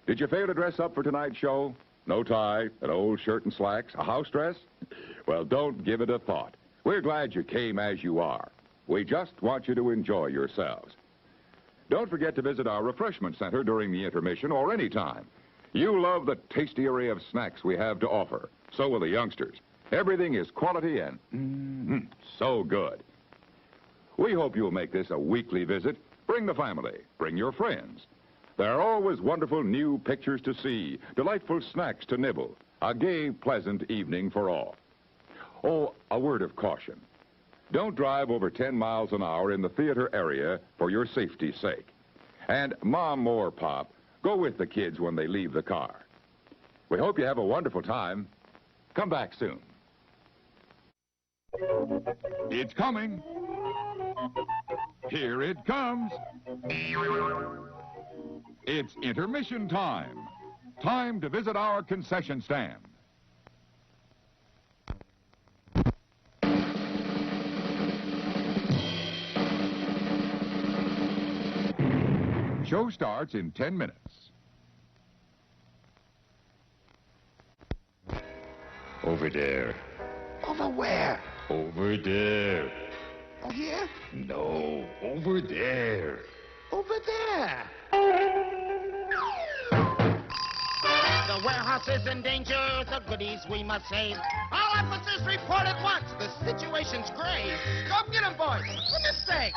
Did you fail to dress up for tonight's show? No tie, an old shirt and slacks, a house dress? Well, don't give it a thought. We're glad you came as you are. We just want you to enjoy yourselves. Don't forget to visit our refreshment center during the intermission or any time. You love the tasty array of snacks we have to offer. So will the youngsters. Everything is quality and so good. We hope you'll make this a weekly visit. Bring the family. Bring your friends. There are always wonderful new pictures to see, delightful snacks to nibble, a gay, pleasant evening for all. Oh, a word of caution. Don't drive over 10 miles an hour in the theater area for your safety's sake. And Mom or Pop, go with the kids when they leave the car. We hope you have a wonderful time. Come back soon. It's coming. Here it comes. It's intermission time. Time to visit our concession stand. Show starts in 10 minutes. Over there. Over where? Over there. Oh, here? No, over there. Over there. The warehouse is in danger, the goodies we must save. All officers report at once, the situation's grave. Go get 'em, boys, goodness sake.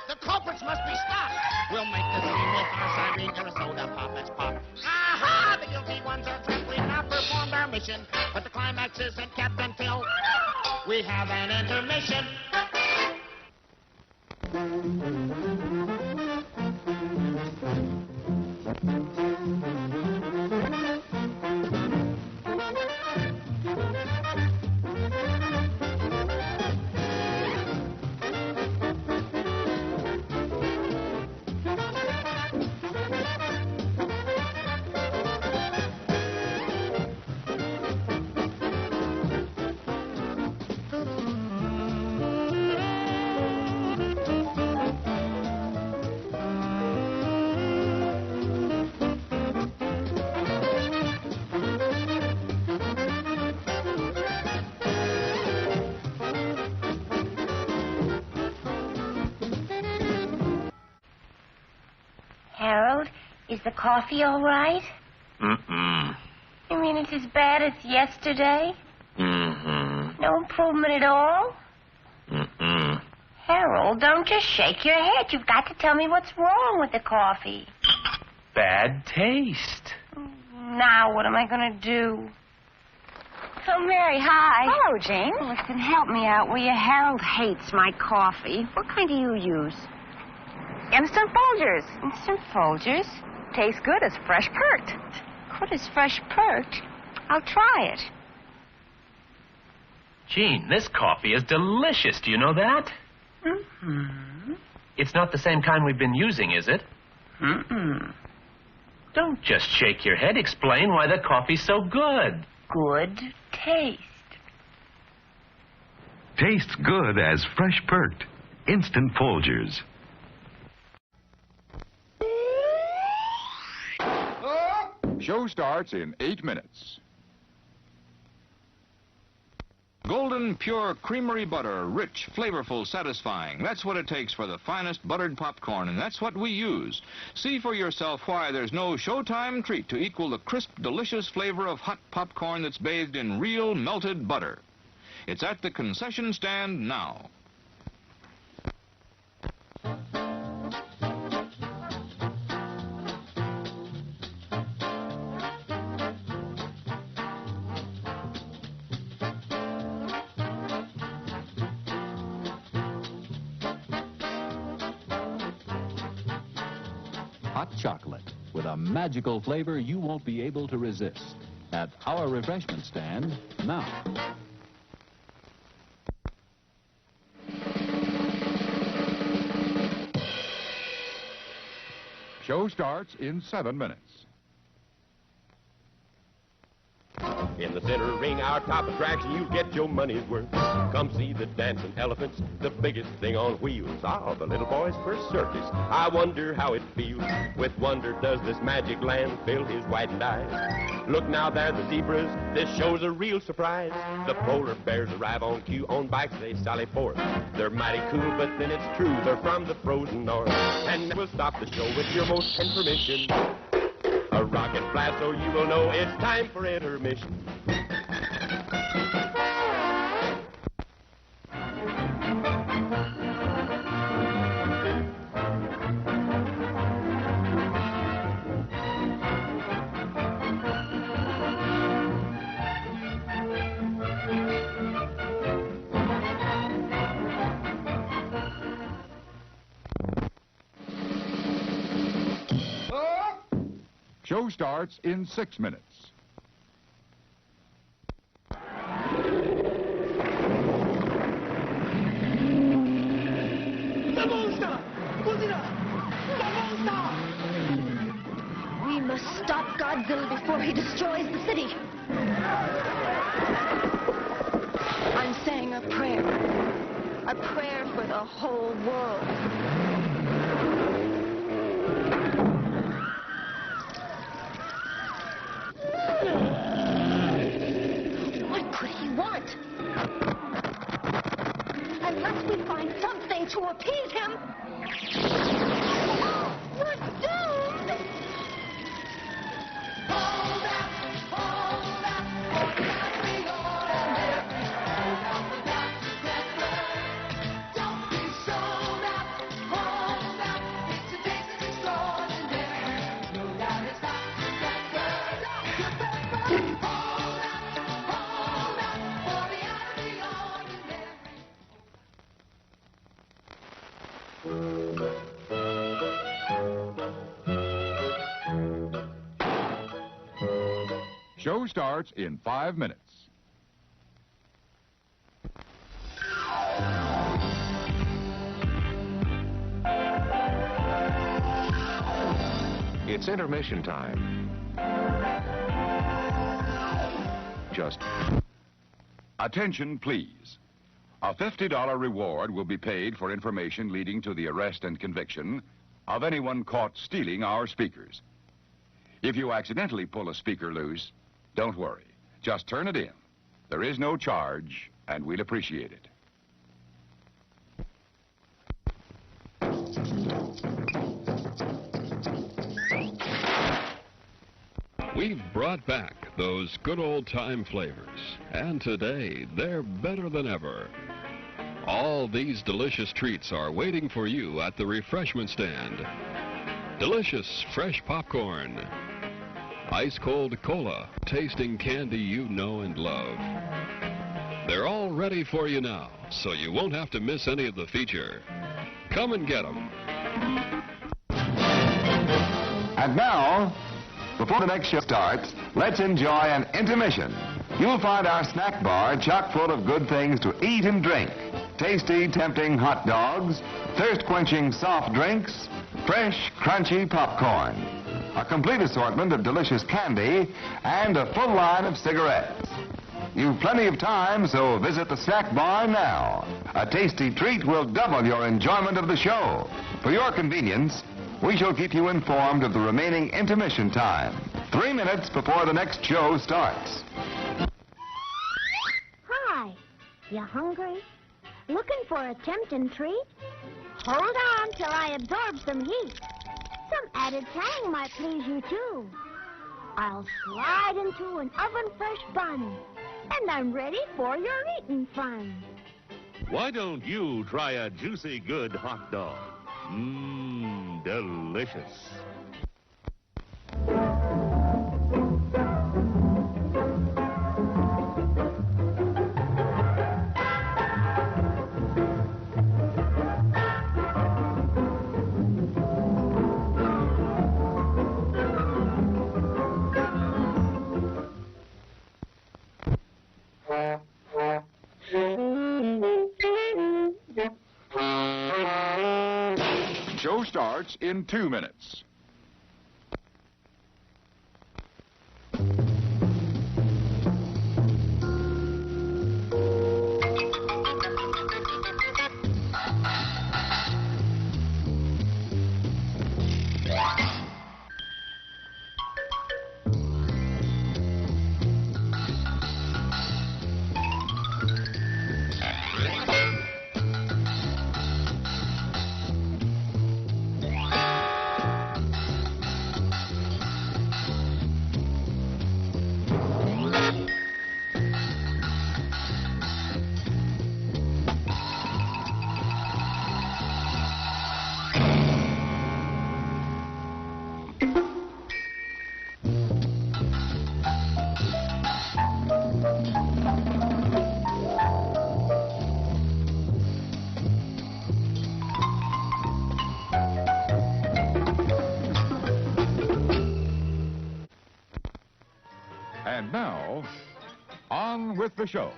The culprits must be stopped. We'll make the scene with our siren or a soda pop, let's pop. Aha! The guilty ones are trapped, we've now performed our mission. But the climax isn't Captain Phil. We have an intermission. Harold, is the coffee all right? Mm-mm. You mean it's as bad as yesterday? Mm-hmm. No improvement at all? Mm-mm. Harold, don't just shake your head. You've got to tell me what's wrong with the coffee. Bad taste. Now what am I going to do? Oh, Mary, hi. Hello, Jane. Listen, help me out, will you? Harold hates my coffee. What kind do you use? Instant Folgers. Instant Folgers? Tastes good as fresh perked. Good as fresh perked? I'll try it. Gene, this coffee is delicious. Do you know that? Mm-hmm. It's not the same kind we've been using, is it? Mm-mm. Don't just shake your head. Explain why the coffee's so good. Good taste. Tastes good as fresh perked. Instant Folgers. Show starts in 8 minutes. Golden Pure Creamery Butter, rich, flavorful, satisfying. That's what it takes for the finest buttered popcorn, and that's what we use. See for yourself why there's no Showtime treat to equal the crisp, delicious flavor of hot popcorn that's bathed in real melted butter. It's at the concession stand now. Hot chocolate with a magical flavor you won't be able to resist. At our refreshment stand now. Show starts in 7 minutes. In the center ring, our top attraction, you get your money's worth. Come see the dancing elephants, the biggest thing on wheels. Ah, the little boy's first circus. I wonder how it feels. With wonder does this magic land fill his widened eyes. Look now, there the zebras. This show's a real surprise. The polar bears arrive on cue. On bikes they sally forth. They're mighty cool, but then it's true. They're from the frozen north. And we'll stop the show with your most kind permission. A rocket blast so you will know it's time for intermission. Show starts in 6 minutes. We must stop Godzilla before he destroys the city. I'm saying a prayer for the whole world. Unless we find something to appease him, we're doomed! Hold up, hold up, hold up, we order there. Hold up the Dr. Dekker. Don't be sold up, hold up, it's a taste of extraordinary. No doubt it's Dr. Dekker. Dr. Dekker. Hold up, for the out of the ordinary. Show starts in 5 minutes. It's intermission time. Just attention, please. A $50 reward will be paid for information leading to the arrest and conviction of anyone caught stealing our speakers. If you accidentally pull a speaker loose, don't worry. Just turn it in. There is no charge, and we'll appreciate it. We've brought back those good old-time flavors, and today they're better than ever. All these delicious treats are waiting for you at the refreshment stand. Delicious fresh popcorn, ice-cold cola, tasting candy you know and love. They're all ready for you now, so you won't have to miss any of the feature. Come and get them. And now, before the next show starts, let's enjoy an intermission. You'll find our snack bar chock full of good things to eat and drink. Tasty, tempting hot dogs, thirst-quenching soft drinks, fresh, crunchy popcorn, a complete assortment of delicious candy, and a full line of cigarettes. You've plenty of time, so visit the snack bar now. A tasty treat will double your enjoyment of the show. For your convenience, we shall keep you informed of the remaining intermission time. 3 minutes before the next show starts. Hi. You hungry? Looking for a tempting treat? Hold on till I absorb some heat. Some added tang might please you, too. I'll slide into an oven-fresh bun, and I'm ready for your eating fun. Why don't you try a juicy good hot dog? Mmm, delicious. Show starts in 2 minutes. And now, on with the show.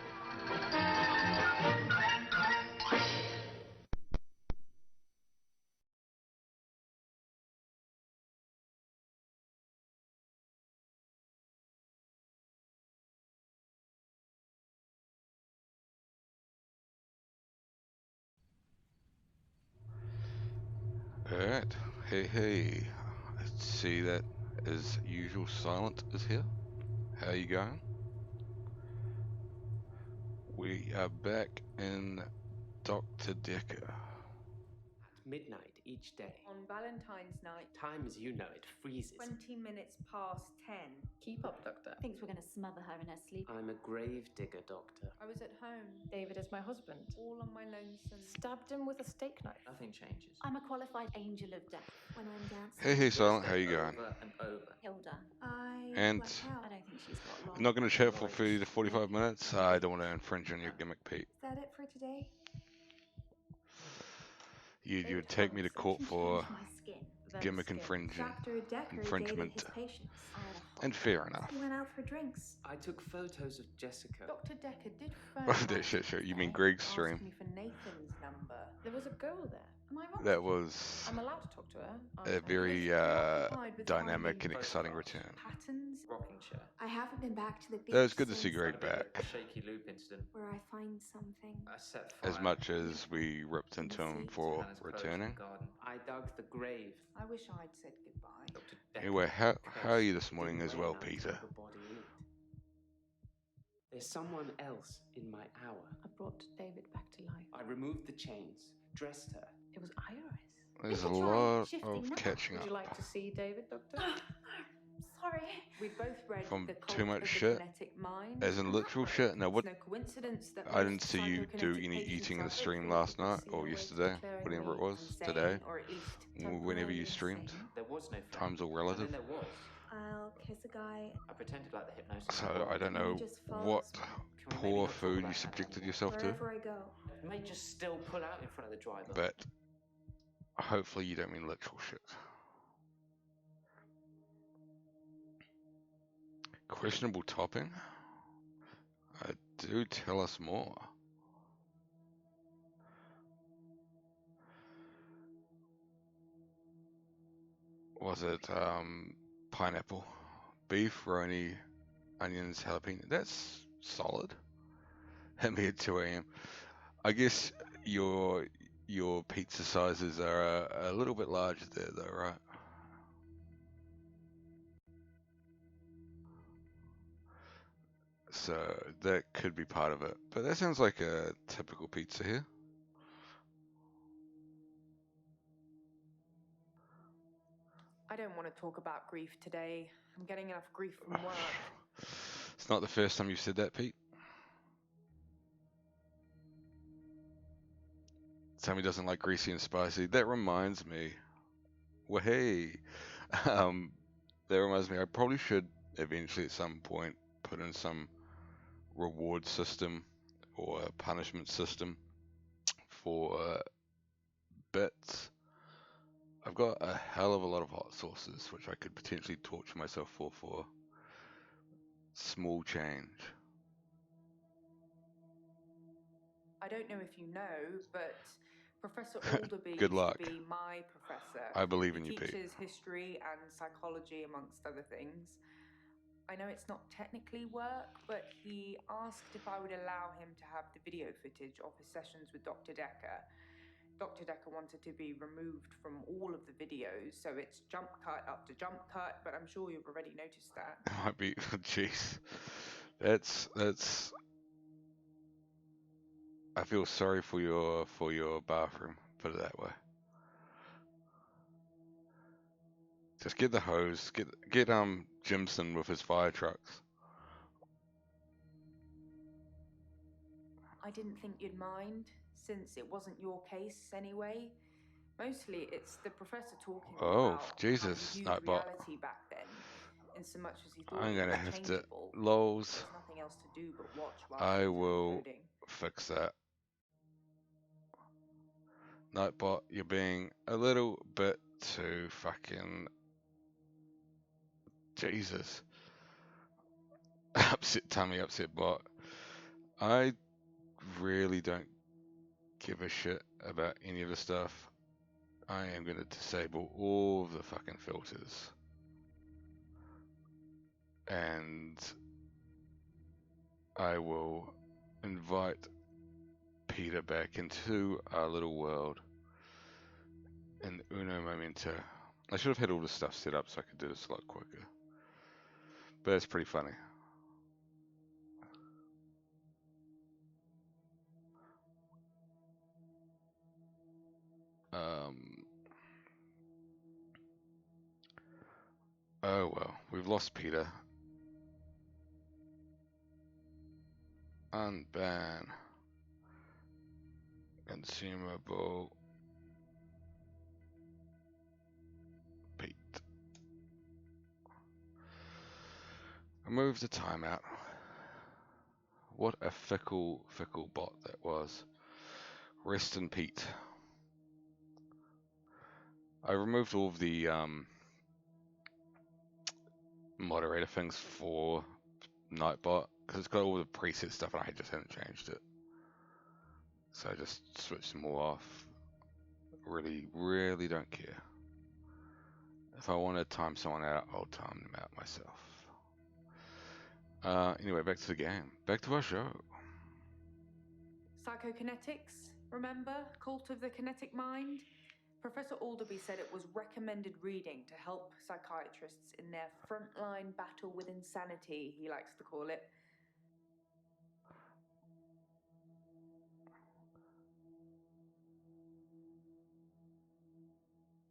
Alright, hey, I see that as usual Silent is here. How you going? We are back in Dr. Dekker. Midnight each day. On Valentine's night. Time as you know it freezes. 20 minutes past 10. Keep up, Doctor. Thinks we're going to smother her in her sleep. I'm a grave digger, Doctor. I was at home. David is my husband. All on my lonesome. Stabbed him with a steak knife. Nothing changes. I'm a qualified angel of death when I'm dancing. Hey Silent, how you going? Over and over. Hilda. And I don't think she's got long. I'm not going to chat for 30 to 45 minutes. I don't want to infringe on your gimmick, Pete. Is that it for today? You would take me to court for gimmick infringement. And fair enough. We went out for drinks. I took photos of Jessica. Dr. Dekker did phone. Oh, that shit. You mean Greg's stream? Asked me for Nathan's number. There was a girl there. Am I wrong? That was I'm allowed to talk to her. a very dynamic and exciting return. Patterns. Rockingshire. I haven't been back to the beach. That was good to see Greg back. Shaky loop incident. Where I find something. I set fire. As much as we ripped into him for returning. I dug the grave. I wish I'd said goodbye. Anyway, how are you this morning as well, Peter? There's someone else in my hour. I brought David back to life. I removed the chains, dressed her. It was Iris. There's a lot of catching Would you like to see David, Doctor? Sorry. We both read From The Cult too much of the shit, Kinetic Mind. as in literal shit. Now, what? It's no coincidence that I didn't most see you do psychokinetic any patients eating in are the stream hopeful last night to see or their yesterday, ways declaring whatever it me was, insane, today, or at least whenever you temporarily streamed. insane. There was no Time's all relative. And then there was. I'll kiss a guy. I pretended like the hypnosis. So I don't know what poor food you subjected yourself to, Wherever I go. You may just still pull out in front of the driver. but hopefully you don't mean literal shit. Questionable topping? Do tell us more. Was it pineapple, beef, roni, onions, jalapeno? That's solid. Hit me at 2 a.m. I guess your pizza sizes are a little bit larger there, though, right? So that could be part of it. But that sounds like a typical pizza here. I don't want to talk about grief today. I'm getting enough grief from work. It's not the first time you've said that, Pete. Sammy doesn't like greasy and spicy. That reminds me. Well, hey. That reminds me, I probably should eventually at some point put in some reward system or a punishment system for bits. I've got a hell of a lot of hot sauces which I could potentially torture myself for small change. I don't know if you know, but Professor Alderby Good luck. used to be my professor. I believe in He you, Pete. teaches history and psychology, amongst other things. I know it's not technically work, but he asked if I would allow him to have the video footage of his sessions with Dr. Dekker. Dr. Dekker wanted to be removed from all of the videos, so it's jump cut up to jump cut, but I'm sure you've already noticed that. It might be, jeez. That's. I feel sorry for your bathroom, put it that way. Just get the hose, get Jimson with his fire trucks. I didn't think you'd mind, since it wasn't your case anyway. Mostly it's the professor talking about Jesus, how he viewed Nightbot. reality back then, in so much as he thought I'm it gonna was have to changeable. lols. There's nothing else to do but watch while I he's will encoding. fix that. Nightbot, you're being a little bit too fucking Jesus. upset tummy, upset butt. I really don't give a shit about any of the stuff. I am going to disable all of the fucking filters. And I will invite Peter back into our little world in uno momento. I should have had all this stuff set up so I could do this a lot quicker. But it's pretty funny. Oh well, we've lost Peter. Unban. Consumable. Pete. Remove the timeout. What a fickle bot that was. Rest in Pete. I removed all of the moderator things for Nightbot because it's got all the preset stuff and I just hadn't changed it. So I just switched them all off. Really don't care. If I want to time someone out, I'll time them out myself. Anyway, back to the game. Back to our show. Psychokinetics, remember? Cult of the Kinetic Mind? Professor Alderby said it was recommended reading to help psychiatrists in their frontline battle with insanity, he likes to call it.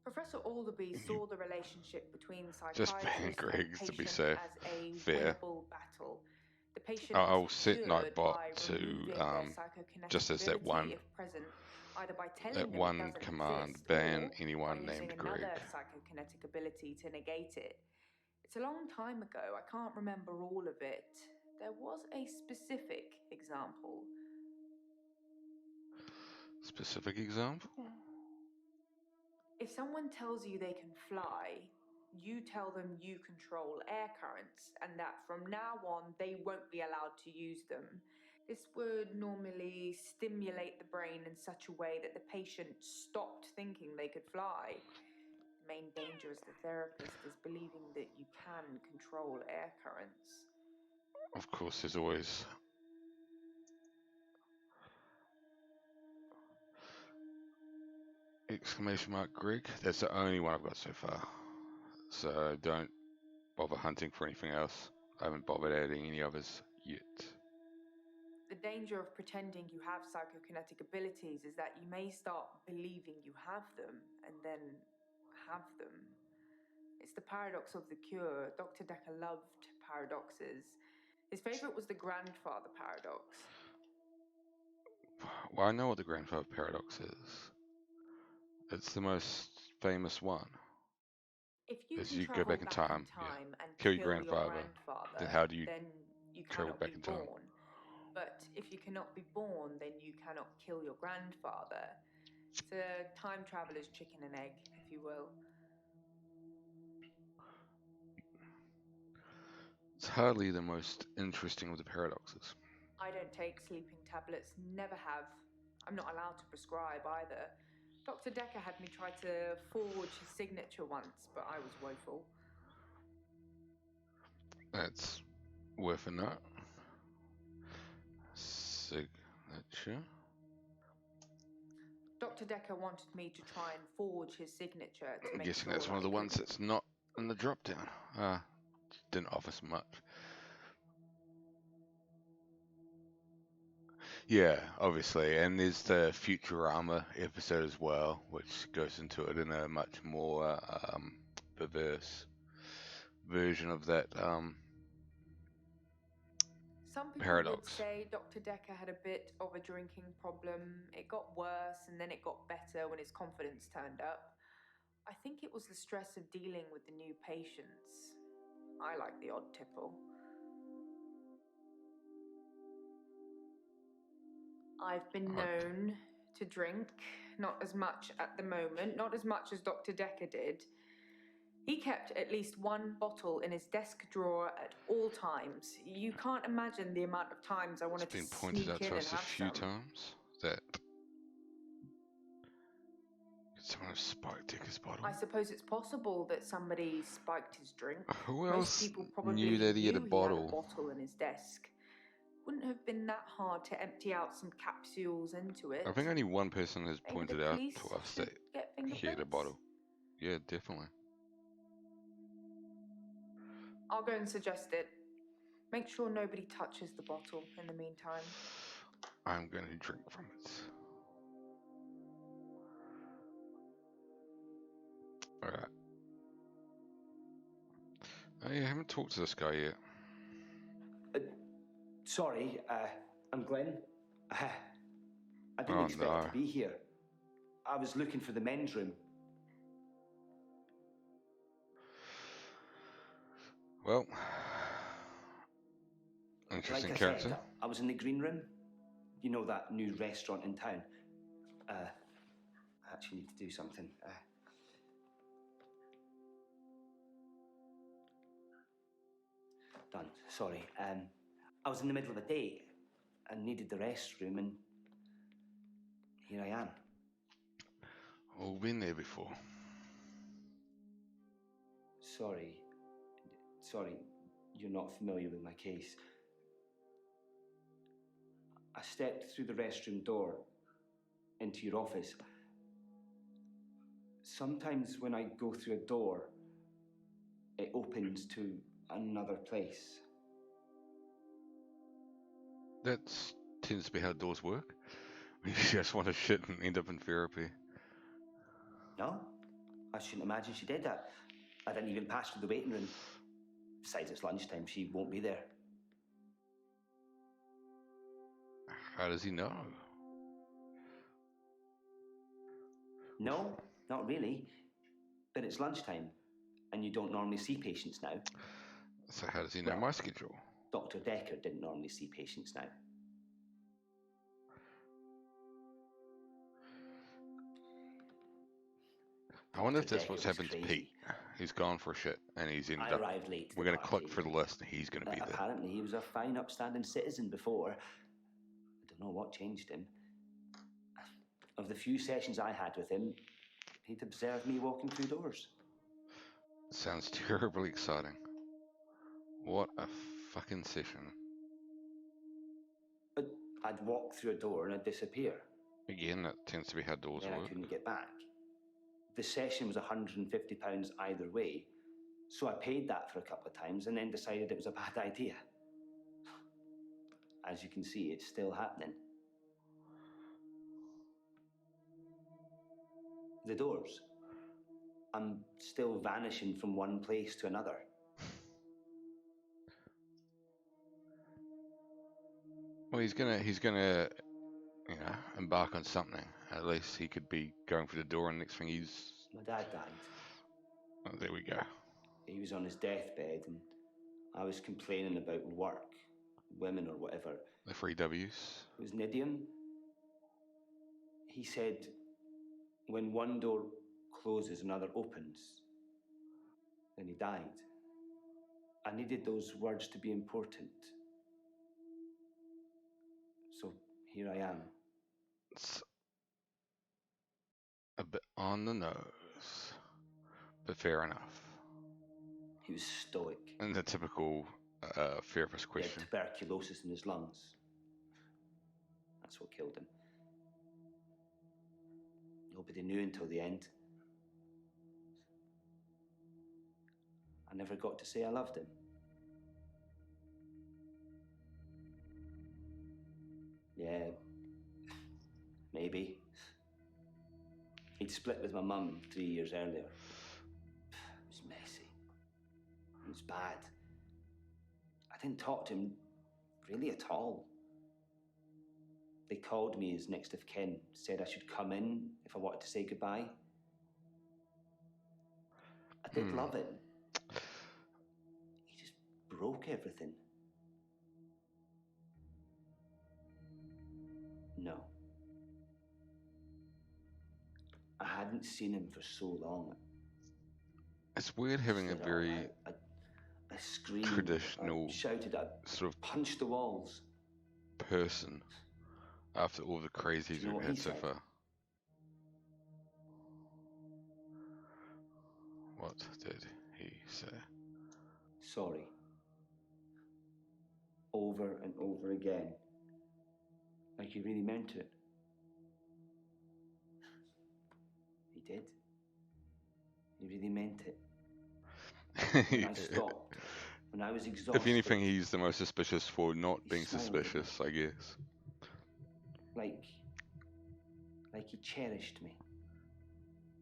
Professor Alderby saw the relationship between psychiatrists and patient as a winnable battle. The patient I'll is set cured Nightbot by to removing their psychokinetic just as that one ability, if present, either by telling them it one doesn't command, exist, ban or anyone by using named Greg. another psychokinetic ability to negate it. It's a long time ago, I can't remember all of it. There was a specific example. Specific example? If someone tells you they can fly, you tell them you control air currents and that from now on they won't be allowed to use them. This would normally stimulate the brain in such a way that the patient stopped thinking they could fly. The main danger as the therapist is believing that you can control air currents. Of course, there's always exclamation mark Greg. That's the only one I've got so far. So don't bother hunting for anything else. I haven't bothered adding any others yet. The danger of pretending you have psychokinetic abilities is that you may start believing you have them and then have them. It's the paradox of the cure. Dr. Dekker loved paradoxes. His favorite was the grandfather paradox. Well, I know what the grandfather paradox is. It's the most famous one. If you As can you go travel back in time, and kill your grandfather, then how do you travel back in time? Born. But if you cannot be born, then you cannot kill your grandfather. It's a time traveler's chicken and egg, if you will. It's hardly the most interesting of the paradoxes. I don't take sleeping tablets, never have. I'm not allowed to prescribe either. Dr. Dekker had me try to forge his signature once, but I was woeful. That's worth a note. Signature. Dr. Dekker wanted me to try and forge his signature to I'm make guessing sure that's one of the ones that's not in the drop down. Didn't offer so much. Yeah, obviously, and there's the Futurama episode as well, which goes into it in a much more perverse version of that Some people paradox. would say Dr. Dekker had a bit of a drinking problem. It got worse and then it got better when his confidence turned up. I think it was the stress of dealing with the new patients. I like the odd tipple. I've been known to drink, not as much at the moment, not as much as Dr. Dekker did. He kept at least one bottle in his desk drawer at all times. You can't imagine the amount of times I wanted It's been to pointed sneak out in to and us a have few some. times that someone has spiked Dekker's bottle. I suppose it's possible that somebody spiked his drink. Who Most else people probably knew that he had a knew he had a bottle? bottle in his desk. Wouldn't have been that hard to empty out some capsules into it. I think only one person has Maybe pointed the out police to us should that get he had a fingerprints. bottle. Yeah, definitely. I'll go and suggest it. Make sure nobody touches the bottle in the meantime. I'm going to drink from it. Alright. Oh, yeah, I haven't talked to this guy yet. Sorry, I'm Glenn. I didn't Oh, expect no. to be here. I was looking for the men's room. Well, interesting Like I character. said, I was in the green room. You know, that new restaurant in town. I actually need to do something. Done. Sorry. I was in the middle of a date and needed the restroom, and here I am. All been there before. Sorry. Sorry, you're not familiar with my case. I stepped through the restroom door into your office. Sometimes when I go through a door, it opens to another place. That tends to be how doors work. You just want to shit and end up in therapy. No, I shouldn't imagine she did that. I didn't even pass through the waiting room. Besides, it's lunchtime, she won't be there. How does he know? No, not really. But it's lunchtime, and you don't normally see patients now. So how does he know my schedule? Dr. Dekker didn't normally see patients now. I wonder if Dr. that's what's Dekker was happened to crazy. Pete. He's gone for shit, and he's ended I up. arrived late to We're the going to party. click for the list, and he's going to be there. Apparently, he was a fine, upstanding citizen before. I don't know what changed him. Of the few sessions I had with him, he'd observed me walking through doors. Sounds terribly exciting. What a fucking session. But I'd walk through a door and I'd disappear. Again, that tends to be how doors Then I work. couldn't get back. The session was £150 either way, so I paid that for a couple of times and then decided it was a bad idea. As you can see, it's still happening. The doors. I'm still vanishing from one place to another. Well, he's gonna, you know, embark on something. At least he could be going for the door, and next thing he's. My dad died. Oh, there we go. He was on his deathbed, and I was complaining about work, women, or whatever. The 3 W's. It was an idiom. He said, when one door closes, another opens. Then he died. I needed those words to be important. So here I am. It's a bit on the nose, but fair enough. He was stoic. And the typical therapist He question. had tuberculosis in his lungs. That's what killed him. Nobody knew until the end. I never got to say I loved him. Yeah, maybe. He'd split with my mum 3 years earlier. It was messy. It was bad. I didn't talk to him really at all. They called me as next of kin, said I should come in if I wanted to say goodbye. I did love him. He just broke everything. No. I hadn't seen him for so long. It's weird having a Said, very I screamed, traditional I shouted, I sort of punched the walls. person after all the Do crazies you know we've what had he so said? far. What did he say? Sorry. Over and over again. Like he really meant it. He did. He really meant it. When I stopped, when I was exhausted. If anything, he's the most suspicious for not being smiled at me. suspicious, I guess. Like he cherished me.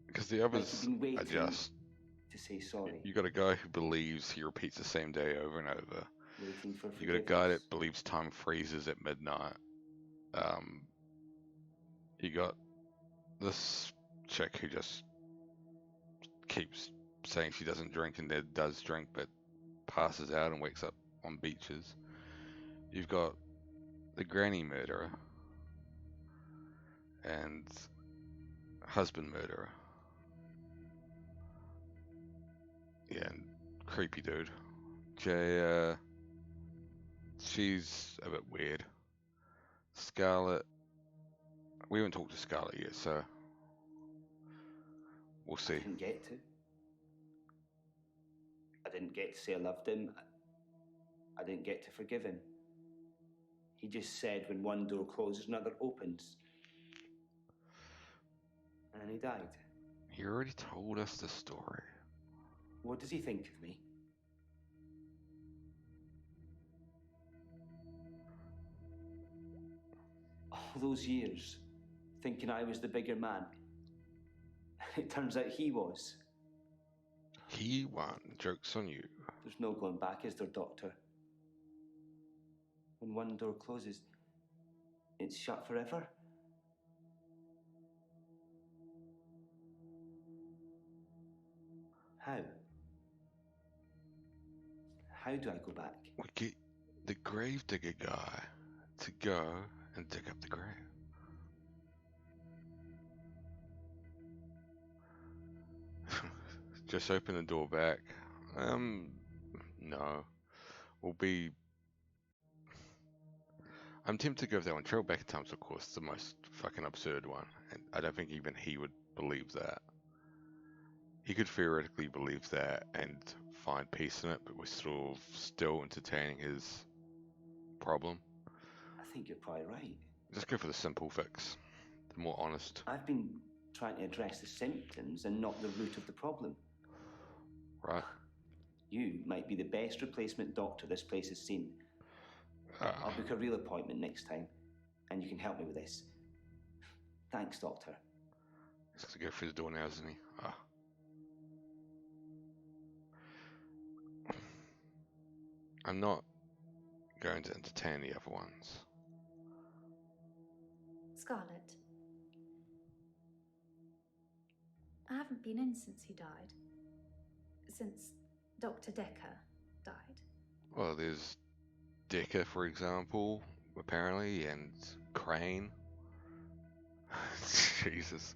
Because the Like others he'd been waiting are just... to say sorry. You got a guy who believes he repeats the same day over and over. Waiting for You got a guy that believes time freezes at midnight. You got this chick who just keeps saying she doesn't drink and then does drink but passes out and wakes up on beaches. You've got the granny murderer and husband murderer. Yeah, and creepy dude. Jay, she's a bit weird. Scarlett, we haven't talked to Scarlett yet, so we'll see. I didn't get to. I didn't get to say I loved him. I didn't get to forgive him. He just said when one door closes, another opens. And he died. He already told us the story. What does he think of me? All those years, thinking I was the bigger man. It turns out he was. He won. Joke's on you. There's no going back, is there, Doctor? When one door closes, it's shut forever. How? How do I go back? We get the gravedigger guy to go and dig up the grave. Just open the door back. No. We'll be... I'm tempted to go with that one. Travel back in time's, of course, the most fucking absurd one. And I don't think even he would believe that. He could theoretically believe that and find peace in it, but we're sort of still entertaining his problem. I think you're probably right. Just go for the simple fix. The more honest. I've been trying to address the symptoms and not the root of the problem. Right. You might be the best replacement doctor this place has seen. I'll book a real appointment next time, and you can help me with this. Thanks, Doctor. He's got to go through the door now, isn't he? I'm not going to entertain the other ones. Scarlett. I haven't been in since he died. Since Dr. Dekker died. Well, there's Dekker, for example, apparently, and Crane. Jesus.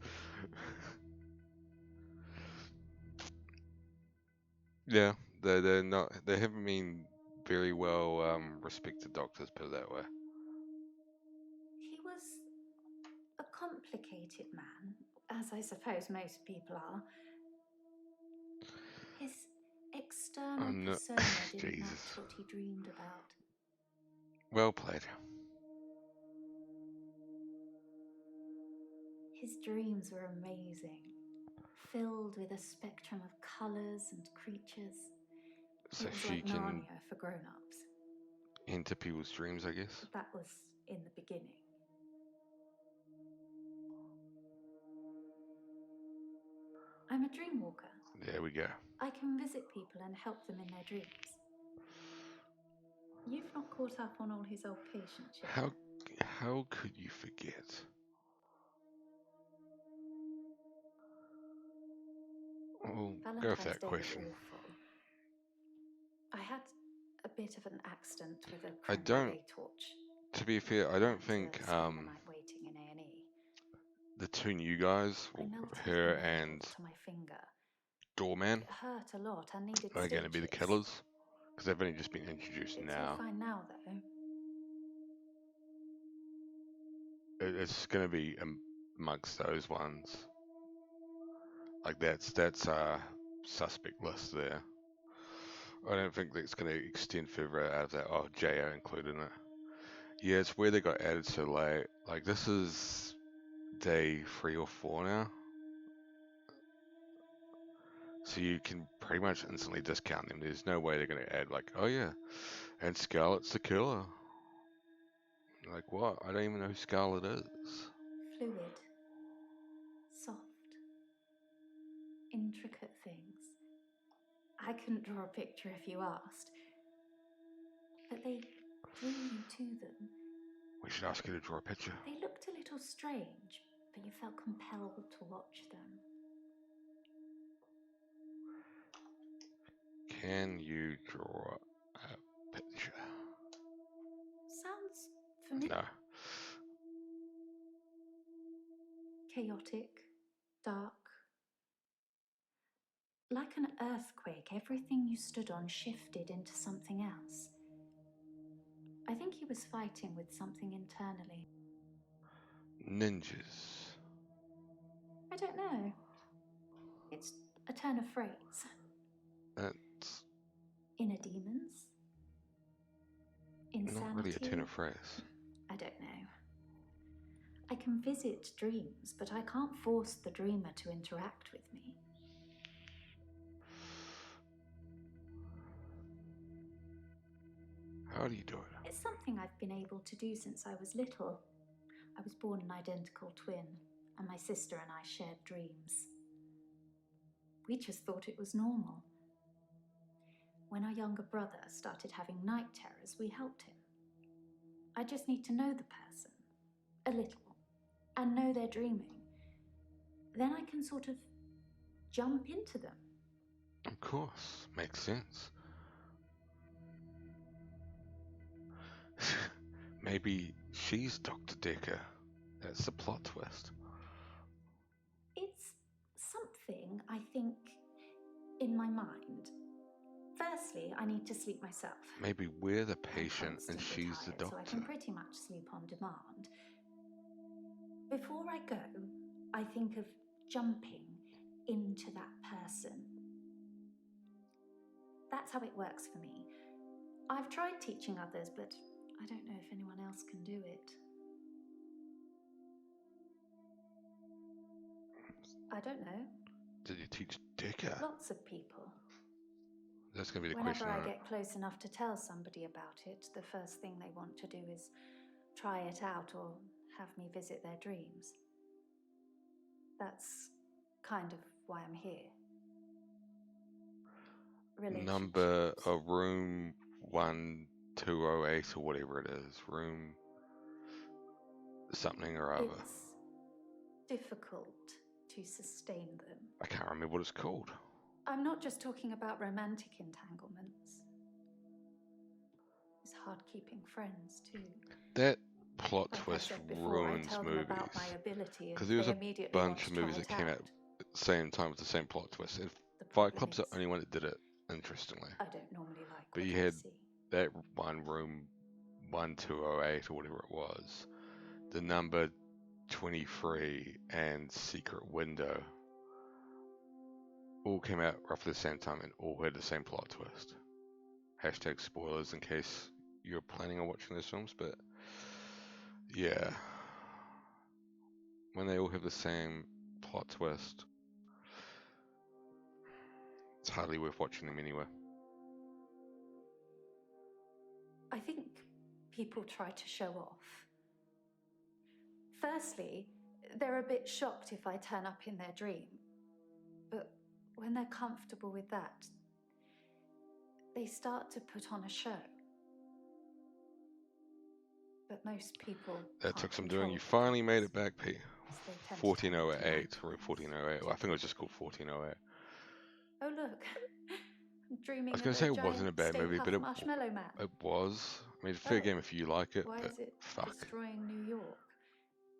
Yeah, they're not. They haven't been very well respected doctors, put it that way. He was a complicated man, as I suppose most people are. His external persona didn't Jesus. match what he dreamed about. Well played. His dreams were amazing, filled with a spectrum of colours and creatures. So It was she like can Narnia for grown-ups. enter people's dreams, I guess. That was in the beginning. I'm a dream walker. There we go. I can visit people and help them in their dreams. You've not caught up on all his old patients yet. How could you forget? Well, go with that Day question. was awful. I had a bit of an accident with a I creme don't. brulee torch. To be fair, I don't think Spent the night waiting in A&E. the two new guys, I melted her the and nails to my finger. doorman It hurt a lot. I needed are going to be the stitches. killers? Because they've only just been introduced It's all now. fine now, though. It's going to be amongst those ones. Like that's suspect list there. I don't think that's going to extend further out of that. Oh, JR included in it. Yeah, it's where they got added so late. Like this is day 3 or 4 now. So you can pretty much instantly discount them. There's no way they're going to add like, oh yeah, and Scarlet's the killer. Like what? I don't even know who Scarlet is. Fluid. Soft. Intricate things. I couldn't draw a picture if you asked. But they drew you to them. We should ask you to draw a picture. They looked a little strange, but you felt compelled to watch them. Can you draw a picture? Sounds familiar. No. Chaotic, dark. Like an earthquake, everything you stood on shifted into something else. I think he was fighting with something internally. Ninjas. I don't know. It's a turn of phrase. That's Inner demons? Insanity? not really a turn of phrase. I don't know. I can visit dreams, but I can't force the dreamer to interact with me. How do you do it? It's something I've been able to do since I was little. I was born an identical twin, and my sister and I shared dreams. We just thought it was normal. When our younger brother started having night terrors, we helped him. I just need to know the person, a little, and know they're dreaming. Then I can sort of jump into them. Of course, makes sense. Maybe she's Dr. Dekker. That's the plot twist. It's something, I think, in my mind. Firstly, I need to sleep myself. Maybe we're the patient and she's the So I doctor. can pretty much sleep on demand. Before I go, I think of jumping into that person. That's how it works for me. I've tried teaching others, but I don't know if anyone else can do it. I don't know. Did you teach Dekker? Lots of people. That's going to be the Whenever question, I right? get close enough to tell somebody about it, the first thing they want to do is try it out or have me visit their dreams. That's kind of why I'm here. Number of room 1208 or whatever it is. Room something or other. It's difficult to sustain them. I can't remember what it's called. I'm not just talking about romantic entanglements. It's hard keeping friends, too. That plot Like I twist said before, ruins I tell them movies. about my ability Because and there was they a immediately want bunch to of try movies it that came out out. at the same time with the same plot twist. And The Fight problem Club's the is, only one that did it, interestingly. I don't normally like But what you I had see. that one room 1208 or whatever it was. The number 23 and Secret Window all came out roughly the same time and all had the same plot twist. Hashtag spoilers in case you're planning on watching those films, but yeah. When they all have the same plot twist, it's hardly worth watching them anyway. I think people try to show off. Firstly, they're a bit shocked if I turn up in their dream. But when they're comfortable with that, they start to put on a show. But most people That took some doing. You finally made it back, Pete. 1408 or 1408. Well, I think it was just called 1408. Oh look, I'm dreaming I was of going to say it giant wasn't a bad Stay movie, Puft but it Marshmallow Man. was. I mean, it's a fair Oh, game if you like it, Why but is it fuck. destroying New York?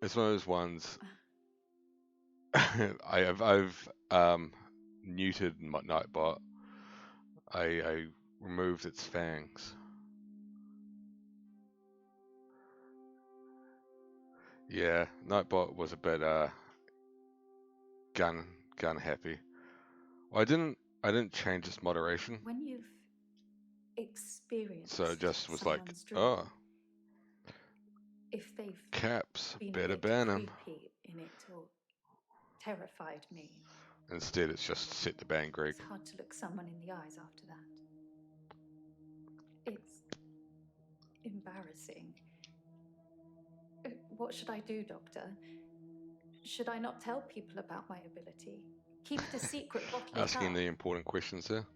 It's one of those ones. I've neutered Nightbot, I removed its fangs. Yeah, Nightbot was a bit gun happy. Well, I didn't change its moderation, When you've experienced so it just was like, someone's dream, oh, if they've caps, been a better bit ban 'em. creepy in it or terrified me, Instead, it's just set the ban Greg. it's hard to look someone in the eyes after that. It's embarrassing. What should I do, Doctor? Should I not tell people about my ability? Keep it a secret, bottle it Asking up? the important questions there.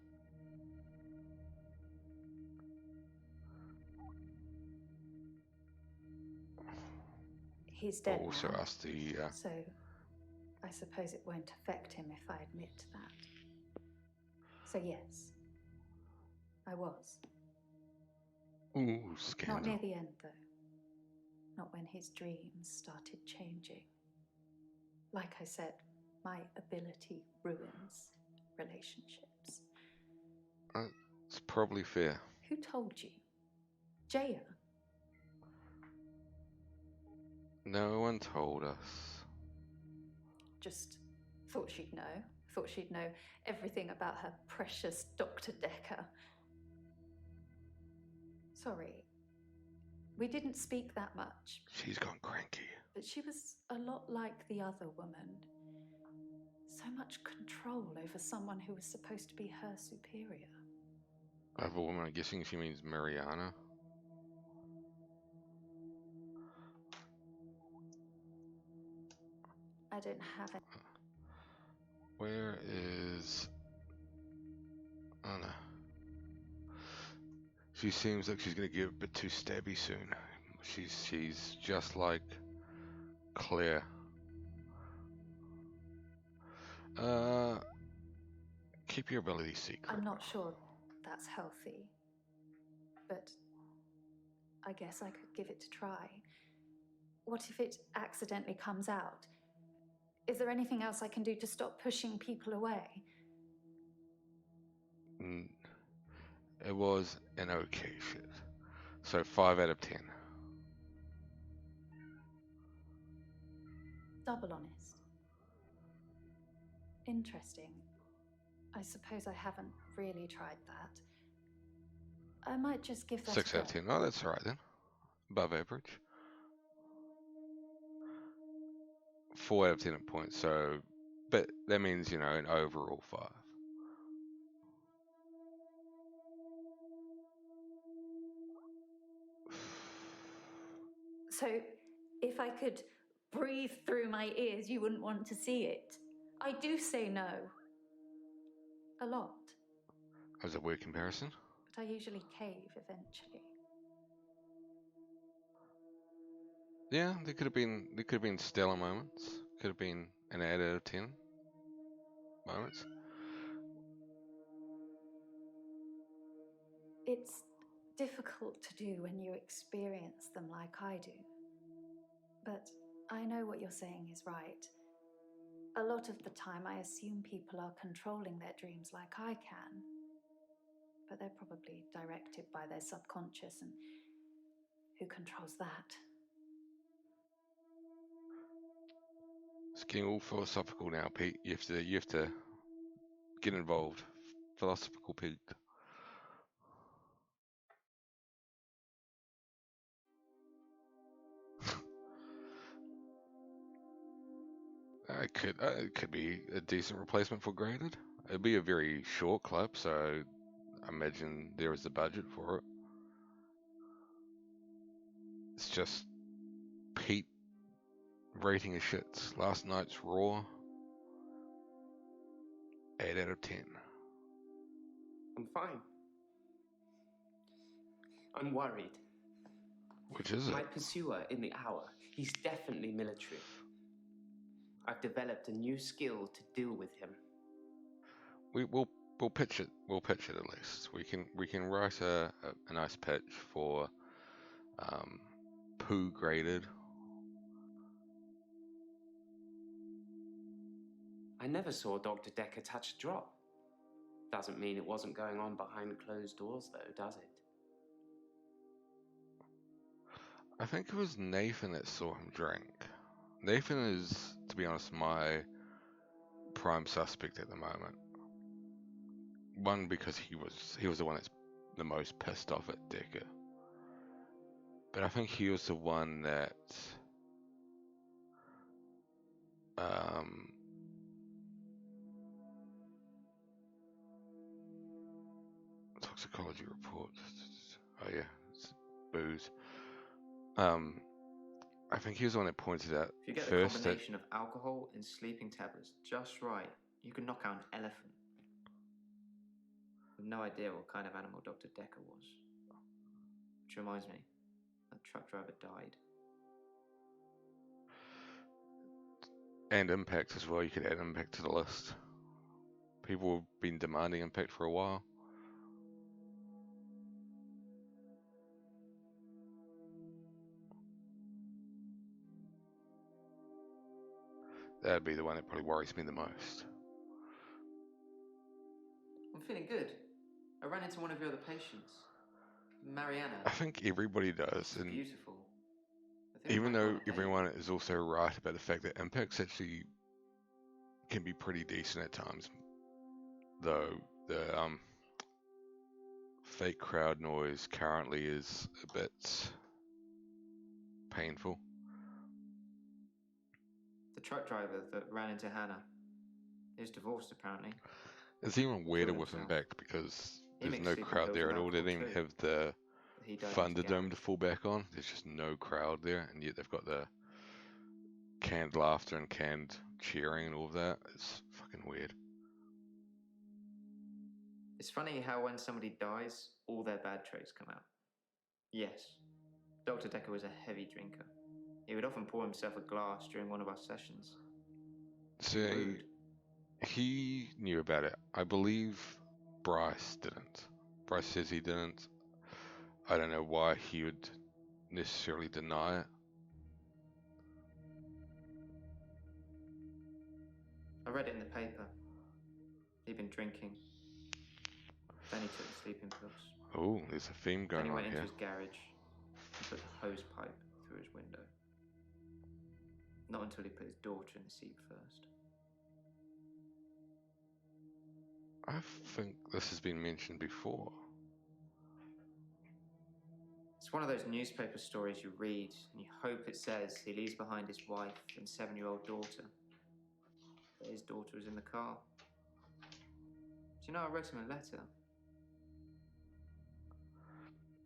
He's dead But also now, ask the so I suppose it won't affect him if I admit that. So yes, I was. ooh, Not scandal. near the end, though. Not when his dreams started changing. Like I said, my ability ruins relationships. It's probably fair. Who told you? Jaya? No one told us. Just thought she'd know. Thought she'd know everything about her precious Dr. Dekker. Sorry. We didn't speak that much. She's gone cranky. But she was a lot like the other woman. So much control over someone who was supposed to be her superior. Other woman, I'm guessing she means Mariana. I don't have it. Where is... Oh no. She seems like she's gonna get a bit too stabby soon. She's just like Claire. Keep your ability secret. I'm not sure that's healthy. But I guess I could give it a try. What if it accidentally comes out? Is there anything else I can do to stop pushing people away? It was an okay shit. So 5 out of 10. Double honest. Interesting. I suppose I haven't really tried that. I might just give that 6 a out of go. 10. Oh, that's alright then. Above average. 4 out of 10 at points, so... But that means, you know, an overall 5. So, if I could breathe through my ears, you wouldn't want to see it. I do say no. A lot. As a word comparison. But I usually cave eventually. Yeah, there could have been stellar moments. Could have been an 8 out of 10 moments. It's difficult to do when you experience them like I do. But I know what you're saying is right. A lot of the time I assume people are controlling their dreams like I can. But they're probably directed by their subconscious, and who controls that? It's getting all philosophical now, Pete. You have to get involved. Philosophical Pete. It could be a decent replacement for Graded. It'd be a very short clip, so I imagine there is the budget for it. It's just Pete rating his shits. Last night's Raw, 8 out of 10. I'm fine. I'm worried. Which is My it? pursuer in the hour, he's definitely military. I've developed a new skill to deal with him. We'll pitch it. We'll pitch it at least. We can write a nice pitch for Pooh Graded. I never saw Dr. Dekker touch a drop. Doesn't mean it wasn't going on behind closed doors, though, does it? I think it was Nathan that saw him drink. Nathan is, to be honest, my prime suspect at the moment. One, because he was the one that's the most pissed off at Dekker. But I think he was the one that toxicology report. Oh yeah, it's booze. I think he was the one that pointed out If you get the first that combination of alcohol and sleeping tablets just right, you can knock out an elephant. I've no idea what kind of animal Dr. Dekker was. Which reminds me, that truck driver died. and impact as well. You could add impact to the list. People have been demanding impact for a while. That'd be the one that probably worries me the most. I'm feeling good. I ran into one of your other patients, Mariana. I think everybody does, She's and beautiful. I think even we might though find a baby. everyone is also right about the fact that impacts actually can be pretty decent at times, though the fake crowd noise currently is a bit painful. The truck driver that ran into Hannah is divorced, apparently. It's even weirder Killed with himself. impact because He there's makes no sleeping crowd pills there with at all. They don't alcohol even too. have the But he died in his Thunderdome to garage. fall back on. There's just no crowd there, and yet they've got the canned laughter and canned cheering and all of that. It's fucking weird. It's funny how when somebody dies, all their bad traits come out. Yes, Dr. Dekker was a heavy drinker. He would often pour himself a glass during one of our sessions. See, he knew about it. I believe Bryce didn't. Bryce says he didn't. I don't know why he would necessarily deny it. I read it in the paper. He'd been drinking. Then he took the sleeping pills. Oh, there's a theme Then going he on went into here. his garage and put the hose pipe through his window. Not until he put his daughter in the seat first. I think this has been mentioned before. It's one of those newspaper stories you read and you hope it says he leaves behind his wife and 7-year-old daughter. But his daughter was in the car. Do you know, I wrote him a letter.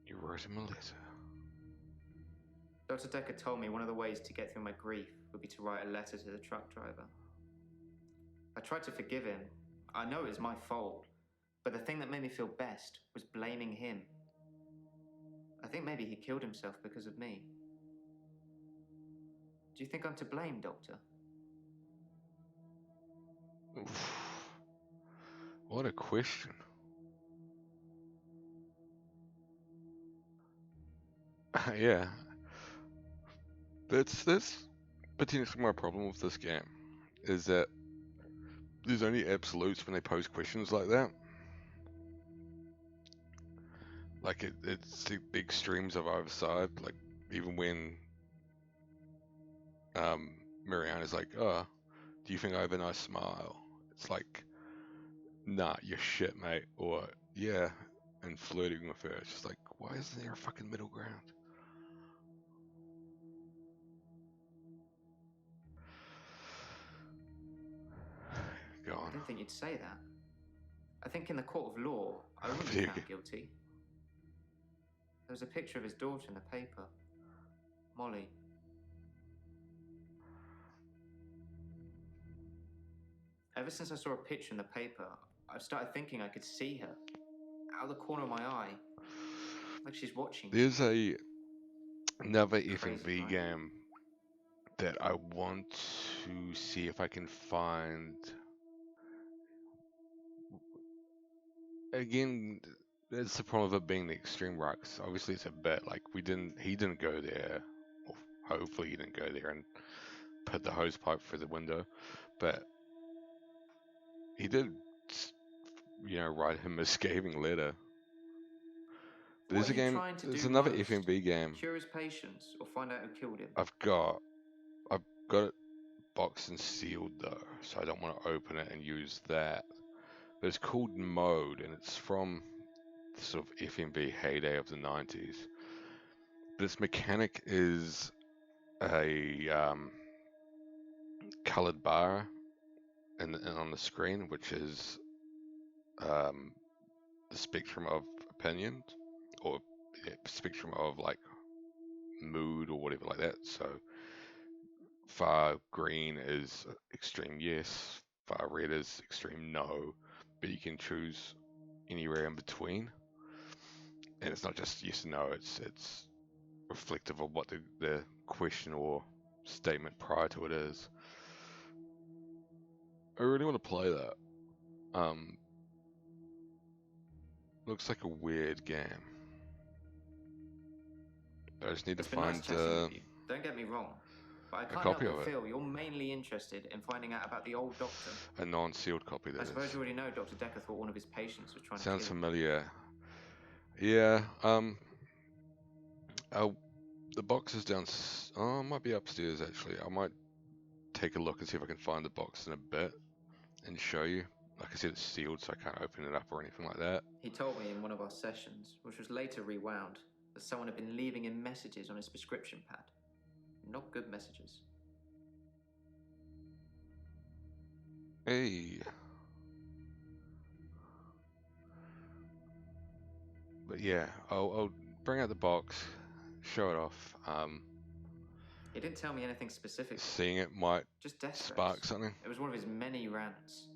You wrote him a letter. Dr. Dekker told me one of the ways to get through my grief would be to write a letter to the truck driver. I tried to forgive him. I know it was my fault. But the thing that made me feel best was blaming him. I think maybe he killed himself because of me. Do you think I'm to blame, Doctor? Oof. What a question. Yeah. That's potentially my problem with this game, is that there's only absolutes when they pose questions like that. Like it's the extremes of either side. Like even when Mariana's like, "Oh, do you think I have a nice smile?" It's like, "Nah, you're shit, mate," or "Yeah," and flirting with her. It's just like, why isn't there a fucking middle ground? Go I on. didn't think you'd say that. I think in the court of law, I wouldn't be found guilty. There was a picture of his daughter in the paper. Molly. Ever since I saw a picture in the paper, I've started thinking I could see her. Out of the corner of my eye. Like she's watching me. There's another Crazy, F&B right? game that I want to see if I can find. Again, that's the problem of it being the extreme right. 'Cause obviously, it's a bit like he didn't go there, or hopefully he didn't go there and put the hose pipe through the window. But he did, write him a scathing letter. But What are you trying to there's do another most? FMV game. Cure his patients or find out who killed him? I've got it boxed and sealed though, so I don't want to open it and use that. But it's called Mode, and it's from the sort of FMV heyday of the 90s. But its mechanic is a colored bar and on the screen, which is the spectrum of opinion, or spectrum of like mood or whatever like that. So far green is extreme yes, far red is extreme no, but you can choose anywhere in between. And it's not just yes and no, it's reflective of what the question or statement prior to it is. I really want to play that. Looks like a weird game. I just need It's to been nice find chatting with you. Don't get me wrong, but I can't help copy but of it. feel you're mainly interested in finding out about the old doctor. A non-sealed copy, that I suppose is. you already know Dr. Dekker thought one of his patients was trying Sounds to kill him. familiar. Yeah, the box is down. Oh, it might be upstairs actually. I might take a look and see if I can find the box in a bit and show you. Like I said, it's sealed, so I can't open it up or anything like that. He told me in one of our sessions, which was later rewound, that someone had been leaving him messages on his prescription pad. Not good messages. Hey. But yeah, I'll bring out the box, show it off. He didn't tell me anything specific. Seeing it might just death spark threats. something. It was one of his many rants.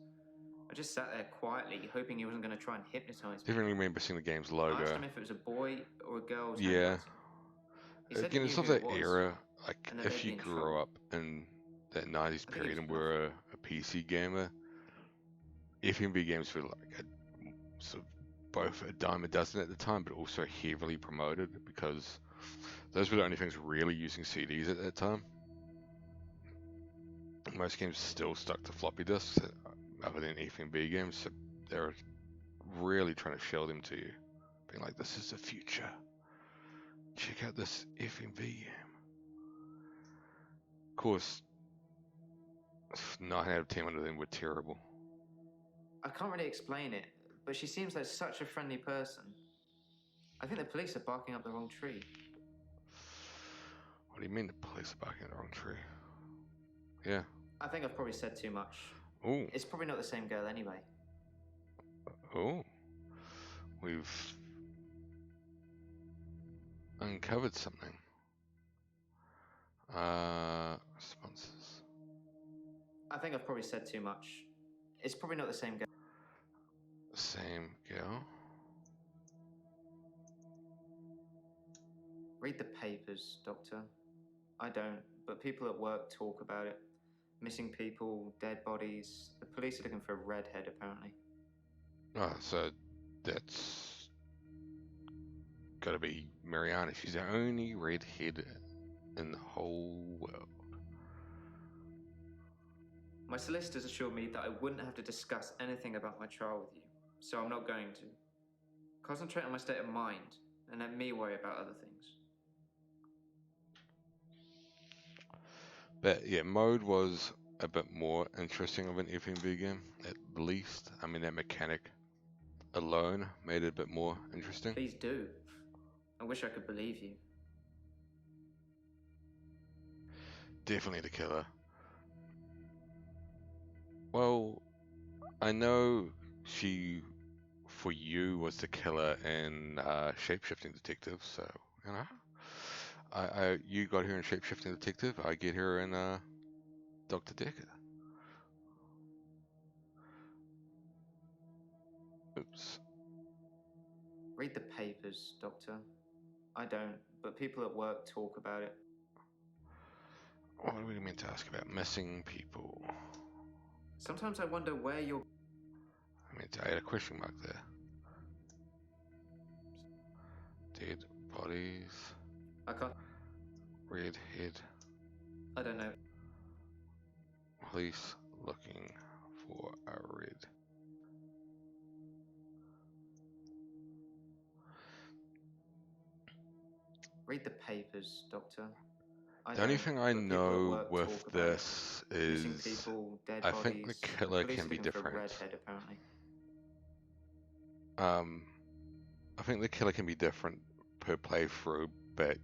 I just sat there quietly, hoping he wasn't going to try and hypnotize me. Definitely remember seeing the game's I logo. asked him if it was a boy or a girl's Yeah. handwriting. He said Again, he it's knew of who that it was, era. Like, and that if they'd be you in grew trouble. up in that 90s I think it period was and were a PC gamer, FMV games were like a, sort of both a dime a dozen at the time, but also heavily promoted because those were the only things really using CDs at that time. Most games still stuck to floppy disks, other than FMV games, so they're really trying to show them to you, being like, this is the future. Check out this FMV game. Of course, 9 out of 10 of them were terrible. I can't really explain it, but she seems like such a friendly person. I think the police are barking up the wrong tree. What do you mean the police are barking up the wrong tree? Yeah. I think I've probably said too much. Ooh. It's probably not the same girl anyway. Oh. We've uncovered something. Responses. I think I've probably said too much. It's probably not the same girl. Same girl. Read the papers, Doctor. I don't, but people at work talk about it. Missing people, dead bodies. The police are looking for a redhead, apparently. Oh, so that's gotta be Mariana. She's the only redhead in the whole world. My solicitors assured me that I wouldn't have to discuss anything about my trial with you, so I'm not going to. Concentrate on my state of mind, and let me worry about other things. But yeah, Mode was a bit more interesting of an FMV game, at least. I mean, that mechanic alone made it a bit more interesting. Please do. I wish I could believe you. Definitely the killer. Well, I know she, for you, was the killer in Shapeshifting Detective, so, you know. You got her in Shapeshifting Detective, I get her in Dr. Dekker. Oops. Read the papers, Doctor. I don't, but people at work talk about it. What do we mean to ask about missing people? Sometimes I wonder where you're... I had a question mark there. Dead bodies. I can't... Redhead. I don't know. Police looking for a read. Read the papers, Doctor. The only thing I but people at know work with talk about this it. Missing is people, dead I bodies. think the killer Police can be looking for a different. redhead, apparently. I think the killer can be different per playthrough, but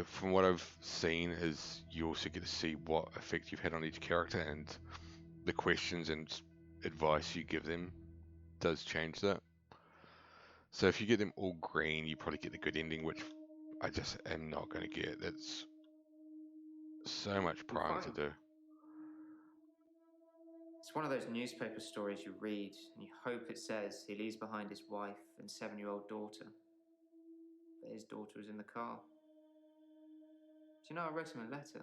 from what I've seen is you also get to see what effect you've had on each character, and the questions and advice you give them does change that. So if you get them all green, you probably get the good ending, which I just am not going to get. It's so much prying to do. It's one of those newspaper stories you read, and you hope it says he leaves behind his wife and 7-year-old daughter. But his daughter was in the car. Do you know, I wrote him a letter.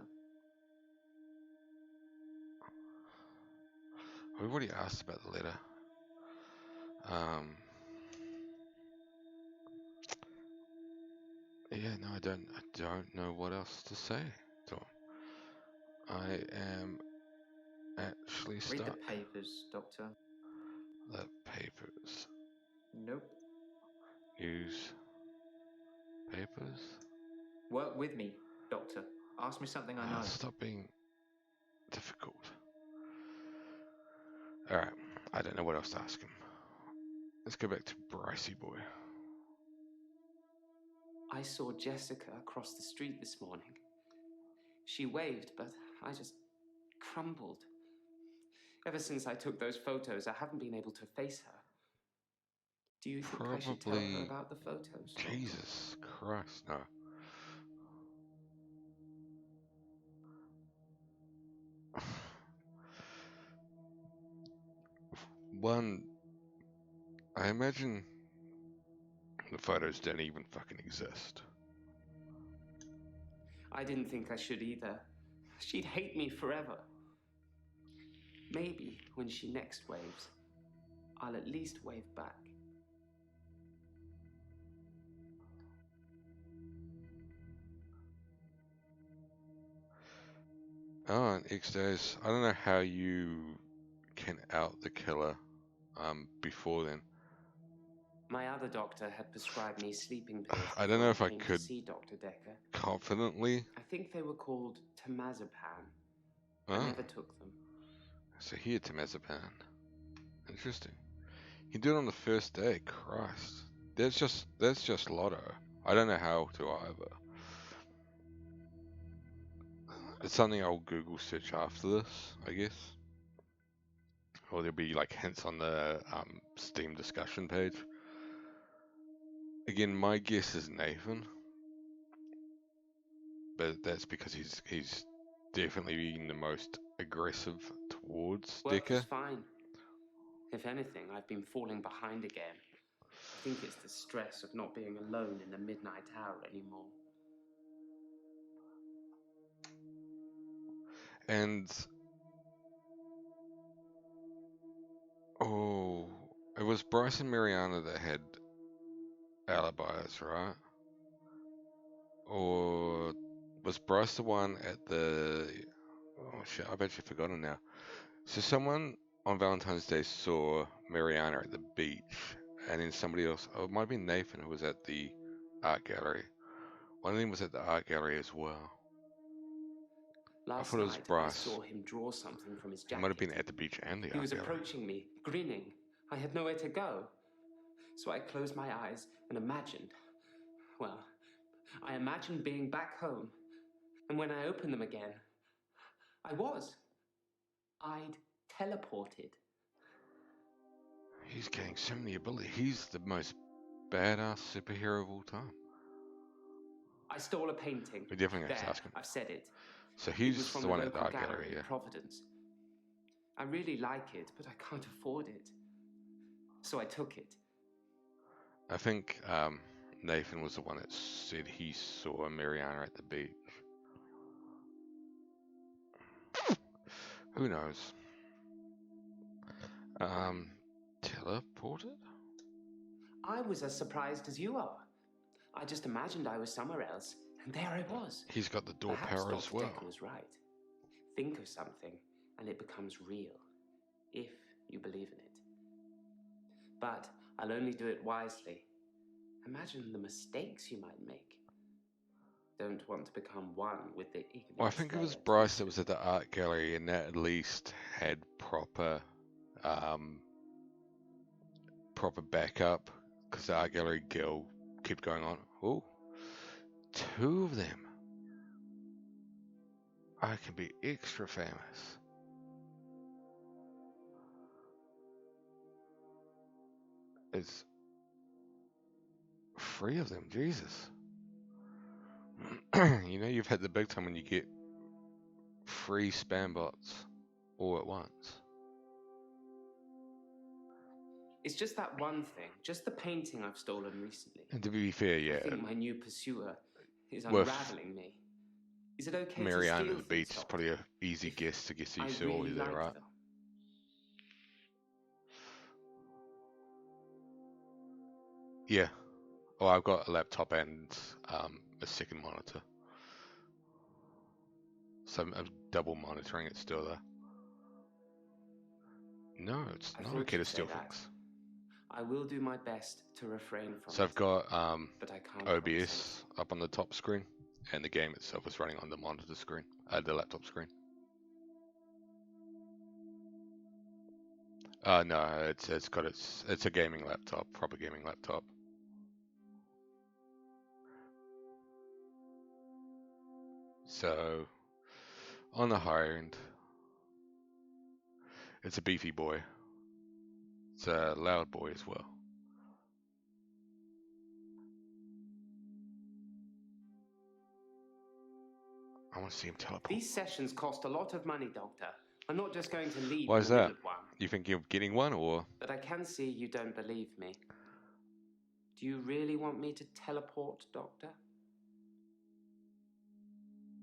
We've already asked about the letter. Yeah, no, I don't know what else to say to him. I am actually stuck. Read the papers, Doctor. The papers. Nope. News. Papers? Work with me, Doctor. Ask me something I know. Stop being difficult. Alright, I don't know what else to ask him. Let's go back to Brycey boy. I saw Jessica across the street this morning. She waved, but I just crumbled. Ever since I took those photos, I haven't been able to face her. Do you think I should tell her about the photos? Jesus Christ, no. One, I imagine the photos don't even fucking exist. I didn't think I should either. She'd hate me forever. Maybe when she next waves, I'll at least wave back. Oh, and X-Days, I don't know how you can out the killer before then. My other doctor had prescribed me sleeping pills. I don't know if I came to could see Dr. Dekker. confidently. I think they were called temazepam. Oh. I never took them. So he had temazepam. Interesting. He did it on the first day. Christ, that's just lotto. I don't know how to either. It's something I'll Google search after this, I guess. Or there'll be like hints on the Steam discussion page. Again, my guess is Nathan, but that's because he's definitely been the most aggressive towards Work was Dekker. fine. If anything, I've been falling behind again. I think it's the stress of not being alone in the midnight hour anymore. And it was Bryce and Mariana that had alibis, right? Or was Bryce the one at the... Oh shit, I've actually forgotten now. So someone on Valentine's Day saw Mariana at the beach, and then somebody else, it might be Nathan, who was at the art gallery. One of them was at the art gallery as well. Last thought it was night, Bryce. I saw him draw something from his He jacket. might have been at the beach and the He art was gallery. approaching me, grinning. I had nowhere to go. So I closed my eyes and imagined. Well, I imagined being back home. And when I opened them again, I'd teleported. He's getting so many abilities. He's the most badass superhero of all time. I stole a painting. We definitely have to There, ask him. I've said it. So It was he's from the one at the local art gallery, in yeah. Providence. I really like it, but I can't afford it. So I took it. I think Nathan was the one that said he saw Mariana at the beach. Who knows? Teleported? I was as surprised as you are. I just imagined I was somewhere else, and there I was. He's got the door Perhaps power as Dr. well. Dekker was right. Think of something, and it becomes real. if you believe in it. But I'll only do it wisely. Imagine the mistakes you might make. Don't want to become one with the ignorance. Well, I think it was Bryce that was at the art gallery, and that at least had proper backup, because the art gallery girl kept going on. Oh, 2 of them. I can be extra famous. It's 3 of them, Jesus. You know, you've had the big time when you get 3 spam bots all at once. It's just that one thing, just the painting I've stolen recently. And to be fair, yeah. I think my new pursuer is With unraveling me. Is it okay Marianne to at the beach is probably an easy guess to guess you I saw really there, like right? them? Yeah. Oh, I've got a laptop and a second monitor. So I'm double monitoring it still there. No, it's I not thought okay to you'd say steal that. things. I will do my best to refrain from So I've got but I can't promise OBS up on the top screen, and the game itself is running on the monitor screen, the laptop screen. No, it's a gaming laptop, proper gaming laptop. So on the higher end, it's a beefy boy. It's a loud boy as well. I want to see him teleport. These sessions cost a lot of money, Doctor. I'm not just going to leave Why in is the that? middle of one. You think you're getting one, or? But I can see you don't believe me. Do you really want me to teleport, Doctor?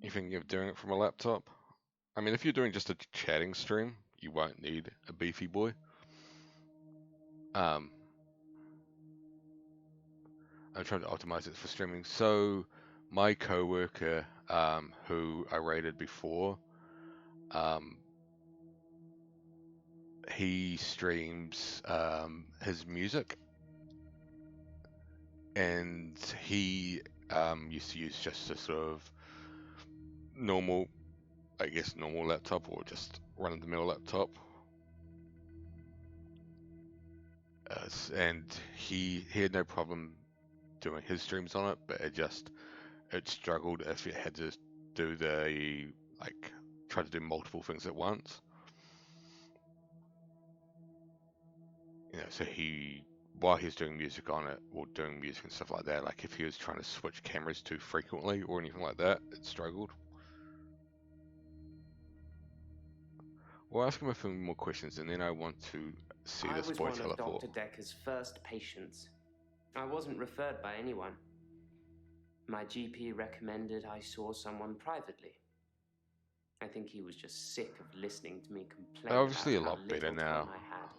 You thinking of doing it from a laptop? I mean, if you're doing just a chatting stream, you won't need a beefy boy. I'm trying to optimize it for streaming. So my coworker, who I rated before, he streams his music, and he used to use just a sort of normal laptop, or just run-of-the-mill laptop. And he had no problem doing his streams on it, but it struggled if it had to do try to do multiple things at once. You know, so while he was doing music on it, or doing music and stuff like that, like if he was trying to switch cameras too frequently or anything like that, it struggled. We'll ask him a few more questions, and then I want to see this boy teleport. I was one of Dr. Dekker's first patients. I wasn't referred by anyone. My GP recommended I saw someone privately. I think he was just sick of listening to me complain Obviously about a lot how better little now. time I had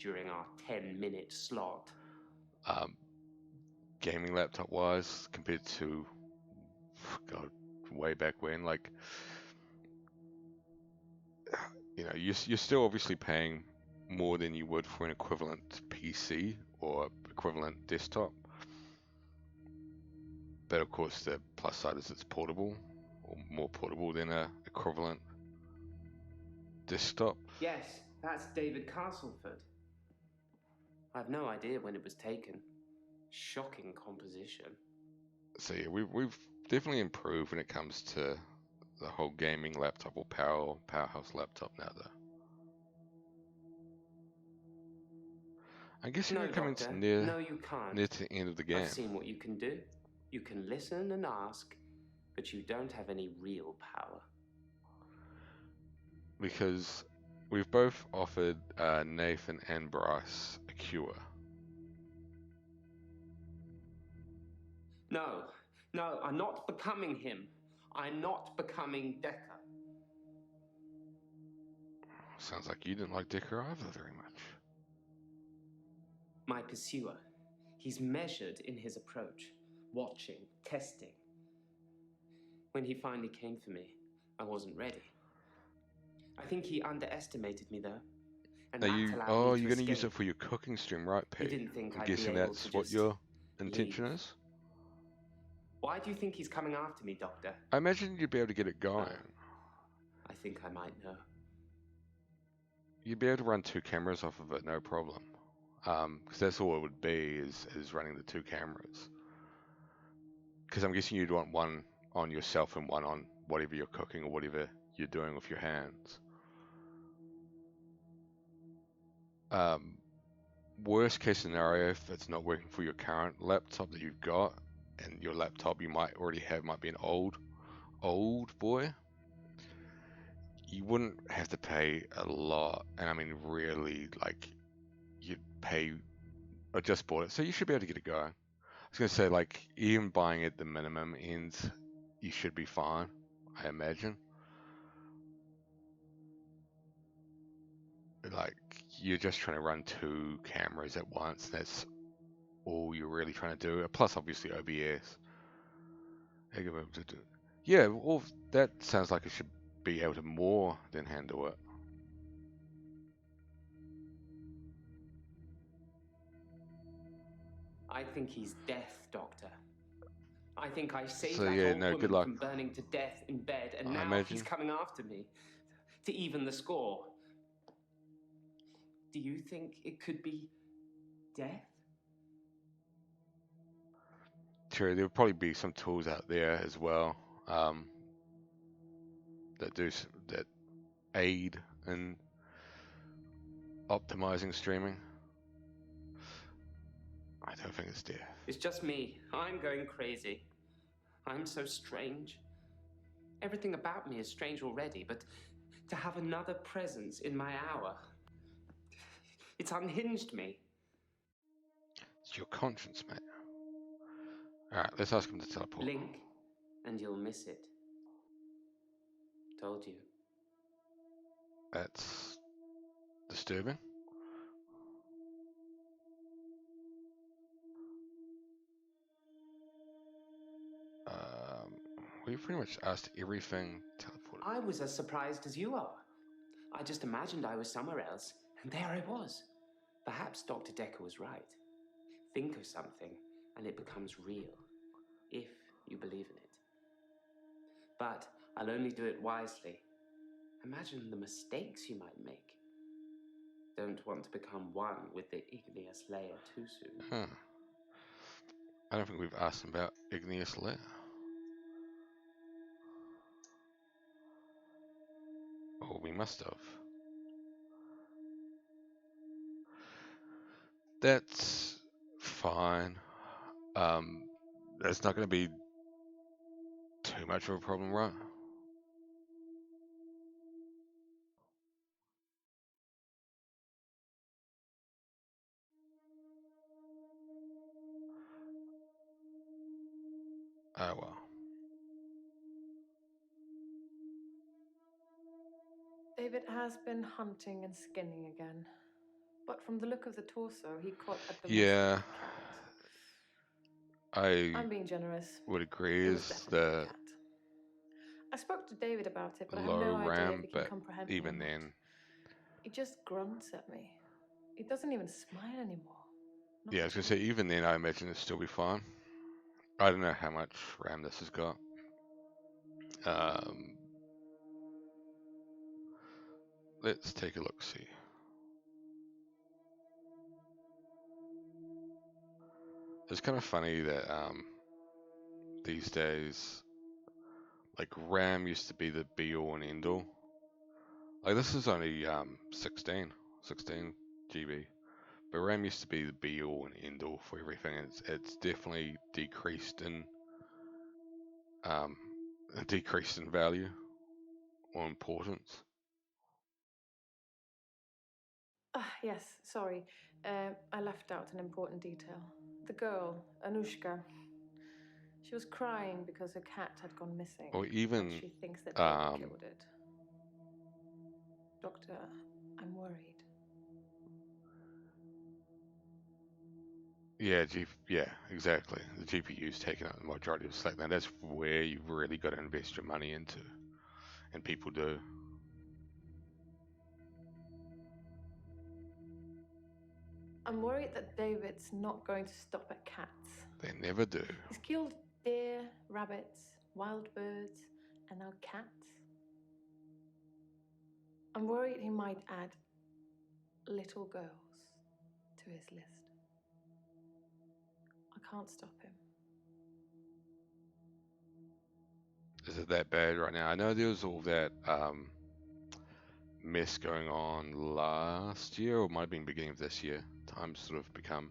during our 10-minute slot. Gaming laptop wise, compared to, God, way back when, like, you know, you're still obviously paying more than you would for an equivalent PC or equivalent desktop. But of course, the plus side is it's portable, or more portable than a equivalent desktop. Yes, that's David Castleford. I've no idea when it was taken. Shocking composition. So yeah, we've definitely improved when it comes to the whole gaming laptop or powerhouse laptop now, though. I guess you're coming Doctor. near No, you can't. near to the end of the game. I've seen what you can do. You can listen and ask, but you don't have any real power. Because we've both offered Nathan and Bryce a cure. No, I'm not becoming him. I'm not becoming Dekker. Sounds like you didn't like Dekker either very much. My pursuer. He's measured in his approach, watching, testing. When he finally came for me, I wasn't ready. I think he underestimated me, though. and Are that you? allowed Oh, me to you're going to use escape. it for your cooking stream, right, He Pete? didn't think I'm I'd be guessing able that's to what just your intention leave. is. Why do you think he's coming after me, Doctor? I imagine you'd be able to get it going. I think I might know. You'd be able to run 2 cameras off of it, no problem. Because that's all it would be, is running the 2 cameras. Because I'm guessing you'd want one on yourself and one on whatever you're cooking or whatever you're doing with your hands. Worst case scenario, if it's not working for your current laptop that you've got, and your laptop you might already have might be an old boy, you wouldn't have to pay a lot. And I mean, really, like, you'd pay. I just bought it, so you should be able to get it going. I was gonna say, like, even buying at the minimum end, you should be fine, I imagine. Like, you're just trying to run 2 cameras at once. That's all you're really trying to do. Plus, obviously, OBS. Yeah, well, that sounds like it should be able to more than handle it. I think he's death, Doctor. I think I saved So that yeah, old no, good woman luck. from burning to death in bed, and I now imagine. he's coming after me to even the score. Do you think it could be death? Sure, there will probably be some tools out there as well that aid in optimizing streaming. I don't think it's death. It's just me. I'm going crazy. I'm so strange. Everything about me is strange already, but to have another presence in my hour, it's unhinged me. It's your conscience, mate. Alright, let's ask him to teleport. Blink, and you'll miss it. Told you. That's disturbing. We pretty much asked everything teleported. I was as surprised as you are. I just imagined I was somewhere else, and there I was. Perhaps Dr. Dekker was right. Think of something, and it becomes real, if you believe in it. But I'll only do it wisely. Imagine the mistakes you might make. Don't want to become one with the igneous layer too soon. Huh. I don't think we've asked him about igneous layer. Oh, we must have. That's fine. That's not going to be too much of a problem, right? Oh well. David has been hunting and skinning again. But from the look of the torso, he caught at the Yeah. I'm being generous. Would agree It was is definitely the a cat. I spoke to David about it, but I have low no idea if RAM, he can but comprehend me or even not. then, He just grunts at me. He doesn't even smile anymore. yeah, I was gonna say even then, I imagine it'd still be fine. I don't know how much RAM this has got. Let's take a look. See. It's kind of funny that these days, like, RAM used to be the be all and end all. Like, this is only 16 GB, but RAM used to be the be all and end all for everything. It's definitely decreased in value or importance. Yes, sorry. I left out an important detail. The girl, Anushka, she was crying because her cat had gone missing. Or even and she thinks that David killed it. Doctor, I'm worried. Yeah, exactly. The GPU's taking up the majority of slack. Now that's where you've really got to invest your money into, and people do. I'm worried that David's not going to stop at cats. They never do. He's killed deer, rabbits, wild birds, and now cats. I'm worried he might add little girls to his list. I can't stop him. Is it that bad right now? I know there was all that mess going on last year, or it might have been beginning of this year. Time's sort of become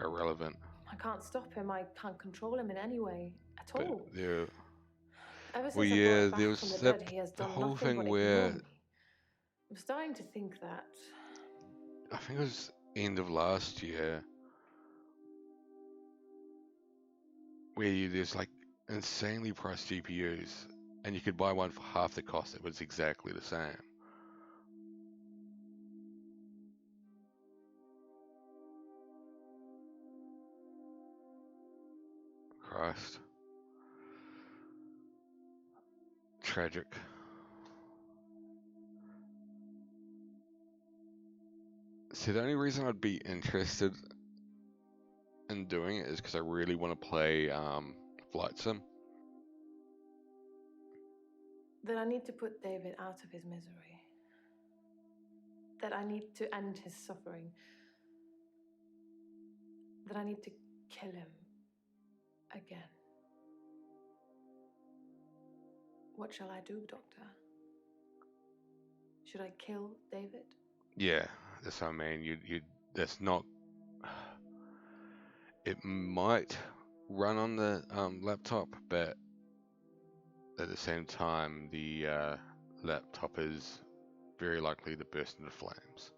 irrelevant. I can't stop him. I can't control him in any way at But all. there, Ever since well, I brought yeah, him back there was from the that dead, he has the done whole nothing thing but where ignore me. I'm starting to think that. I think it was end of last year, where there's like insanely priced GPUs, and you could buy one for half the cost. It was exactly the same. Christ. Tragic. See, the only reason I'd be interested in doing it is because I really want to play Flight Sim. That I need to put David out of his misery. That I need to end his suffering. That I need to kill him again. What shall I do, Doctor? Should I kill David? Yeah, that's what I mean. That's not. It might run on the laptop, but at the same time, the laptop is very likely to burst into flames.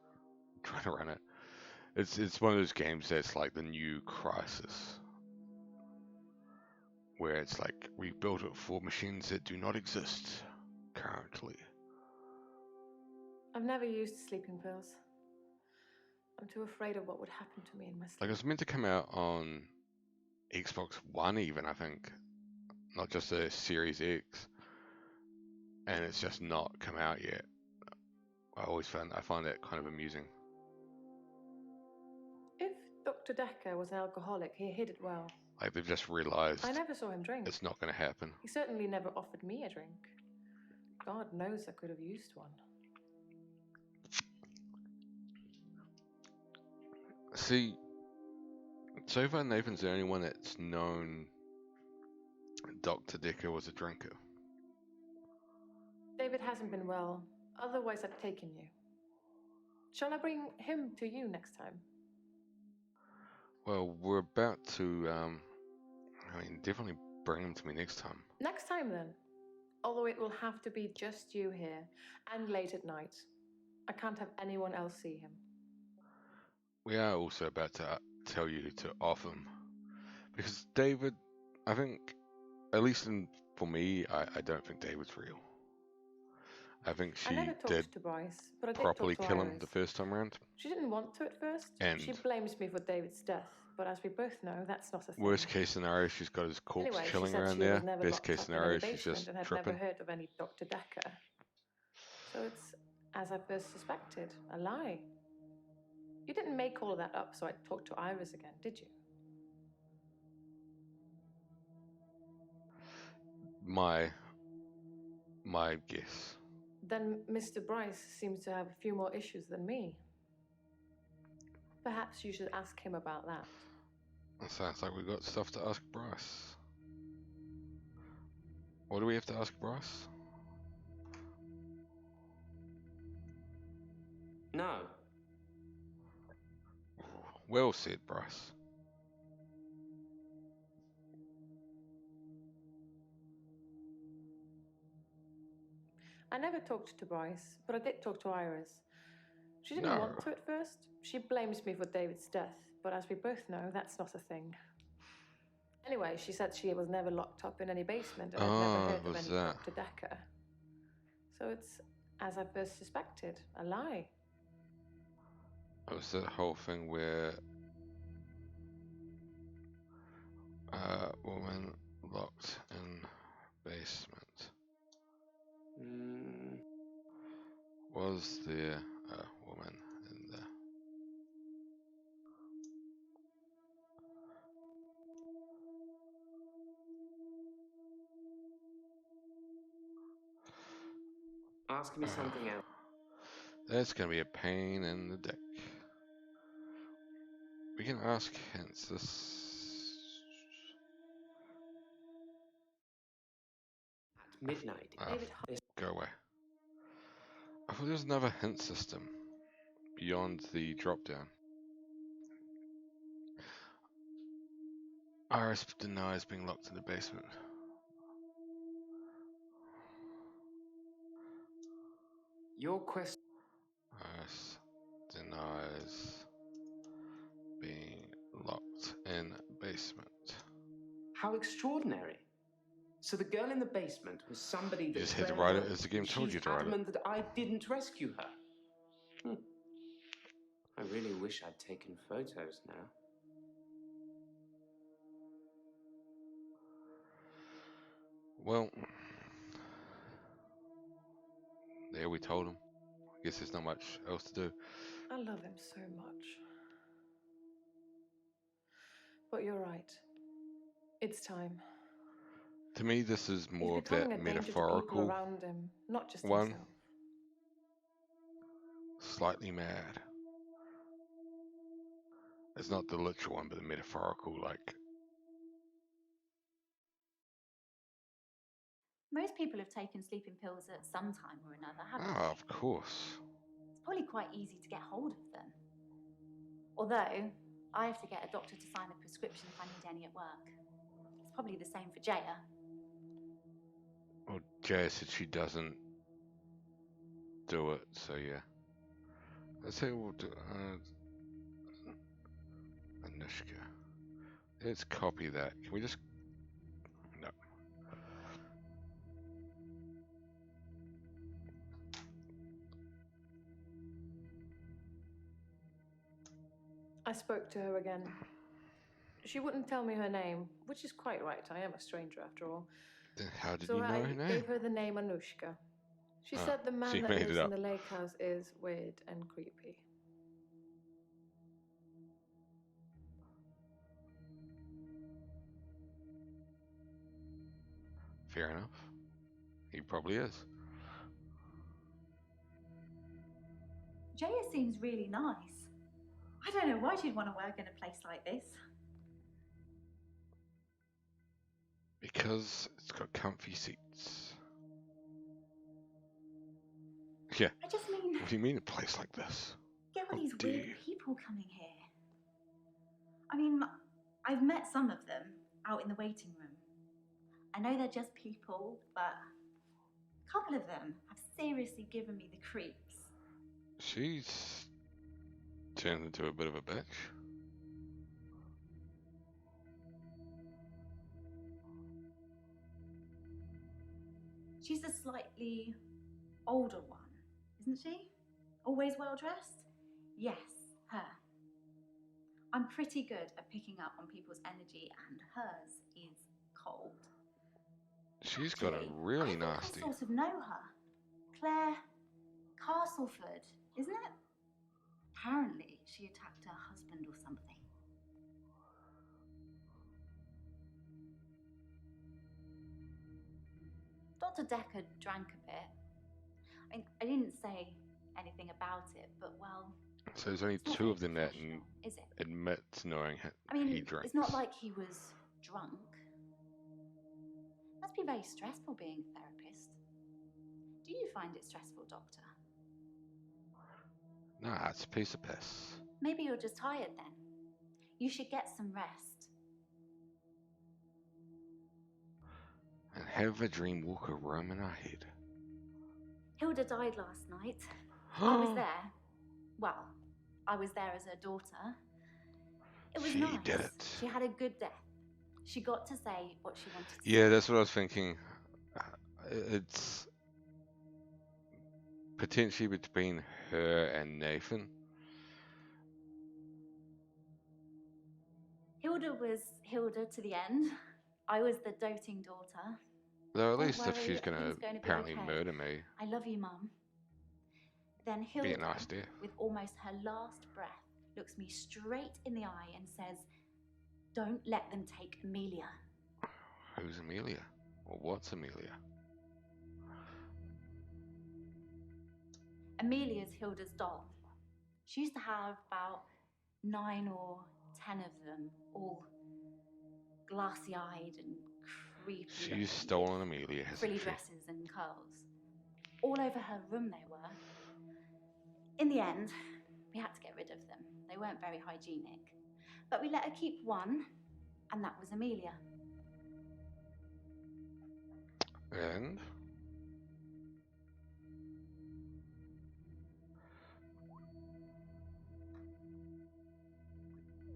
Trying to run it. It's one of those games that's like the new Crisis, where it's like we built it for machines that do not exist currently. I've never used sleeping pills. I'm too afraid of what would happen to me in my sleep. Like, it was meant to come out on Xbox One even, I think. Not just a Series X. And it's just not come out yet. I find that kind of amusing. If Dr. Dekker was an alcoholic, he hid it well. Like, they've just realized I never saw him drink. it's not going to happen. He certainly never offered me a drink. God knows I could have used one. See, so far Nathan's the only one that's known Dr. Dekker was a drinker. David hasn't been well. Otherwise, I'd taken you. Shall I bring him to you next time? Well, we're about to, definitely bring him to me next time. Next time, then. Although it will have to be just you here, and late at night. I can't have anyone else see him. We are also about to tell you to off him. Because David, I think, at least for me, I don't think David's real. I think she did to Bryce, but I did properly talk to kill him Iris. the first time around. She didn't want to at first. And she blames me for David's death, but as we both know, that's not a thing. Worst case scenario, she's got his corpse Anyway, killing she said around she there. was never Best locked case up in scenario, any she's basement just and had tripping. never heard of any Dr. Dekker. So it's, as I first suspected, a lie. You didn't make all of that up so I'd talk to Iris again, did you? My guess. Then Mr. Bryce seems to have a few more issues than me. Perhaps you should ask him about that. That sounds like we've got stuff to ask Bryce. What do we have to ask Bryce? No. Well said, Bryce. I never talked to Bryce, but I did talk to Iris. She didn't No. want to at first. She blames me for David's death, but as we both know, that's not a thing. Anyway, she said she was never locked up in any basement and had never heard of was any that? Dr. Dekker. So it's, as I first suspected, a lie. It was that whole thing where woman locked in basement. Was there a woman in there? asking me something else. That's going to be a pain in the dick. We can ask hints. This... At midnight. Go away. I thought there was another hint system beyond the drop-down. Iris denies being locked in the basement. Your question. Iris denies being locked in basement. How extraordinary. So the girl in the basement was somebody that You just hit the trailed right off. as the game told She's you to write it. adamant that I didn't rescue her. I really wish I'd taken photos now. Well, there we told him. I guess there's not much else to do. I love him so much. But you're right. It's time. To me, this is He's more of becoming that a danger to people metaphorical around him, not just one. himself. Slightly mad. It's not the literal one, but the metaphorical, like. Most people have taken sleeping pills at some time or another, haven't Ah, they? of course. It's probably quite easy to get hold of them. Although, I have to get a doctor to sign a prescription if I need any at work. It's probably the same for Jaya. Well, Jaya said she doesn't do it, so yeah. Let's say we'll do Anushka. Let's copy that. Can we just... No. I spoke to her again. She wouldn't tell me her name, which is quite right. I am a stranger after all. Then how did So you know I her name? gave her the name Anushka. She said the so man you that made it lives in up. the lake house is weird and creepy. Fair enough. He probably is. Jaya seems really nice. I don't know why she'd want to work in a place like this. Because it's got comfy seats. Yeah. I just mean, What do you mean a place like this? get all How these dare weird you. people coming here. I mean, I've met some of them out in the waiting room. I know they're just people, but a couple of them have seriously given me the creeps. She's turned into a bit of a bitch. She's a slightly older one, isn't she? Always well dressed? Yes, her. I'm pretty good at picking up on people's energy, and hers is cold. She's got a really nasty. I sort of know her. Claire Castleford, isn't it? Apparently, she attacked her husband or something. Dr. Dekker drank a bit. I didn't say anything about it, but well... So there's only it's not two very of them that professional, is it? admit to knowing I mean, he drinks. it's not like he was drunk. Must be very stressful being a therapist. Do you find it stressful, Doctor? Nah, it's a piece of piss. Maybe you're just tired then. You should get some rest. And have a dream walker roam in our head. Hilda died last night. I was there. Well, I was there as her daughter. It was She nice. did it. She had a good death. She got to say what she wanted to Yeah, say. that's what I was thinking. It's potentially between her and Nathan. Hilda was Hilda to the end. I was the doting daughter. Though at Don't least if worry, she's gonna everything's going to be apparently okay. murder me, I love you, Mum. Then be a Hilda, nice death. with almost her last breath, looks me straight in the eye and says, "Don't let them take Amelia." Who's Amelia? Or what's Amelia? Amelia's Hilda's doll. She used to have about 9 or 10 of them, all glassy-eyed and creepy. She's stolen Amelia, hasn't frilly she? dresses and curls. All over her room they were. In the end, we had to get rid of them. They weren't very hygienic. But we let her keep one, and that was Amelia. And?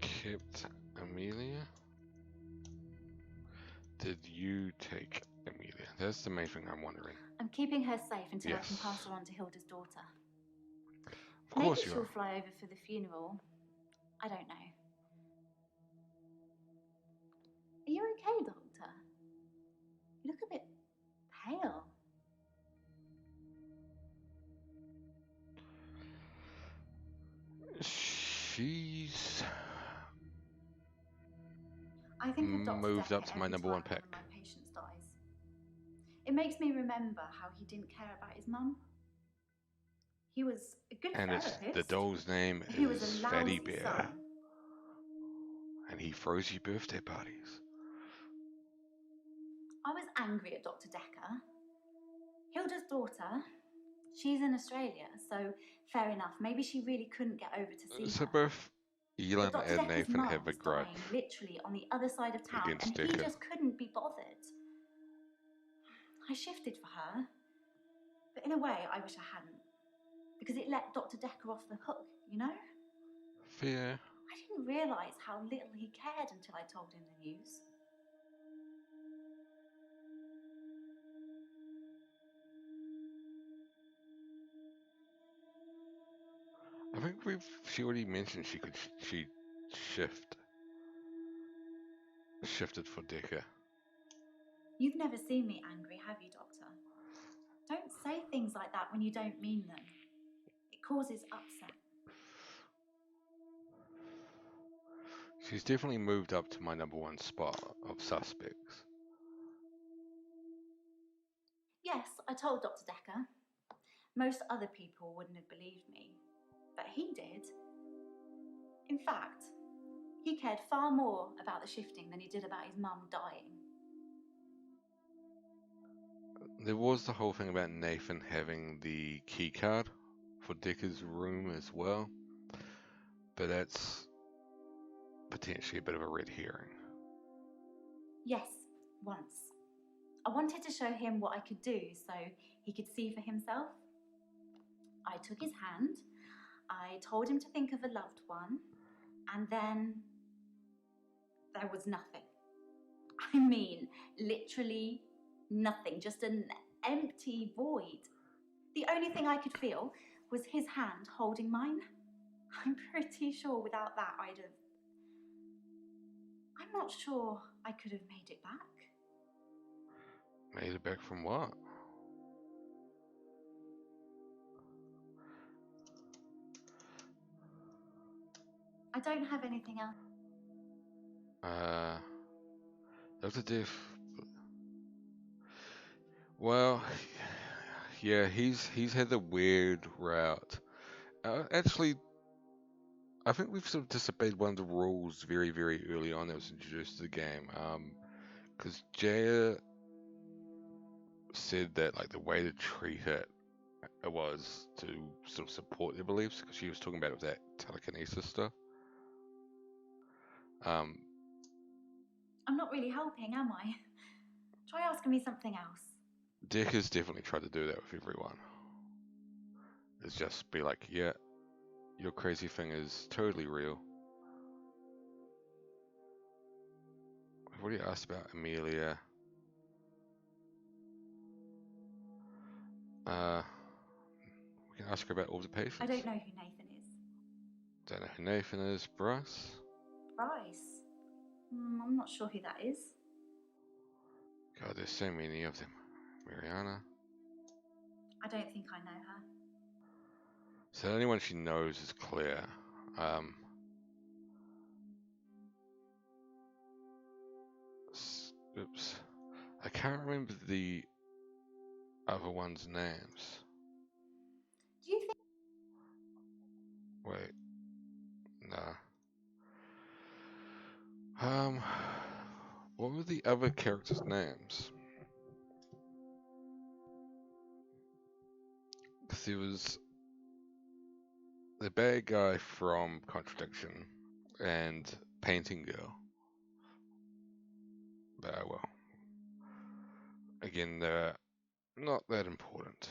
Kept Amelia? Did you take Amelia? That's the main thing I'm wondering. I'm keeping her safe until I can Yes. pass her on to Hilda's daughter. Of course Maybe you she'll are. fly over for the funeral. I don't know. Are you okay, Doctor? You look a bit pale. She's I think of Dr. moved up Dekker to my every number time one pick. one of my patients dies. It makes me remember how he didn't care about his mum. He was a good And it's, therapist. the doll's name He was is a Fatty lousy Bear. son. And he throws you birthday parties. I was angry at Dr. Dekker. Hilda's daughter, she's in Australia, so fair enough. Maybe she really couldn't get over to see So her. both Elon But Dr. and Dekker's Nathan mum have a was grudge dying literally on the other side of town, against and he Dekker. just couldn't be bothered. I shifted for her, but in a way, I wish I hadn't, because it let Dr. Dekker off the hook, you know? Fair. I didn't realise how little he cared until I told him the news. I think she already mentioned she shifted for Dekker. You've never seen me angry, have you, Doctor? Don't say things like that when you don't mean them. It causes upset. She's definitely moved up to my number one spot of suspects. Yes, I told Dr. Dekker. Most other people wouldn't have believed me, but he did. In fact, he cared far more about the shifting than he did about his mum dying. There was the whole thing about Nathan having the key card for Dekker's room as well, but that's potentially a bit of a red herring. Yes, once. I wanted to show him what I could do so he could see for himself. I took his hand, I told him to think of a loved one, and then there was nothing. I mean, literally nothing, just an empty void. The only thing I could feel was his hand holding mine. I'm pretty sure without that I'd have... I'm not sure I could have made it back. Made it back from what? I don't have anything else. Dr. Diff. Well, yeah, he's had the weird route. Actually, I think we've sort of disobeyed one of the rules very, very early on that was introduced to the game. Because Jaya said that like the way to treat it was to sort of support their beliefs, because she was talking about it with that telekinesis stuff. I'm not really helping, am I? Try asking me something else. Dekker's definitely tried to do that with everyone. It's just be like, yeah, your crazy thing is totally real. I've already asked about Amelia. We can ask her about all the patients. I don't know who Nathan is. Don't know who Nathan is. Bryce? Bryce? I'm not sure who that is. God, there's so many of them. Mariana? I don't think I know her. So the only one she knows is Claire. Oops. I can't remember the other one's names. Do you think Wait. Nah. What were the other characters' names? Because there was the bad guy from Contradiction and Painting Girl. But well. Again, they're not that important.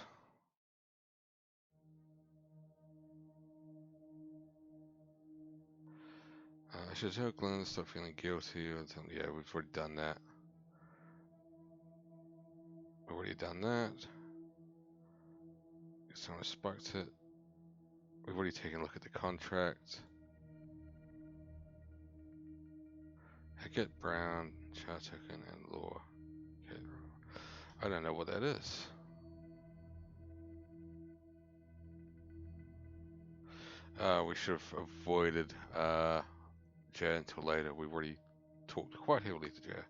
I should tell Glenn to stop feeling guilty. Yeah, we've already done that. Already done that. Someone respect it. We've already taken a look at the contract. Hackett, Brown, Chartoken, and Law. I don't know what that is. We should have avoided Jay until later. We've already talked quite heavily to Jay.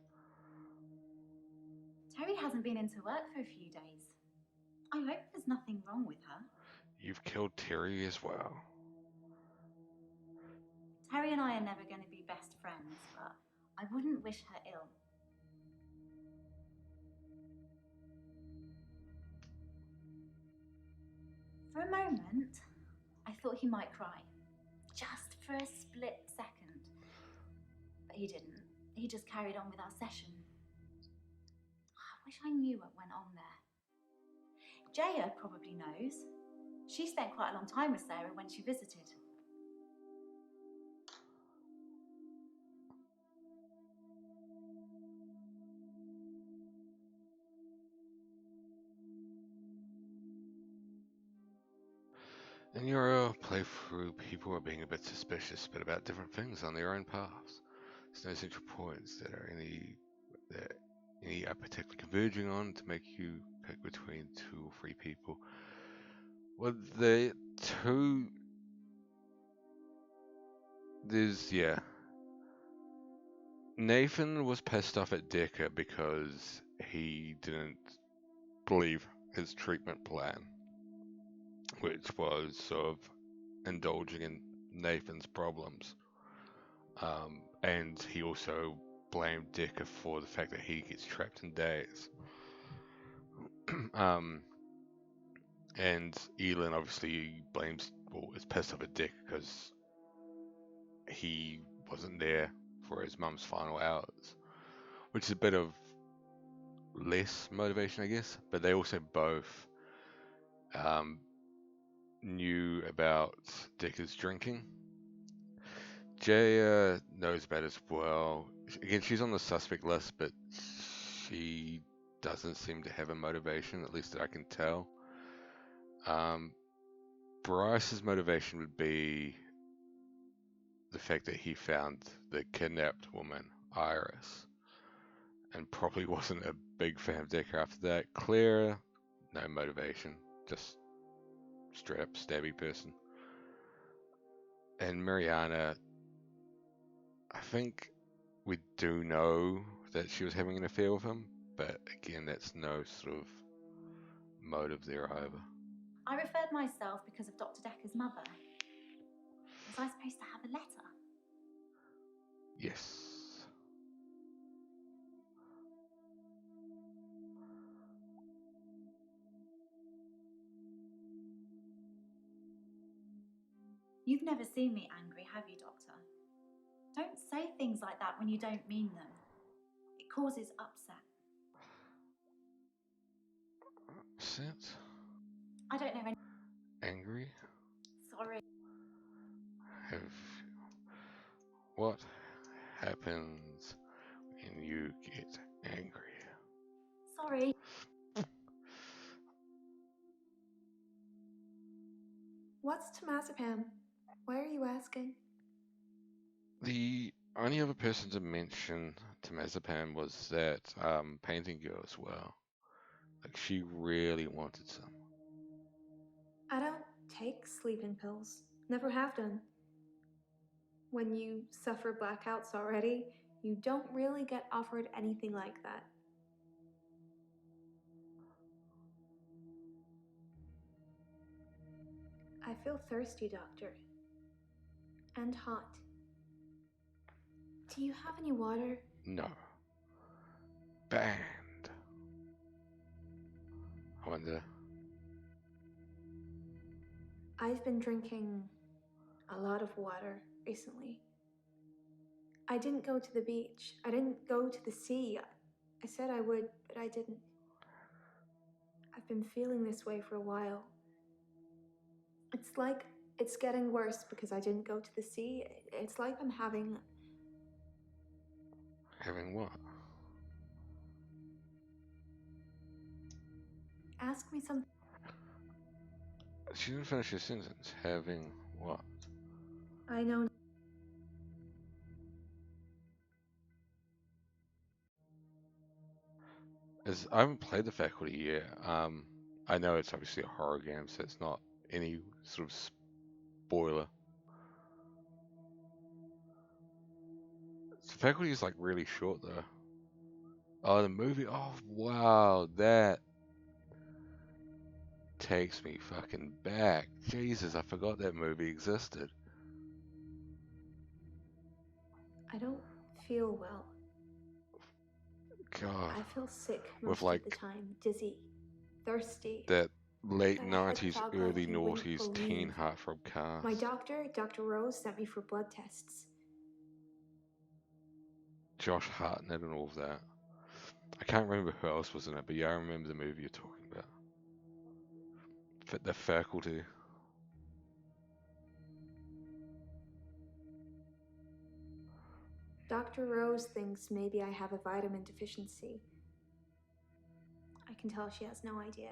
Terry hasn't been into work for a few days. I hope there's nothing wrong with her. You've killed Terry as well. Terry and I are never going to be best friends, but I wouldn't wish her ill. For a moment, I thought he might cry. Just for a split second. But he didn't. He just carried on with our session. I wish I knew what went on there. Jaya probably knows. She spent quite a long time with Sarah when she visited. In your playthrough, people are being a bit suspicious, but about different things on their own paths. There's no central points that any are particularly converging on to make you pick between 2 or 3 people. Well, the two... yeah. Nathan was pissed off at Dekker because he didn't believe his treatment plan, which was sort of indulging in Nathan's problems. And he also blamed Dekker for the fact that he gets trapped in days. And Elin obviously is pissed off at Dekker because he wasn't there for his mum's final hours, which is a bit of less motivation, I guess. But they also both knew about Dekker's drinking. Jaya knows about it as well. Again, she's on the suspect list, but she doesn't seem to have a motivation, at least that I can tell. Bryce's motivation would be the fact that he found the kidnapped woman, Iris, and probably wasn't a big fan of Dekker after that. Claire, no motivation, just straight up stabby person. And Mariana, I think we do know that she was having an affair with him, but again, that's no sort of motive there either. I referred myself because of Dr. Dekker's mother. Was I supposed to have a letter? Yes. You've never seen me angry, have you, Doctor? Don't say things like that when you don't mean them. It causes upset. Upset? I don't know any... Angry? Sorry. What happens when you get angry? Sorry. What's temazepam? Why are you asking? The only other person to mention temazepam was that painting girl as well. Like, she really wanted some. I don't take sleeping pills. Never have done. When you suffer blackouts already, you don't really get offered anything like that. I feel thirsty, Doctor. And hot. Do you have any water? No. Banned. I wonder. I've been drinking a lot of water recently. I didn't go to the beach. I didn't go to the sea. I said I would, but I didn't. I've been feeling this way for a while. It's like it's getting worse because I didn't go to the sea. It's like I'm having... Having what? Ask me something. She didn't finish her sentence. Having what? I know. I haven't played the Faculty yet. I know it's obviously a horror game, so it's not any sort of spoiler. The Faculty is like really short though. Oh, the movie. Oh, wow, that takes me fucking back. Jesus, I forgot that movie existed. I don't feel well. God. I feel sick With most like of the time. Dizzy. Thirsty. that late That head 90s, fog early like you wouldn't noughties teen believe. heartthrob cast. My doctor, Dr. Rose, sent me for blood tests. Josh Hartnett and all of that. I can't remember who else was in it, but yeah, I remember the movie you're talking about. The Faculty. Dr. Rose thinks maybe I have a vitamin deficiency. I can tell she has no idea.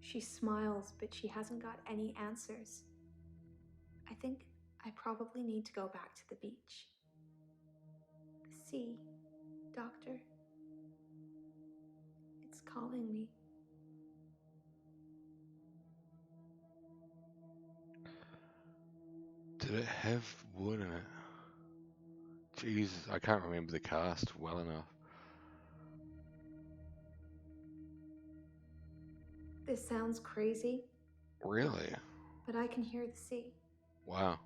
She smiles, but she hasn't got any answers. I think I probably need to go back to the beach. The sea, Doctor. It's calling me. Did it have wood in it? Jesus, I can't remember the cast well enough. This sounds crazy. Really? But I can hear the sea. Wow.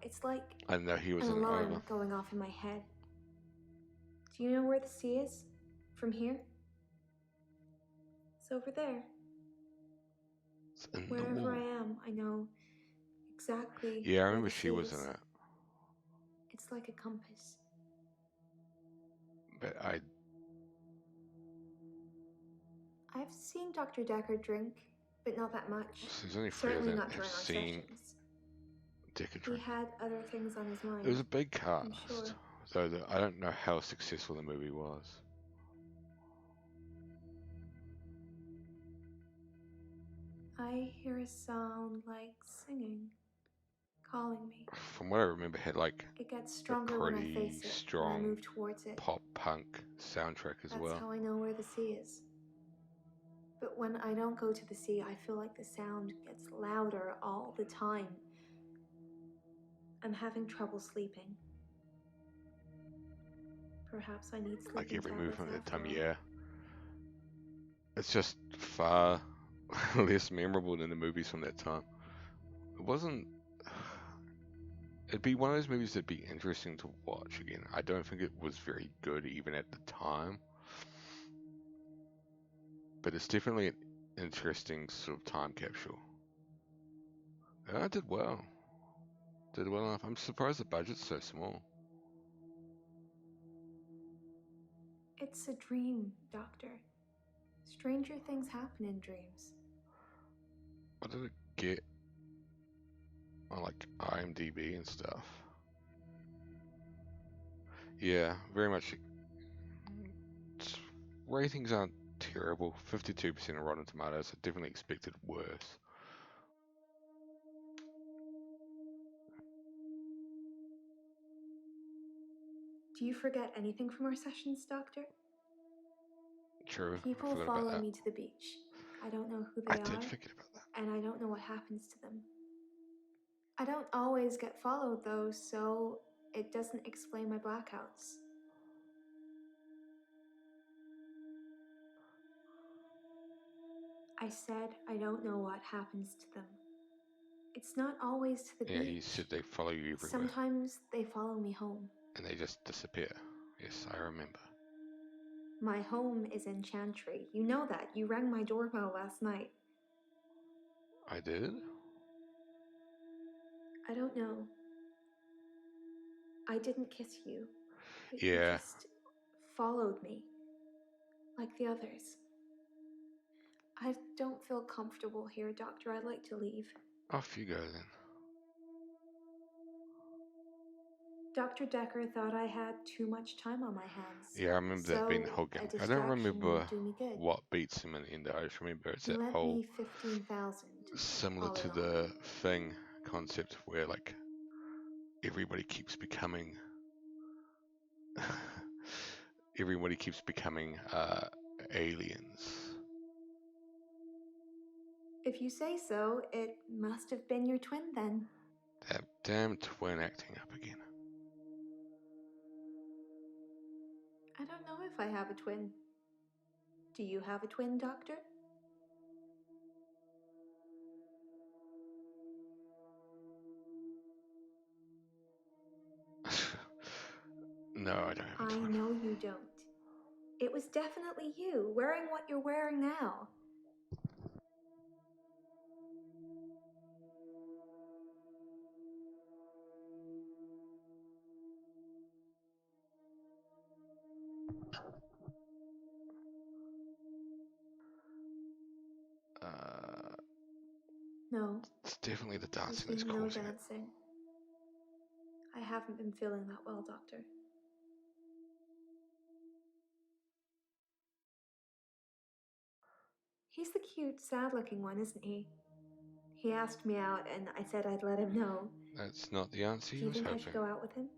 It's like I didn't know he was an in it alarm either. going off in my head. Do you know where the sea is? From here? It's over there. It's in the Wherever wall. I am, I know exactly Yeah, I where remember the she sea was is. in it. It's like a compass. But I've seen Dr. Dekker drink, but not that much. there's only three of Certainly them not have during our seen sessions. Dekker He drink. had other things on his mind. It was a big cast, I'm sure. though I don't know how successful the movie was. I hear a sound like singing, calling me. From what I remember, it had like It gets a stronger when I pretty face it, when I strong move towards it. pop punk soundtrack as That's well. how I know where the sea is. But when I don't go to the sea, I feel like the sound gets louder all the time. I'm having trouble sleeping. Perhaps I need sleeping Like every tablets movement at the time, after all. yeah. It's just far less memorable than the movies from that time. It wasn't. It'd be one of those movies that'd be interesting to watch again. I don't think it was very good even at the time. But it's definitely an interesting sort of time capsule. And I did well. Did well enough. I'm surprised the budget's so small. It's a dream, Doctor. Stranger things happen in dreams. What did it get on like IMDb and stuff? Yeah, very much. Ratings aren't terrible. 52% of Rotten Tomatoes. I definitely expected worse. Do you forget anything from our sessions, Doctor? True. People I forgot about follow that. me to the beach. I don't know who they I did are, forget about that. and I don't know what happens to them. I don't always get followed, though, so it doesn't explain my blackouts. I said I don't know what happens to them. It's not always to the Yeah, beach. he said they follow you everywhere. Sometimes they follow me home. And they just disappear. Yes, I remember. My home is in Chantry. You know that. You rang my doorbell last night. I did? I don't know. I didn't kiss you. But you Yeah. just followed me. Like the others. I don't feel comfortable here, Doctor. I'd like to leave. Off you go then. Dr. Dekker thought I had too much time on my hands. Yeah, I remember that being the whole A game. I don't distraction remember would do me good. what beats him in the end. I just remember it's He that lent whole me 15,000. similar all to along. the thing concept where like everybody keeps becoming everybody keeps becoming aliens. If you say so, it must have been your twin then. That damn twin acting up again. I don't know if I have a twin. Do you have a twin, Doctor? No, I don't have a I twin. know you don't. It was definitely you, wearing what you're wearing now. No. It's definitely the There's dancing that's been no causing it. dancing. I haven't been feeling that well, Doctor. He's the cute, sad-looking one, isn't he? He asked me out, and I said I'd let him know. That's not the answer Do he you was think I hoping. should go out with him?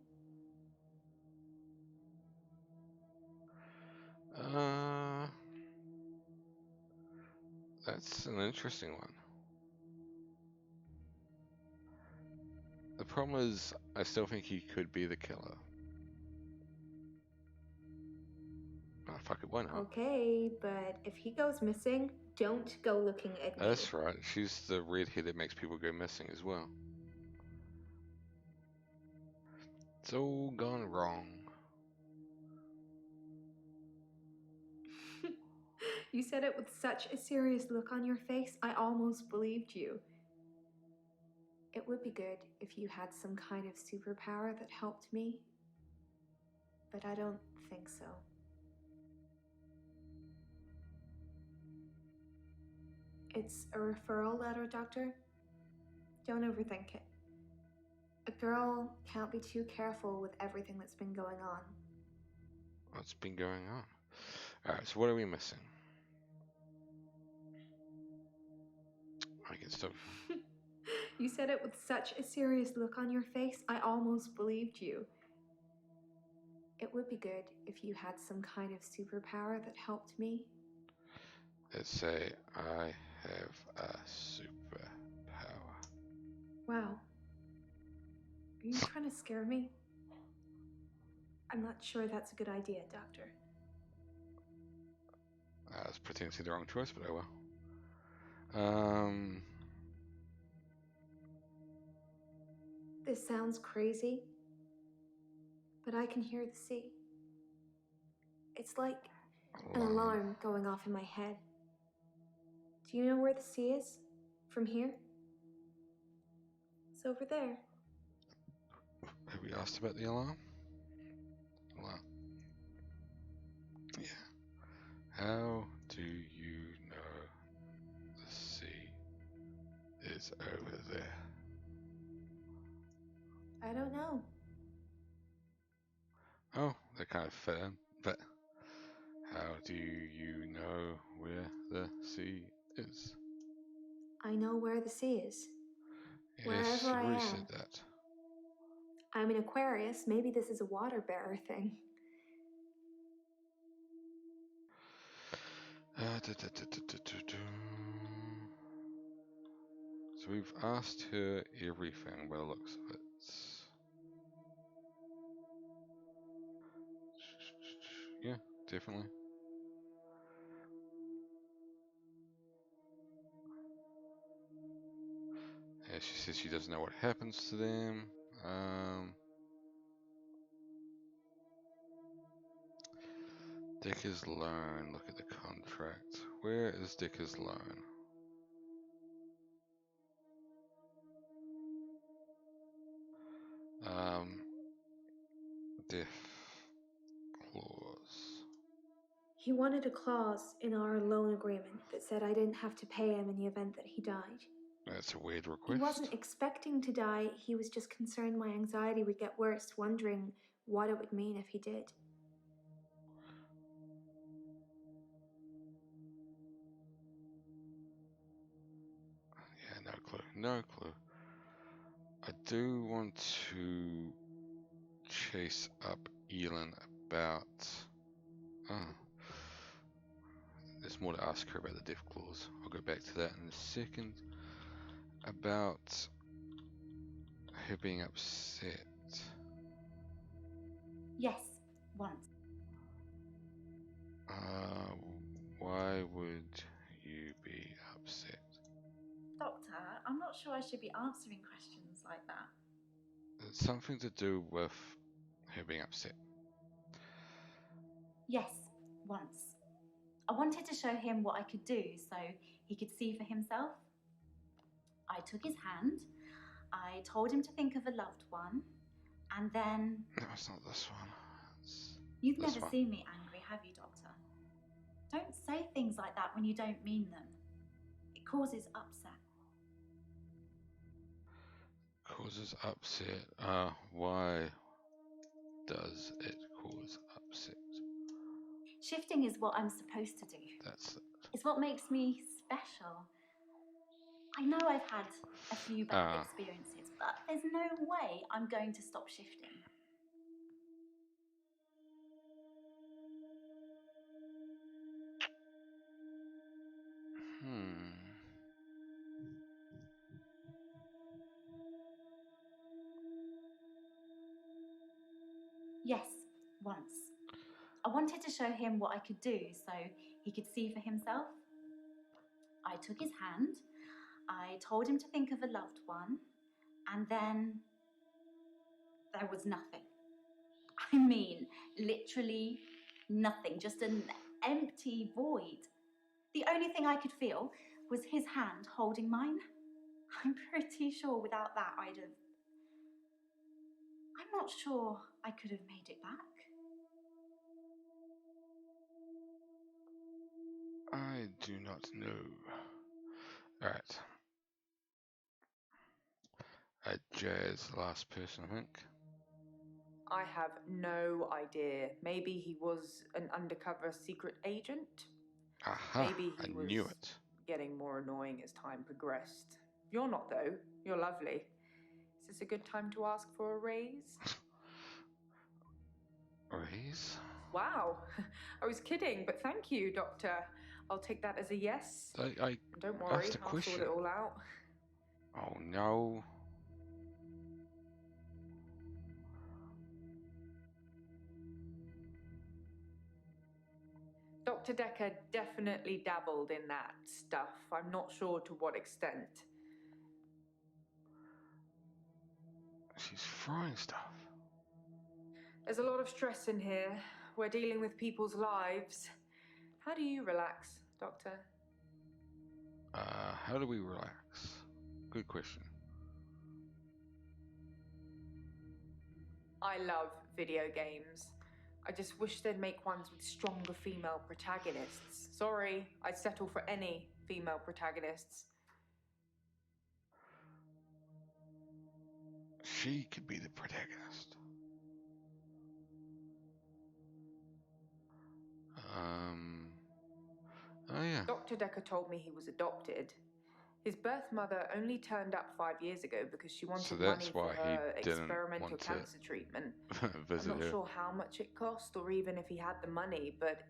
That's an interesting one. The problem is, I still think he could be the killer. Oh, fuck it, why not? Okay, but if he goes missing, don't go looking at me. That's right, she's the redhead that makes people go missing as well. It's all gone wrong. You said it with such a serious look on your face, I almost believed you. It would be good if you had some kind of superpower that helped me, but I don't think so. It's a referral letter, Doctor. Don't overthink it. A girl can't be too careful with everything that's been going on. What's been going on? Alright, so what are we missing? I get stuff. You said it with such a serious look on your face, I almost believed you. It would be good if you had some kind of superpower that helped me. Let's say I have a superpower. Wow. Are you trying to scare me? I'm not sure that's a good idea, Doctor. That's potentially the wrong choice, but oh well. This sounds crazy, but I can hear the sea. It's like an alarm going off in my head. Do you know where the sea is? From here? It's over there. Have we asked about the alarm? Well, yeah. How do you know the sea is over there? I don't know. Oh, that kind of fit in, but how do you know where the sea is? I know where the sea is. Yes, Wherever you I already am. said that. I'm an Aquarius. Maybe this is a water bearer thing. So we've asked her everything by the looks of it. Yeah, definitely. Yeah, she says she doesn't know what happens to them. Dekker's loan. Look at the contract. Where is Dekker's loan? Death clause. He wanted a clause in our loan agreement that said I didn't have to pay him in the event that he died. That's a weird He request. wasn't expecting to die, he was just concerned my anxiety would get worse, wondering what it would mean if he did. Yeah, no clue. No clue. I do want to chase up Elin about... Oh. There's more to ask her about the death clause. I'll go back to that in a second. About her being upset. Yes, once. Why would you be upset? Doctor, I'm not sure I should be answering questions like that. It's something to do with her being upset. Yes, once. I wanted to show him what I could do so he could see for himself. I took his hand, I told him to think of a loved one, and then... No, it's not this one. You've this never one. seen me angry, have you, Doctor? Don't say things like that when you don't mean them. It causes upset. Causes upset. Why does it cause upset? Shifting is what I'm supposed to do. That's it. It's what makes me special. I know I've had a few bad experiences, but there's no way I'm going to stop shifting. Yes, once. I wanted to show him what I could do so he could see for himself. I took his hand, I told him to think of a loved one, and then there was nothing. I mean, literally nothing, just an empty void. The only thing I could feel was his hand holding mine. I'm pretty sure without that I'm not sure I could have made it back. I do not know. Alright. Jazz, last person, I think. I have no idea. Maybe he was an undercover secret agent. Aha, Maybe he I was knew it. getting more annoying as time progressed. You're not, though. You're lovely. Is this a good time to ask for a raise? Raise? Wow. I was kidding, but thank you, Doctor. I'll take that as a yes. I Don't worry, asked a I'll question. sort it all out. Oh no. Dr. Dekker definitely dabbled in that stuff. I'm not sure to what extent. She's frying stuff. There's a lot of stress in here. We're dealing with people's lives. How do you relax, Doctor? How do we relax? Good question. I love video games. I just wish they'd make ones with stronger female protagonists. Sorry, I'd settle for any female protagonists. She could be the protagonist. Oh yeah. Dr. Dekker told me he was adopted. His birth mother only turned up 5 years ago because she wanted money for her experimental cancer treatment. Visit I'm not her. sure how much it cost or even if he had the money, but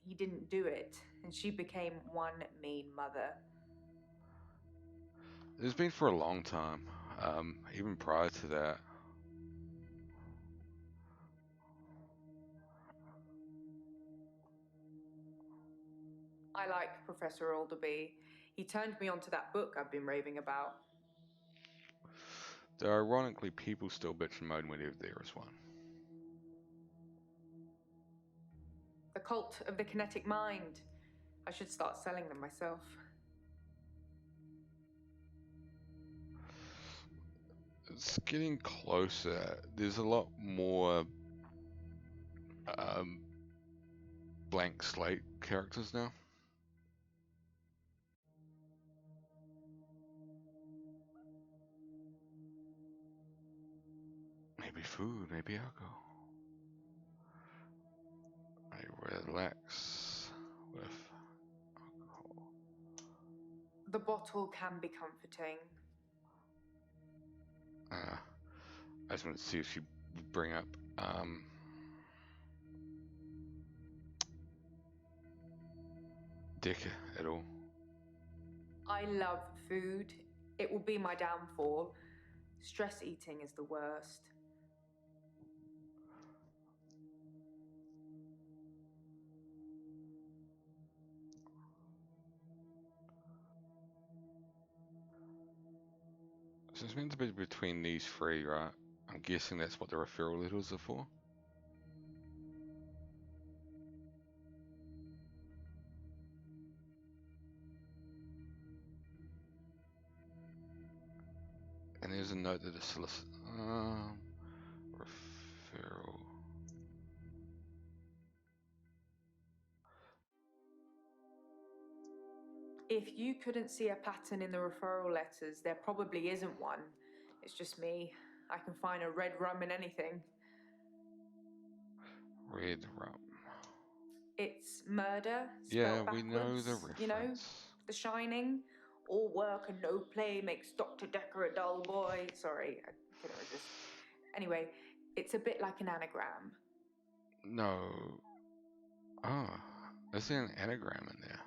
he didn't do it, and she became one mean mother. It's been for a long time, even prior to that. I like Professor Alderby. He turned me onto that book I've been raving about. Though ironically, people still bitch and moan whenever there is one. The Cult of the Kinetic Mind. I should start selling them myself. It's getting closer. There's a lot more blank slate characters now. Maybe food, maybe alcohol. I relax with alcohol. The bottle can be comforting. I just wanted to see if she would bring up Dekker at all. I love food. It will be my downfall. Stress eating is the worst. So it's meant to be between these three, right? I'm guessing that's what the referral letters are for. And there's a note that the solicitor referral. If you couldn't see a pattern in the referral letters, there probably isn't one. It's just me. I can find a red rum in anything. Red rum. It's murder, Yeah, spelled we know the backwards. You know, reference. The Shining. All work and no play makes Dr. Dekker a dull boy. Sorry, I couldn't resist. Anyway, it's a bit like an anagram. No. Oh, is there an anagram in there?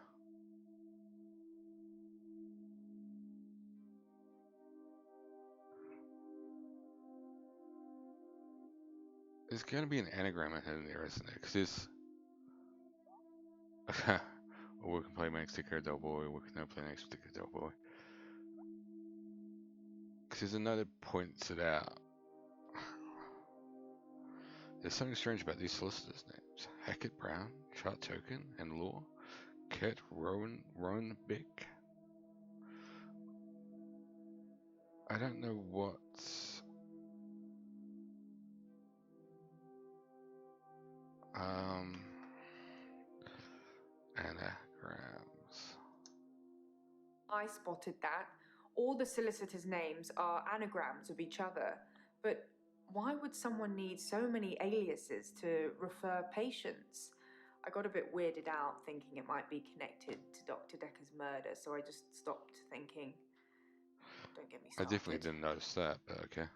There's going to be an anagram in there, isn't there? Because there's... A work and play makes Dekker a dull boy, work and no play makes Dekker a dull boy. Because there's another that points it out. There's something strange about these solicitors' names. Hackett Brown, Chart Token, and Law. Kurt Rowan Beck. I don't know what... Anagrams. I spotted that. All the solicitors' names are anagrams of each other. But why would someone need so many aliases to refer patients? I got a bit weirded out thinking it might be connected to Dr. Dekker's murder, so I just stopped thinking. Don't get me I started. definitely didn't notice that, but okay.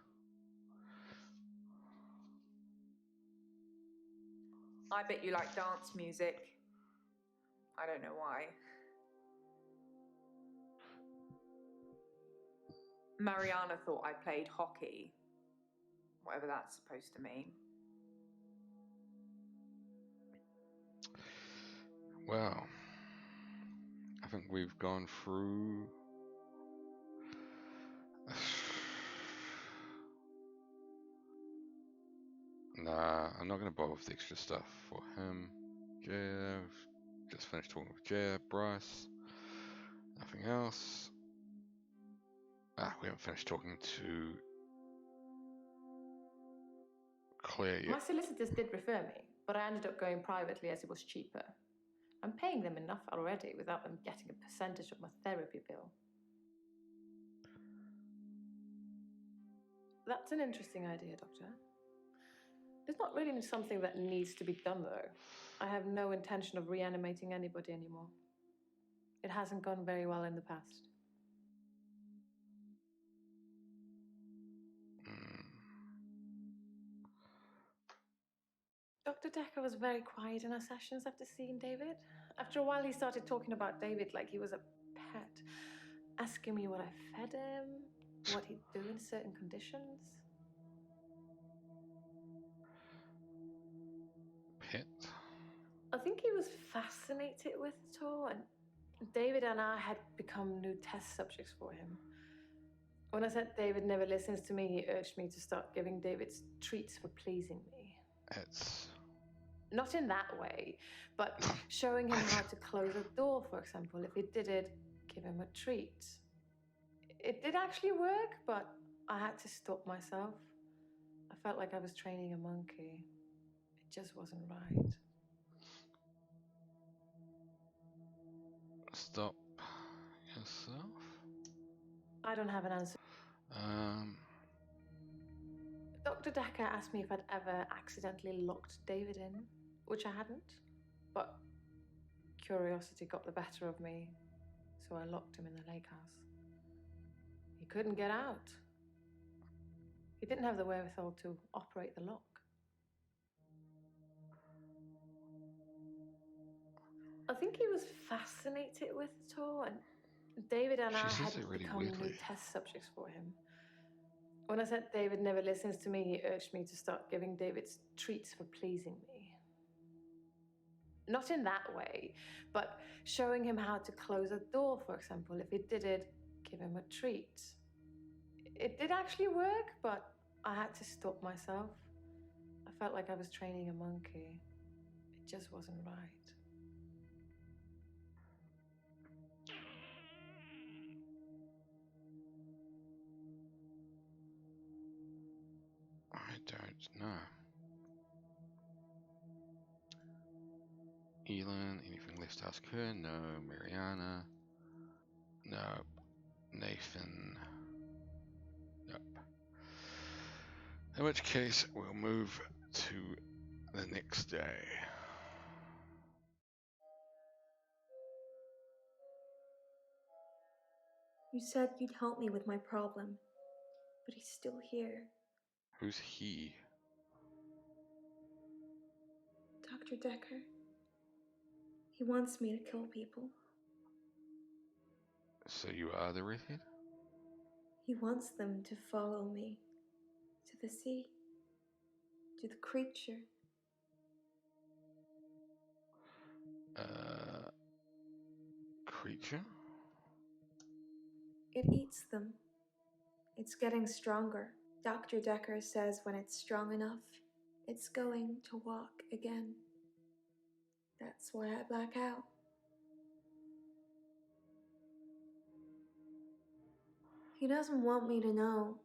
I bet you like dance music. I don't know why. Mariana thought I played hockey. Whatever that's supposed to mean. Well, I think we've gone through... Nah, I'm not going to bother with the extra stuff for him. Jeff, just finished talking with Jeff, Bryce. Nothing else. We haven't finished talking to Claire yet. My solicitors did refer me, but I ended up going privately as it was cheaper. I'm paying them enough already without them getting a percentage of my therapy bill. That's an interesting idea, Doctor. It's not really something that needs to be done, though. I have no intention of reanimating anybody anymore. It hasn't gone very well in the past. Dr. Dekker was very quiet in our sessions after seeing David. After a while, he started talking about David like he was a pet, asking me what I fed him, what he'd do in certain conditions. Pet? I think he was fascinated with it all, and David and I had become new test subjects for him. When I said David never listens to me, he urged me to start giving David's treats for pleasing me. It's... Not in that way, but showing him how to close a door, for example. If he did it, give him a treat. It did actually work, but I had to stop myself. I felt like I was training a monkey. It just wasn't right. Stop yourself? I don't have an answer. Dr. Dekker asked me if I'd ever accidentally locked David in, which I hadn't. But curiosity got the better of me, so I locked him in the lake house. He couldn't get out. He didn't have the wherewithal to operate the lock. I think he was fascinated with it all, and David and I had really become weirdly. new test subjects for him. When I said David never listens to me, he urged me to start giving David's treats for pleasing me. Not in that way, but showing him how to close a door, for example. If he did it, give him a treat. It did actually work, but I had to stop myself. I felt like I was training a monkey. It just wasn't right. I don't know. Elon, anything left ask her? No. Mariana? No. Nathan? Nope. In which case, we'll move to the next day. You said you'd help me with my problem, but he's still here. Who's he? Dr. Dekker. He wants me to kill people. So you are the redhead? He wants them to follow me to the sea, to the creature. Creature? It eats them. It's getting stronger. Dr. Dekker says when it's strong enough, it's going to walk again. That's why I black out. He doesn't want me to know.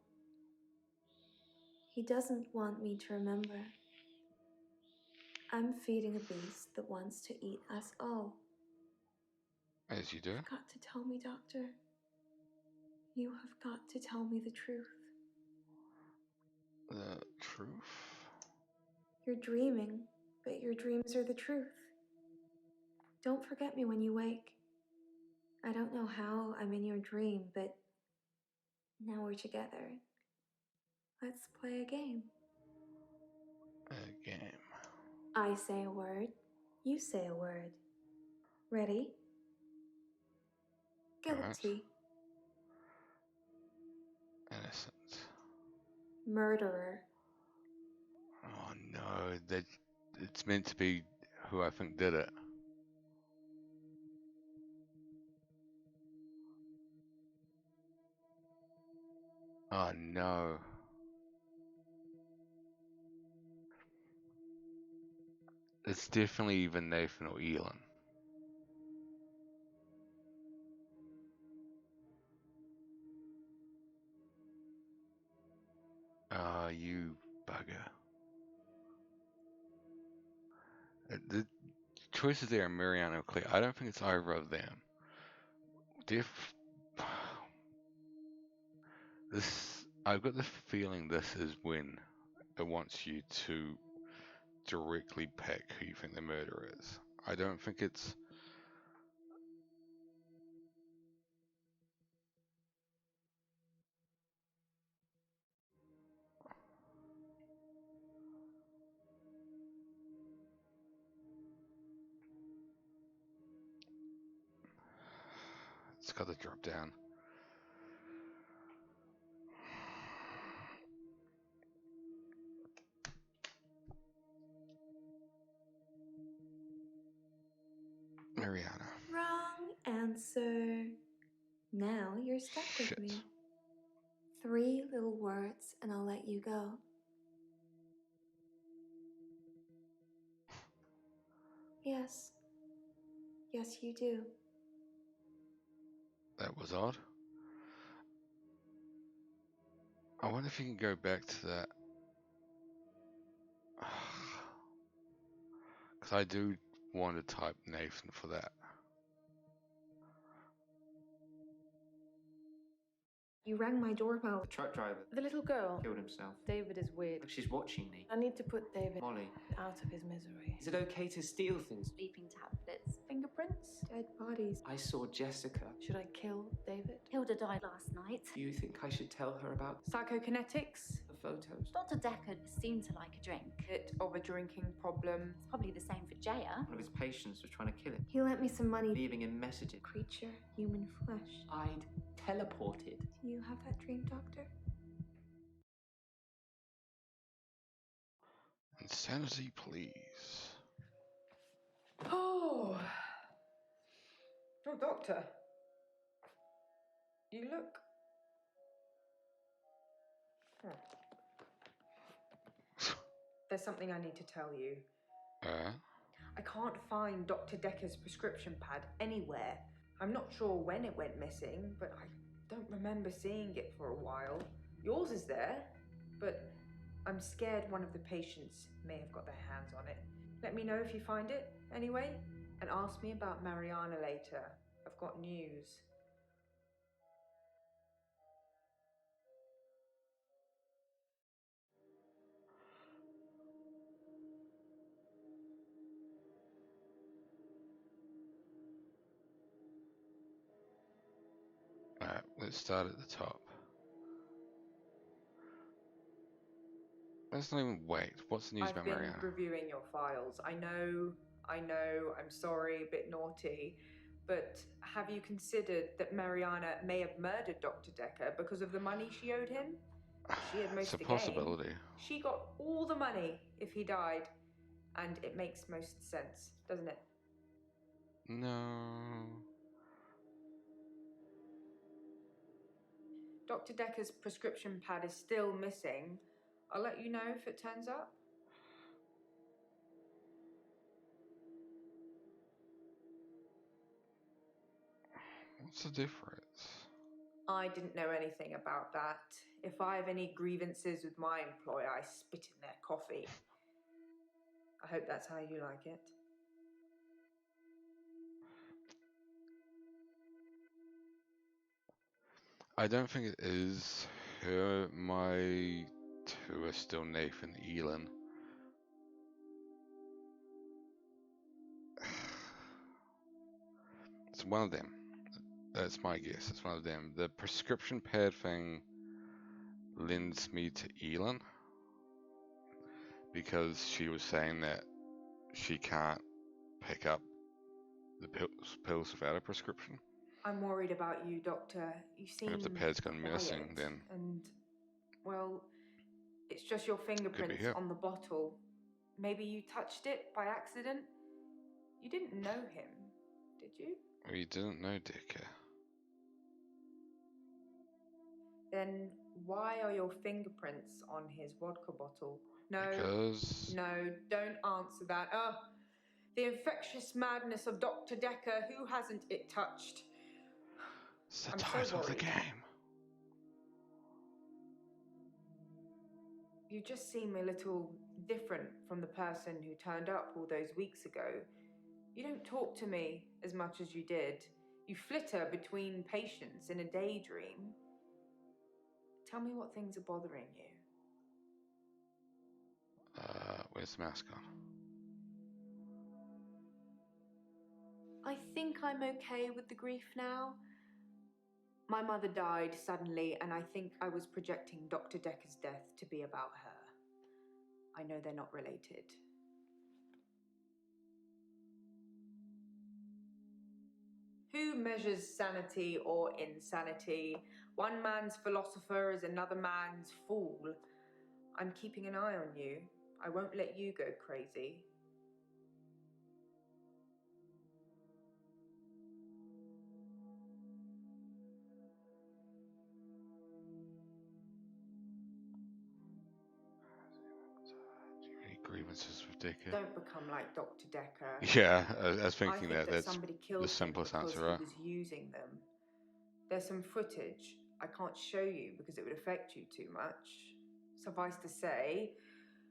He doesn't want me to remember. I'm feeding a beast that wants to eat us all. As you do. You've got to tell me, Doctor. You have got to tell me the truth. The truth? You're dreaming, but your dreams are the truth. Don't forget me when you wake. I don't know how I'm in your dream, but now we're together. Let's play a game. A game. I say a word, you say a word. Ready? Guilty. Innocent. Murderer. Oh no, it's meant to be who I think did it. Oh no. It's definitely either Nathan or Elon. Ah, you bugger. The choices there are Mariana or Claire. I don't think it's either of them. I've got the feeling this is when it wants you to directly pick who you think the murderer is. I don't think it's... It's got to drop down. Mariana. Wrong answer. Now you're stuck with me. 3 little words and I'll let you go. Yes. Yes, you do. That was odd. I wonder if you can go back to that. Because I do want to type Nathan for that. You rang my doorbell. The truck driver The little girl. killed himself. David is weird. Like she's watching me. I need to put David Molly. out of his misery. Is it okay to steal things? Sleeping tablets, fingerprints. Dead bodies. I saw Jessica. Should I kill David? Hilda died last night. Do you think I should tell her about Psychokinetics? the photos? Dr. Dekker seemed to like a drink. Bit of a drinking problem. It's probably the same for Jaya. One of his patients was trying to kill him, He lent me some money. leaving him messages. Creature, human flesh. I'd teleported. Do you have that dream, Doctor? Insanity, please. Oh, doctor. You look. There's something I need to tell you. I can't find Dr. Dekker's prescription pad anywhere. I'm not sure when it went missing, but I don't remember seeing it for a while. Yours is there, but I'm scared one of the patients may have got their hands on it. Let me know if you find it, anyway, and ask me about Mariana later. I've got news. Alright, let's start at the top. Let's not even wait. What's the news about Mariana? I've been reviewing your files. I know, I'm sorry, a bit naughty, but have you considered that Mariana may have murdered Dr. Dekker because of the money she owed him? She had most It's a of the possibility. gain. She got all the money if he died, and it makes most sense, doesn't it? No. Dr. Dekker's prescription pad is still missing. I'll let you know if it turns up. What's the difference? I didn't know anything about that. If I have any grievances with my employer, I spit in their coffee. I hope that's how you like it. I don't think it is. My two are still Nathan Elon. It's one of them. That's my guess. It's one of them. The prescription pad thing lends me to Elon because she was saying that she can't pick up the pills without a prescription. I'm worried about you, Doctor. You seem And if the pad's gone missing, quiet, then and, well, it's just your fingerprints him. on the bottle. Maybe you touched it by accident? You didn't know him, did you? we didn't know Dekker. Then why are your fingerprints on his vodka bottle? No, Because no, don't answer that. Oh, the infectious madness of Dr. Dekker, who hasn't it touched? it's the I'm so title of the worried. game. You just seem a little different from the person who turned up all those weeks ago. You don't talk to me as much as you did. You flitter between patients in a daydream. Tell me what things are bothering you. Where's the mask on? I think I'm okay with the grief now. My mother died suddenly, and I think I was projecting Dr. Dekker's death to be about her. I know they're not related. Who measures sanity or insanity? One man's philosopher is another man's fool. I'm keeping an eye on you. I won't let you go crazy. It's just ridiculous. Don't become like Dr. Dekker. Yeah, I was I thinking think that that's somebody the killed him simplest because answer, he right? was using them. There's some footage I can't show you because it would affect you too much. Suffice to say,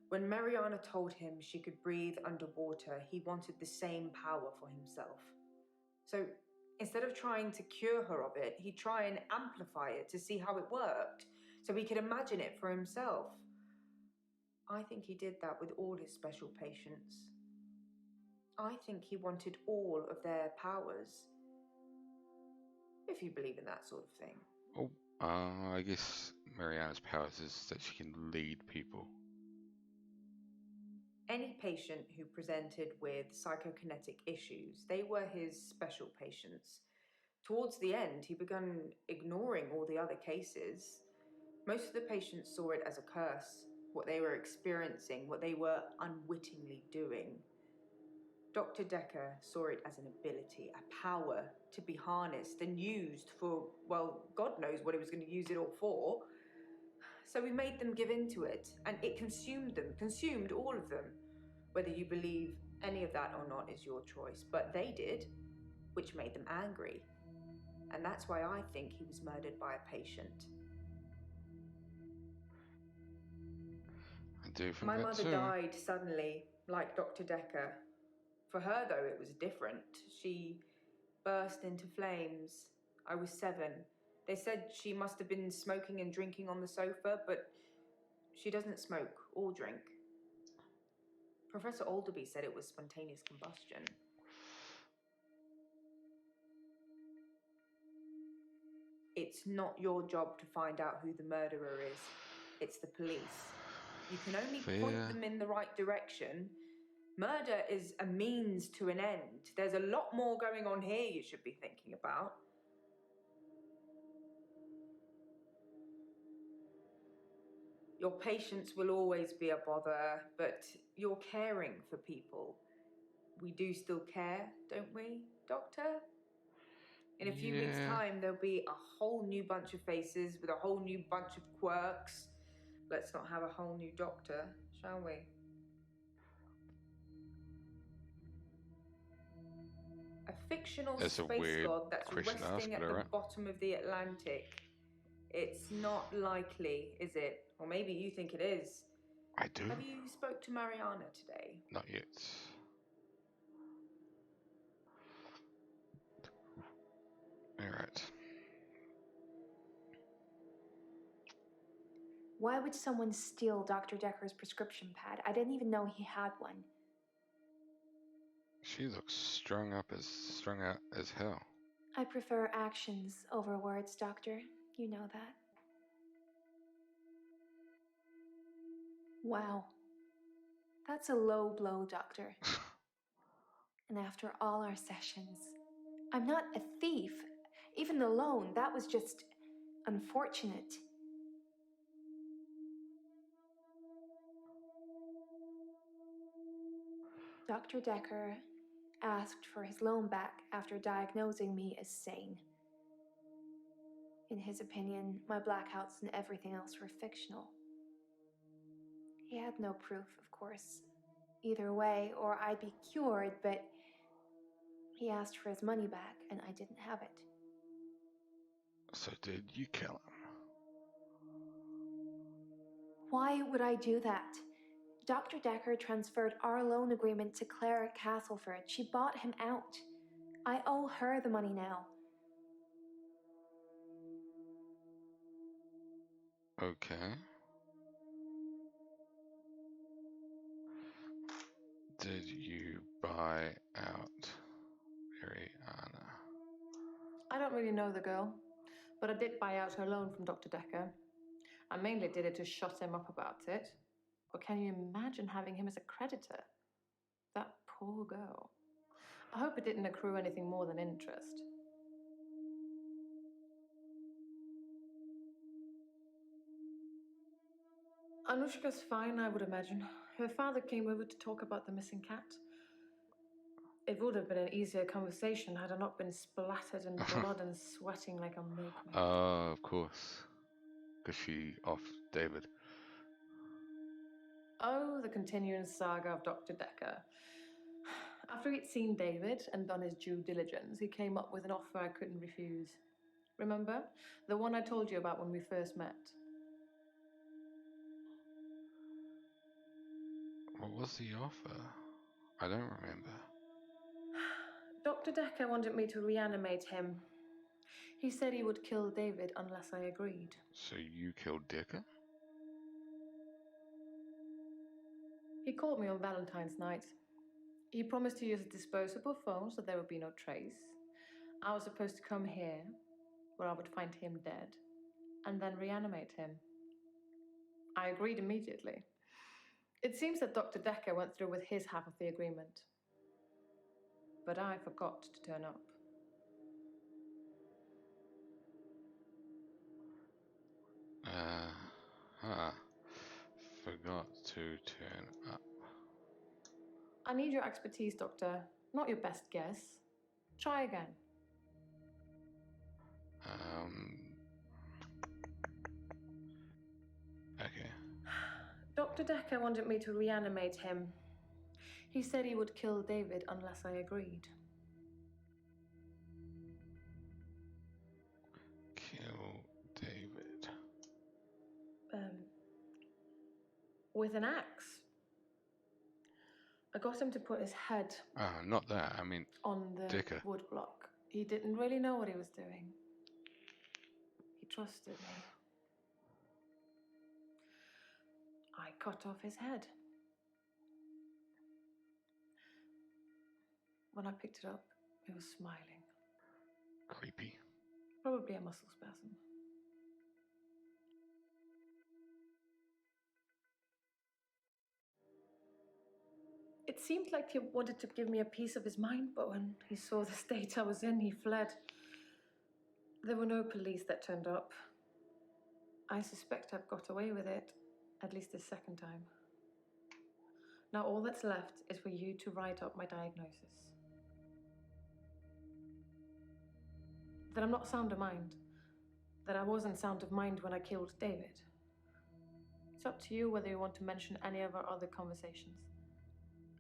when Mariana told him she could breathe underwater, he wanted the same power for himself. So instead of trying to cure her of it, he'd try and amplify it to see how it worked, so he could imagine it for himself. I think he did that with all his special patients. I think he wanted all of their powers. If you believe in that sort of thing. Oh, I guess Mariana's powers is that she can lead people. Any patient who presented with psychokinetic issues, they were his special patients. Towards the end, he began ignoring all the other cases. Most of the patients saw it as a curse, what they were experiencing, what they were unwittingly doing. Dr. Dekker saw it as an ability, a power to be harnessed and used for, well, God knows what he was going to use it all for. So we made them give in to it, and it consumed them, consumed all of them. Whether you believe any of that or not is your choice, but they did, which made them angry. And that's why I think he was murdered by a patient. I do think My that mother too. died suddenly, like Dr. Dekker. For her, though, it was different. She burst into flames. I was 7. They said she must have been smoking and drinking on the sofa, but she doesn't smoke or drink. Professor Alderby said it was spontaneous combustion. It's not your job to find out who the murderer is. It's the police. You can only point them in the right direction. Murder is a means to an end. There's a lot more going on here you should be thinking about. Your patience will always be a bother, but you're caring for people. We do still care, don't we, Doctor? In a few weeks' time, there'll be a whole new bunch of faces with a whole new bunch of quirks. Let's not have a whole new doctor, shall we? A fictional That's a space weird god that's question to ask, resting at but the alright. bottom of the Atlantic. It's not likely, is it? Or maybe you think it is. I do. Have you spoke to Mariana today? Not yet. Alright. Why would someone steal Dr. Dekker's prescription pad? I didn't even know he had one. She looks strung out as hell. I prefer actions over words, Doctor. You know that. Wow. That's a low blow, Doctor. And after all our sessions, I'm not a thief. Even the loan, that was just unfortunate. Dr. Dekker asked for his loan back after diagnosing me as sane. In his opinion, my blackouts and everything else were fictional. He had no proof, of course, either way, or I'd be cured, but he asked for his money back, and I didn't have it. So did you kill him? Why would I do that? Dr. Dekker transferred our loan agreement to Claire at Castleford. She bought him out. I owe her the money now. Okay. Did you buy out Mariana? I don't really know the girl, but I did buy out her loan from Dr. Dekker. I mainly did it to shut him up about it. But can you imagine having him as a creditor? That poor girl. I hope it didn't accrue anything more than interest. Anushka's fine, I would imagine. Her father came over to talk about the missing cat. It would have been an easier conversation had I not been splattered in blood and sweating like a milkmaid. Of course. Because she off David. Oh, the continuing saga of Dr. Dekker. After he'd seen David and done his due diligence, he came up with an offer I couldn't refuse. Remember? The one I told you about when we first met. What was the offer? I don't remember. Dr. Dekker wanted me to reanimate him. He said he would kill David unless I agreed. So you killed Dekker? He called me on Valentine's night. He promised to use a disposable phone so there would be no trace. I was supposed to come here, where I would find him dead, and then reanimate him. I agreed immediately. It seems that Dr. Dekker went through with his half of the agreement. But I forgot to turn up. Forgot to turn up. I need your expertise, Doctor. Not your best guess. Try again. Okay. Dr. Dekker wanted me to reanimate him. He said he would kill David unless I agreed. Kill David. With an axe. I got him to put his head Not that. I mean, on the Dekker. wood block. He didn't really know what he was doing. He trusted me. I cut off his head. When I picked it up, it was smiling. Creepy. Probably a muscle spasm. It seemed like he wanted to give me a piece of his mind, but when he saw the state I was in, he fled. There were no police that turned up. I suspect I've got away with it, at least this second time. Now all that's left is for you to write up my diagnosis. That I'm not sound of mind. That I wasn't sound of mind when I killed David. It's up to you whether you want to mention any of our other conversations.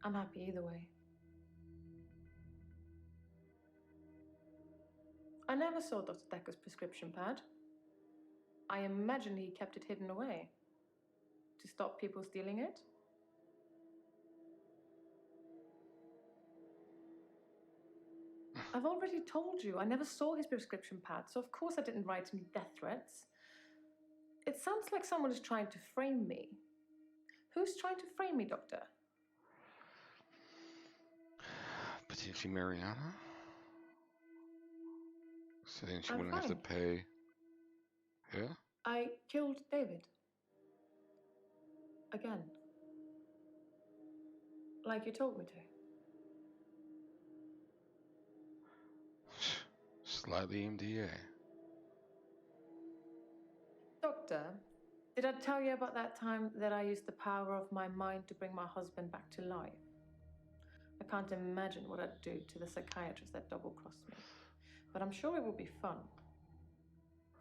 I'm happy either way. I never saw Dr. Dekker's prescription pad. I imagine he kept it hidden away. To stop people stealing it? I've already told you, I never saw his prescription pad, so of course I didn't write any death threats. It sounds like someone is trying to frame me. Who's trying to frame me, Doctor? Potentially Mariana? So then she I'm wouldn't have to fine. pay her? I killed David. Again. Like you told me to. Slightly MDA. Doctor, did I tell you about that time that I used the power of my mind to bring my husband back to life? I can't imagine what I'd do to the psychiatrist that double-crossed me. But I'm sure it would be fun.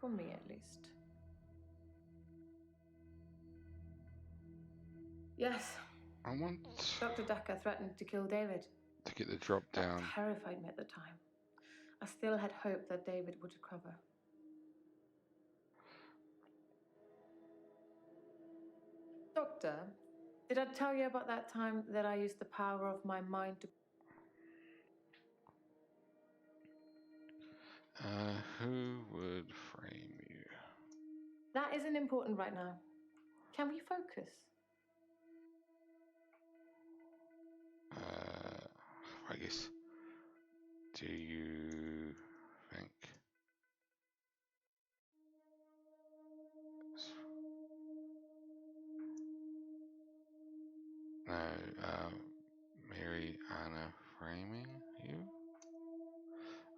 For me, at least. Yes. I want Dr. Dekker threatened to kill David. to get the drop down. That terrified me at the time. I still had hope that David would recover. Doctor, did I tell you about that time that I used the power of my mind to... Who would frame you? That isn't important right now. Can we focus? I guess. Do you think? No, Mary Anna framing you?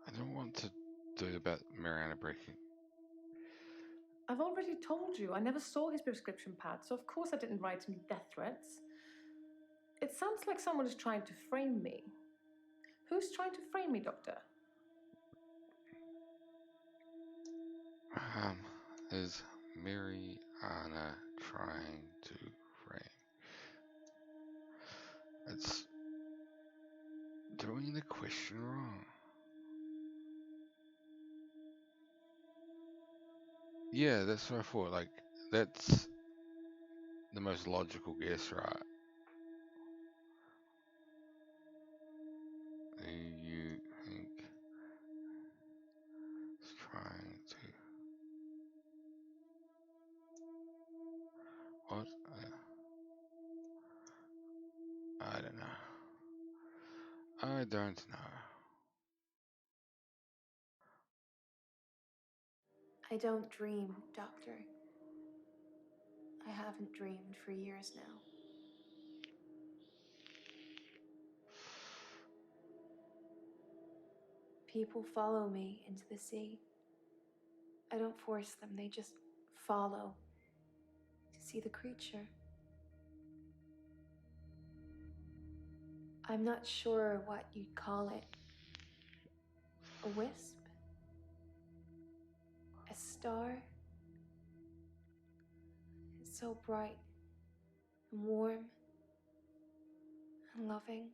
I don't want to do about Mariana breaking. I've already told you, I never saw his prescription pad, so of course I didn't write any death threats. It sounds like someone is trying to frame me. Who's trying to frame me, Doctor? Is Mary Anna trying to frame doing the question wrong. Yeah, that's what I thought. Like, that's the most logical guess, right? You think it's trying to... What? I don't know. I don't know. I don't dream, Doctor. I haven't dreamed for years now. People follow me into the sea. I don't force them, they just follow to see the creature. I'm not sure what you'd call it. A wisp? A star? It's so bright and warm and loving.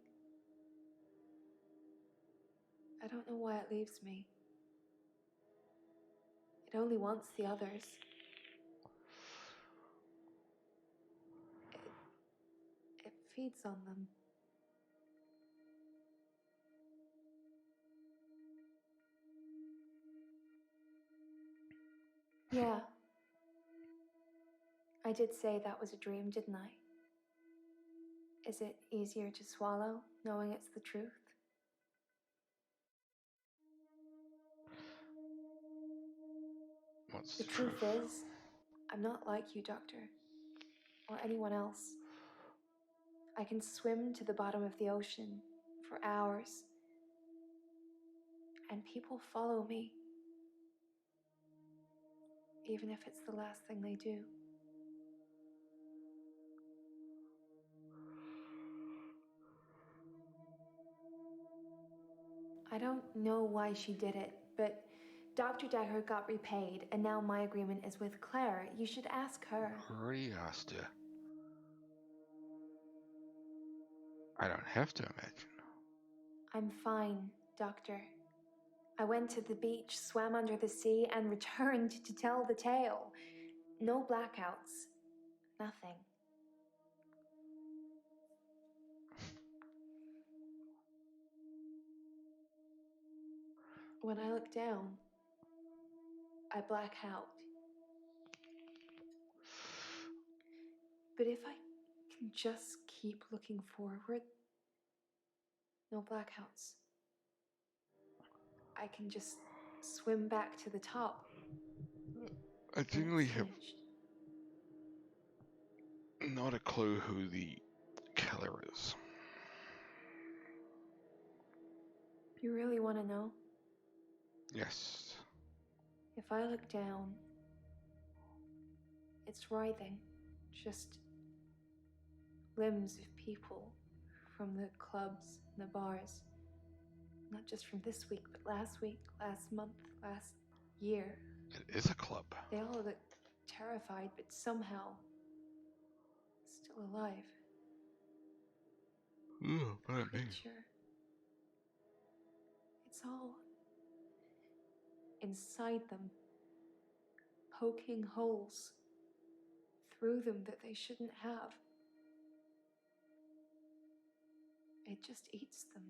I don't know why it leaves me. It only wants the others. It feeds on them. Yeah. I did say that was a dream, didn't I? Is it easier to swallow, knowing it's the truth? What's The truth is, I'm not like you, Doctor, or anyone else. I can swim to the bottom of the ocean for hours, and people follow me, even if it's the last thing they do. I don't know why she did it, but Dr. Dekker got repaid, and now my agreement is with Claire. You should ask her. Already asked her. I don't have to imagine. I'm fine, Doctor. I went to the beach, swam under the sea, and returned to tell the tale. No blackouts. Nothing. When I look down, I black out. But if I can just keep looking forward, no blackouts. I can just swim back to the top. I genuinely have not a clue who the killer is. You really want to know? Yes. If I look down, it's writhing. Just limbs of people from the clubs and the bars. Not just from this week, but last week, last month, last year. It is a club. They all look terrified, but somehow still alive. Ooh, what a Creature. It's all inside them, poking holes through them that they shouldn't have. It just eats them.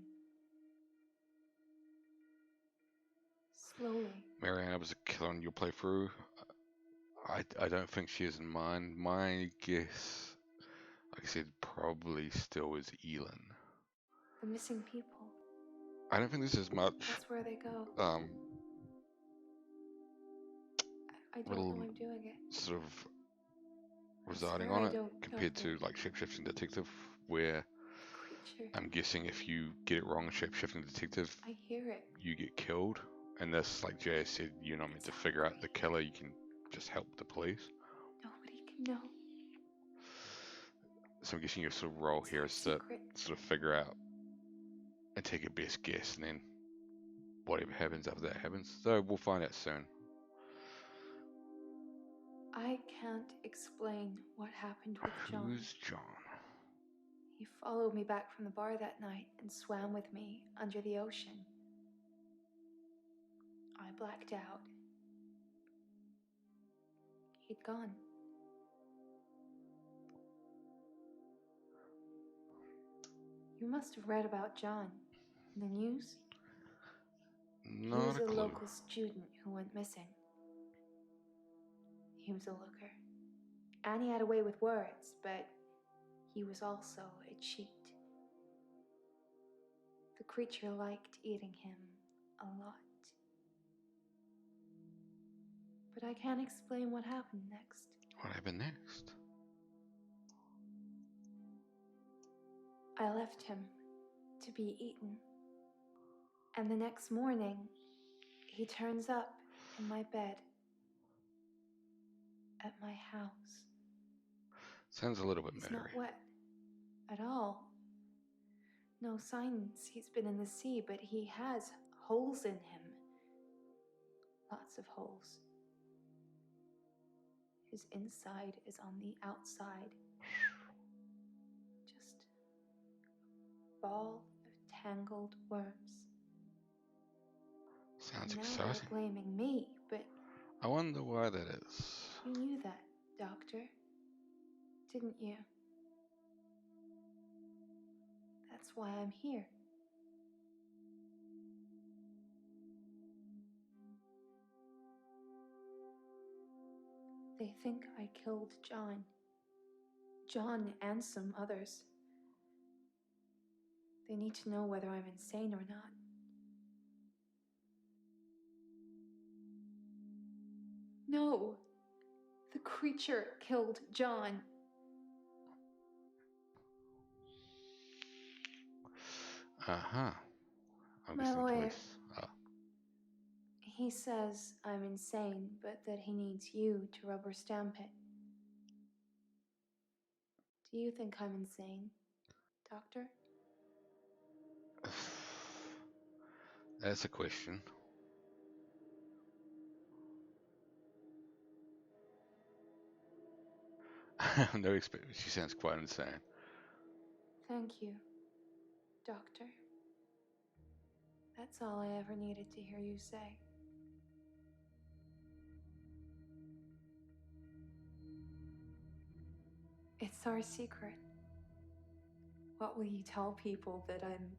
Slowly. Marianne was a killer in your playthrough. I don't think she is in mine. My guess, like I said, probably still is Elin. The missing people. I don't think this is much. That's where they go. I don't know I'm doing it. Sort of I residing swear on I it don't compared know to like Shapeshifting Detective, where creature. I'm guessing if you get it wrong, Shapeshifting Detective, I hear it. you get killed. And this, like Jay said, you're not meant to figure out the killer. You can just help the police. Nobody can know. So I'm guessing your sort of role here is to sort of figure out and take a best guess, and then whatever happens after that happens. So we'll find out soon. I can't explain what happened with John. Who's John? He followed me back from the bar that night and swam with me under the ocean. I blacked out. He'd gone. You must have read about John in the news. He was a local student who went missing. He was a looker. And he had a way with words, but he was also a cheat. The creature liked eating him a lot. But I can't explain what happened next. What happened next? I left him to be eaten. And the next morning, he turns up in my bed at my house. Sounds a little bit He's murdery. not wet at all. No signs he's been in the sea, but he has holes in him. Lots of holes. His inside is on the outside. Just a ball of tangled worms. Sounds Now exciting. they're blaming me, but I wonder why that is. you knew that, Doctor, didn't you? That's why I'm here. They think I killed John. John and some others. They need to know whether I'm insane or not. No! The creature killed John. Uh-huh. My Obviously lawyer. police. Oh. He says I'm insane, but that he needs you to rubber stamp it. Do you think I'm insane, Doctor? That's a question. No expect. She sounds quite insane. Thank you, Doctor. That's all I ever needed to hear you say. It's our secret. What will you tell people, that I'm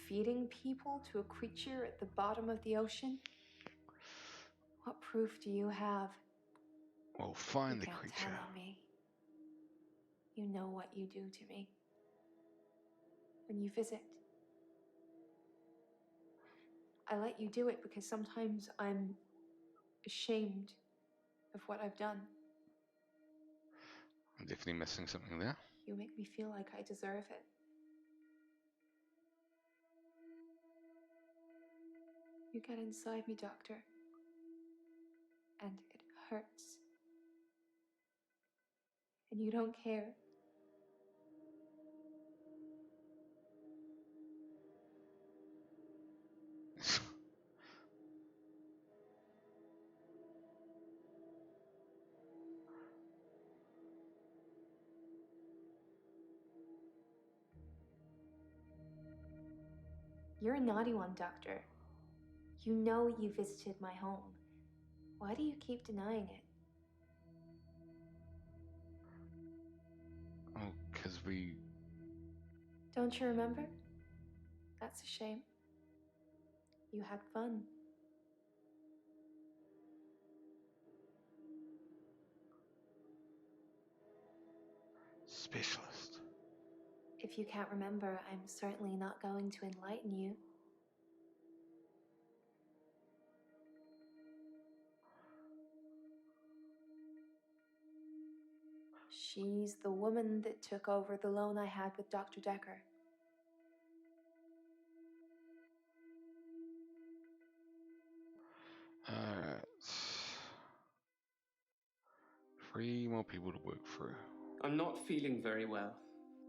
feeding people to a creature at the bottom of the ocean? What proof do you have? Well, find You the can't creature. tell on me. You know what you do to me. When you visit, I let you do it because sometimes I'm ashamed of what I've done. I'm definitely missing something there. You make me feel like I deserve it. You get inside me, Doctor, and it hurts. And you don't care. You're a naughty one, Doctor. You know you visited my home. Why do you keep denying it? Oh, because we... Don't you remember? That's a shame. You had fun. Specialist. If you can't remember, I'm certainly not going to enlighten you. She's the woman that took over the loan I had with Dr. Dekker. Alright. 3 more people to work through. I'm not feeling very well.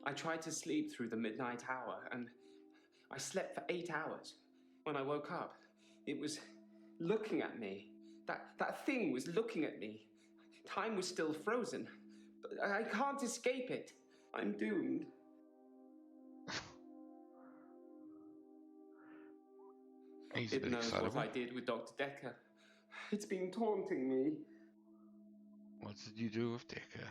I tried to sleep through the midnight hour, and I slept for 8 hours. When I woke up, it was looking at me. That thing was looking at me. Time was still frozen. But I can't escape it. I'm doomed. He's a It bit knows what excitable. I did with Dr. Dekker. It's been taunting me. What did you do with Dekker?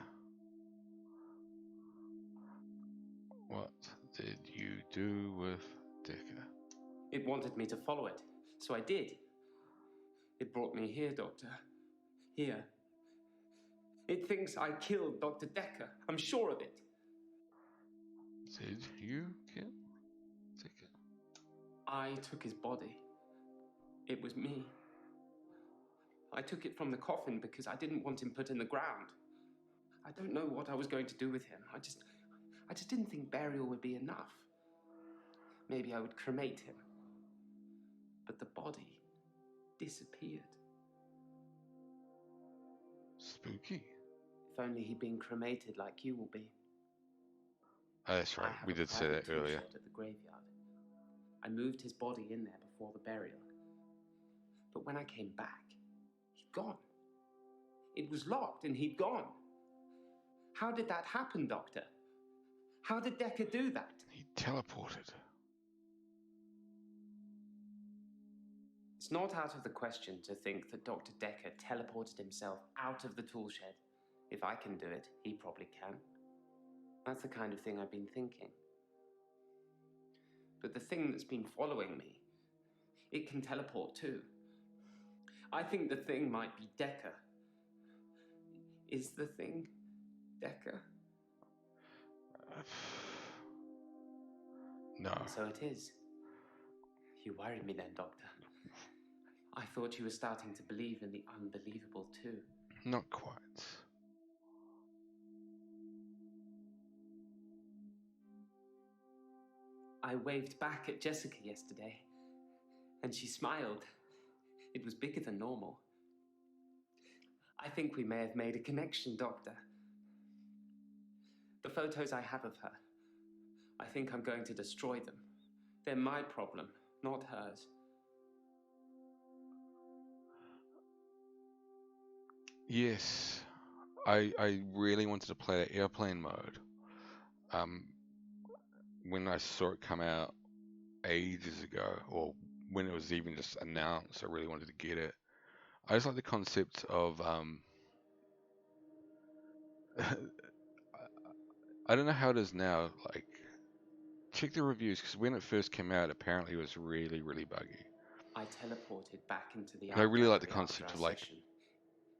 What did you do with Dekker? It wanted me to follow it, so I did. It brought me here, Doctor. Here. It thinks I killed Dr. Dekker. I'm sure of it. Did you kill Dekker? I took his body. It was me. I took it from the coffin because I didn't want him put in the ground. I don't know what I was going to do with him. I just didn't think burial would be enough. Maybe I would cremate him. But the body disappeared. Spooky. If only he'd been cremated like you will be. Oh, that's right. We did say that earlier. At the graveyard. I moved his body in there before the burial. But when I came back, he'd gone. It was locked and he'd gone. How did that happen, Doctor? How did Dekker do that? He teleported. It's not out of the question to think that Dr. Dekker teleported himself out of the tool shed. If I can do it, he probably can. That's the kind of thing I've been thinking. But the thing that's been following me, it can teleport too. I think the thing might be Dekker. Is the thing Dekker? No. So it is. You worried me then, Doctor. I thought you were starting to believe in the unbelievable too. Not quite. I waved back at Jessica yesterday, and she smiled. It was bigger than normal. I think we may have made a connection, Doctor. The photos I have of her, I think I'm going to destroy them. They're my problem, not hers. Yes. I really wanted to play that airplane mode. When I saw it come out ages ago, or when it was even just announced, I really wanted to get it. I just like the concept of I don't know how it is now. Like, check the reviews, because when it first came out, apparently it was really, really buggy. I teleported back into the And I really like the gallery concept after of our like session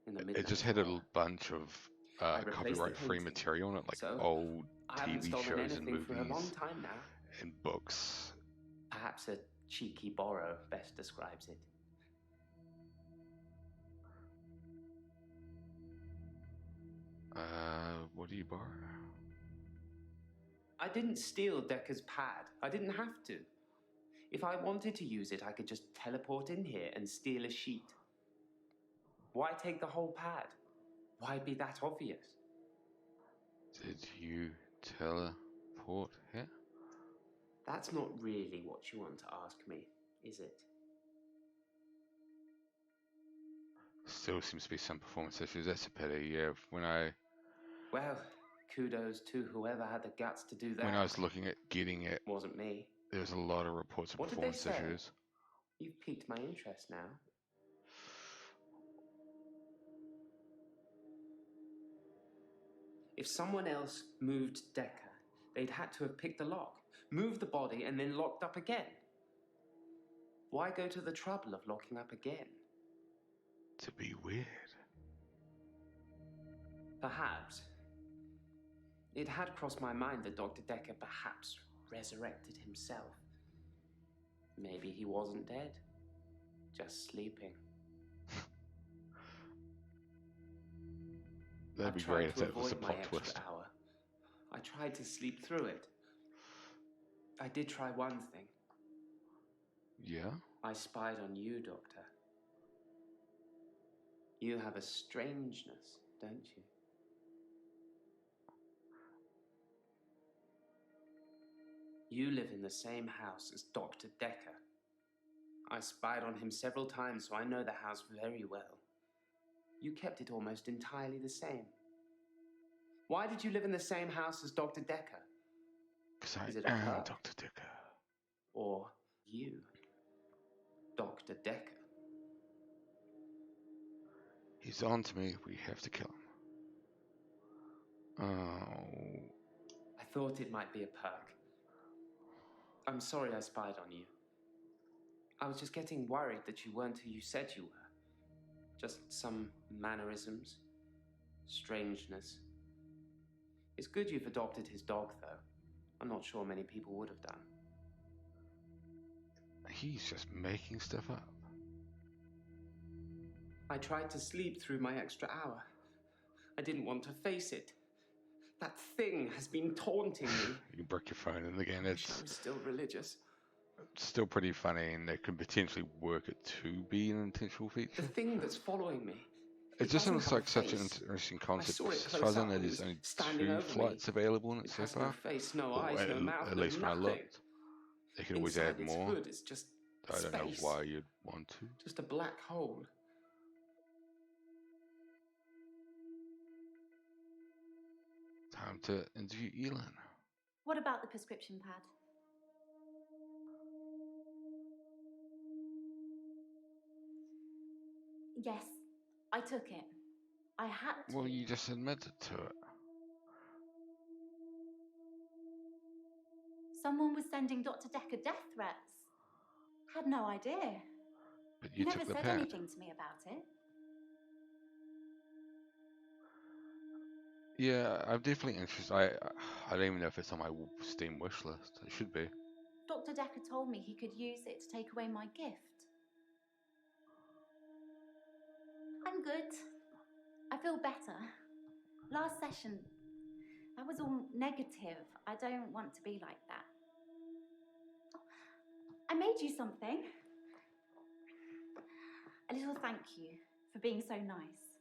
in the it midnight just had a hour. bunch of I replaced the copyright-free painting, material on it, like so old I haven't TV stolen shows and anything for a long movies time now. and books. Perhaps a cheeky borrow best describes it. What do you borrow? I didn't steal Dekker's pad. I didn't have to. If I wanted to use it, I could just teleport in here and steal a sheet. Why take the whole pad? Why be that obvious? Did you teleport here? That's not really what you want to ask me, is it? Still seems to be some performance issues. That's a pity. Yeah, Well, kudos to whoever had the guts to do that. when I was looking at getting it, Wasn't me. there was a lot of reports of What did they performance say? issues. You've piqued my interest now. If someone else moved Dekker, they'd had to have picked the lock, moved the body, and then locked up again. Why go to the trouble of locking up again? To be weird. Perhaps. It had crossed my mind that Dr. Dekker perhaps resurrected himself. Maybe he wasn't dead, just sleeping. That'd be I tried great if to that was a avoid my plot extra twist. hour. I tried to sleep through it. I did try one thing. Yeah? I spied on you, Doctor. You have a strangeness, don't you? You live in the same house as Dr. Dekker. I spied on him several times, so I know the house very well. You kept it almost entirely the same. Why did you live in the same house as Dr. Dekker? Because I Is it a am perk? Dr. Dekker. Or you? Dr. Dekker. He's on to me. We have to kill him. Oh. I thought it might be a perk. I'm sorry I spied on you. I was just getting worried that you weren't who you said you were. Just some mannerisms, strangeness. It's good you've adopted his dog, though. I'm not sure many people would have done. He's just making stuff up. I tried to sleep through my extra hour. I didn't want to face it. That thing has been taunting me. You can break your phone in again. I wish I was still religious. Still pretty funny, and it could potentially work it to be an intentional feature. The thing that's following me. It just doesn't looks have like a such an face. interesting I concept. saw it As close far as I up know, when he there's was only standing 2 over flights me. available in it It so has far. no face, no Or eyes, no mouth, at no least when I nothing. looked. They could always Inside add its more. hood is just I don't know space. why you'd want to. Just a black hole. Time to interview Elon. What about the prescription pad? Yes, I took it. I had to. Well, you just admitted to it. Someone was sending Dr. Dekker death threats. Had no idea. But He you never took the said pad. anything to me about it. Yeah, I'm definitely interested. I don't even know if it's on my Steam wish list. It should be. Dr. Dekker told me he could use it to take away my gift. I'm good. I feel better. Last session, that was all negative. I don't want to be like that. I made you something. A little thank you for being so nice.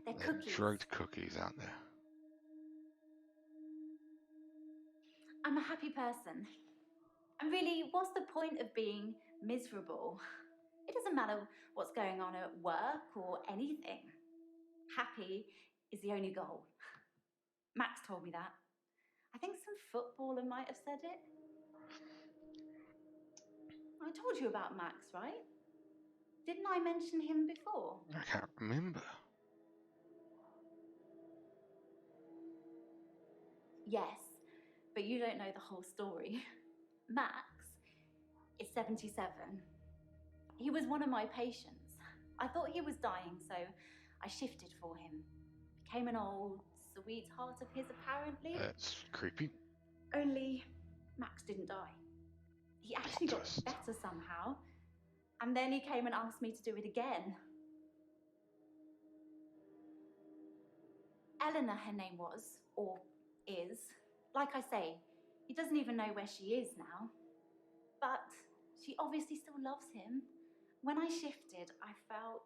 They're cookies. Drugged cookies out there. I'm a happy person. And really, what's the point of being miserable? It doesn't matter what's going on at work or anything. Happy is the only goal. Max told me that. I think some footballer might have said it. I told you about Max, right? Didn't I mention him before? I can't remember. Yes, but you don't know the whole story. Max is 77. He was one of my patients. I thought he was dying, so I shifted for him. Became an old sweetheart of his, apparently. That's creepy. Only Max didn't die. He actually got better somehow. And then he came and asked me to do it again. Eleanor, her name was, or is. Like I say, he doesn't even know where she is now. But she obviously still loves him. When I shifted, I felt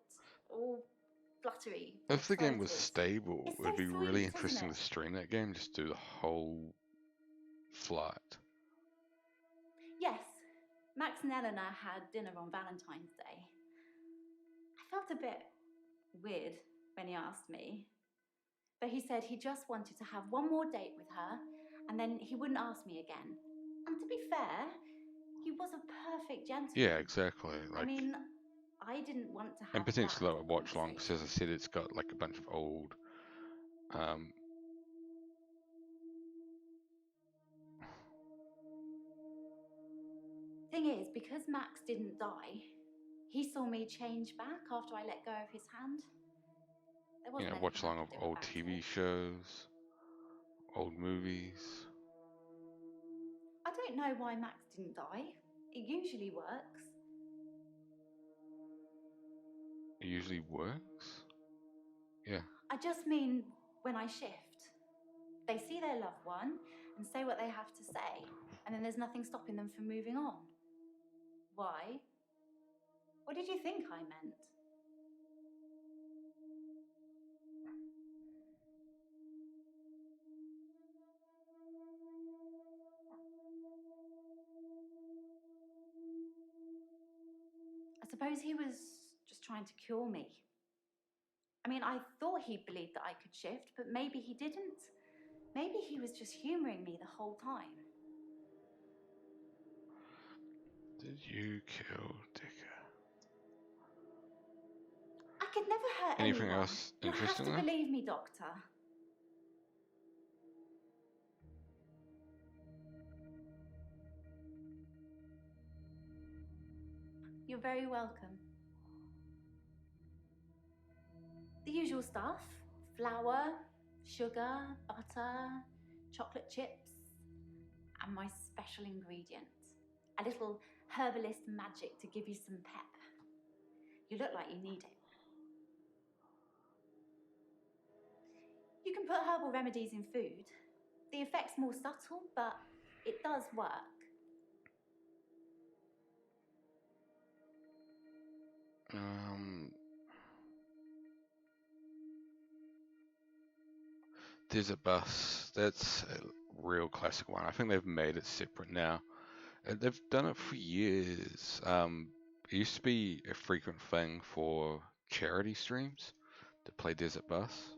all fluttery. If the game was excited. stable, It's it would so be sweet, really isn't interesting it? to stream that game. Just do the whole flight. Yes, Max and Eleanor had dinner on Valentine's Day. I felt a bit weird when he asked me. But he said he just wanted to have one more date with her, and then he wouldn't ask me again. And to be fair, he was a perfect gentleman. Yeah, exactly. I Like, mean, I didn't want to have and potentially that that would watch long because, as I said, it's got like a bunch of old. Thing is, because Max didn't die, he saw me change back after I let go of his hand. There wasn't anything watch I long of could do old about TV it. shows, old movies. I don't know why Max didn't die. It usually works. It usually works. Yeah. I just mean when I shift. They see their loved one and say what they have to say, and then there's nothing stopping them from moving on. Why? What did you think I meant? I suppose he was just trying to cure me. I mean, I thought he believed that I could shift, but maybe he didn't. Maybe he was just humouring me the whole time. Did you kill Dekker? I could never hurt Anything anyone. else You have interesting to there? believe me, Doctor. You're very welcome. The usual stuff. Flour, sugar, butter, chocolate chips, and my special ingredient. A little herbalist magic to give you some pep. You look like you need it. You can put herbal remedies in food. The effect's more subtle, but it does work. There's a bus. That's a real classic one. I think they've made it separate now. They've done it for years. It used to be a frequent thing for charity streams to play Desert Bus.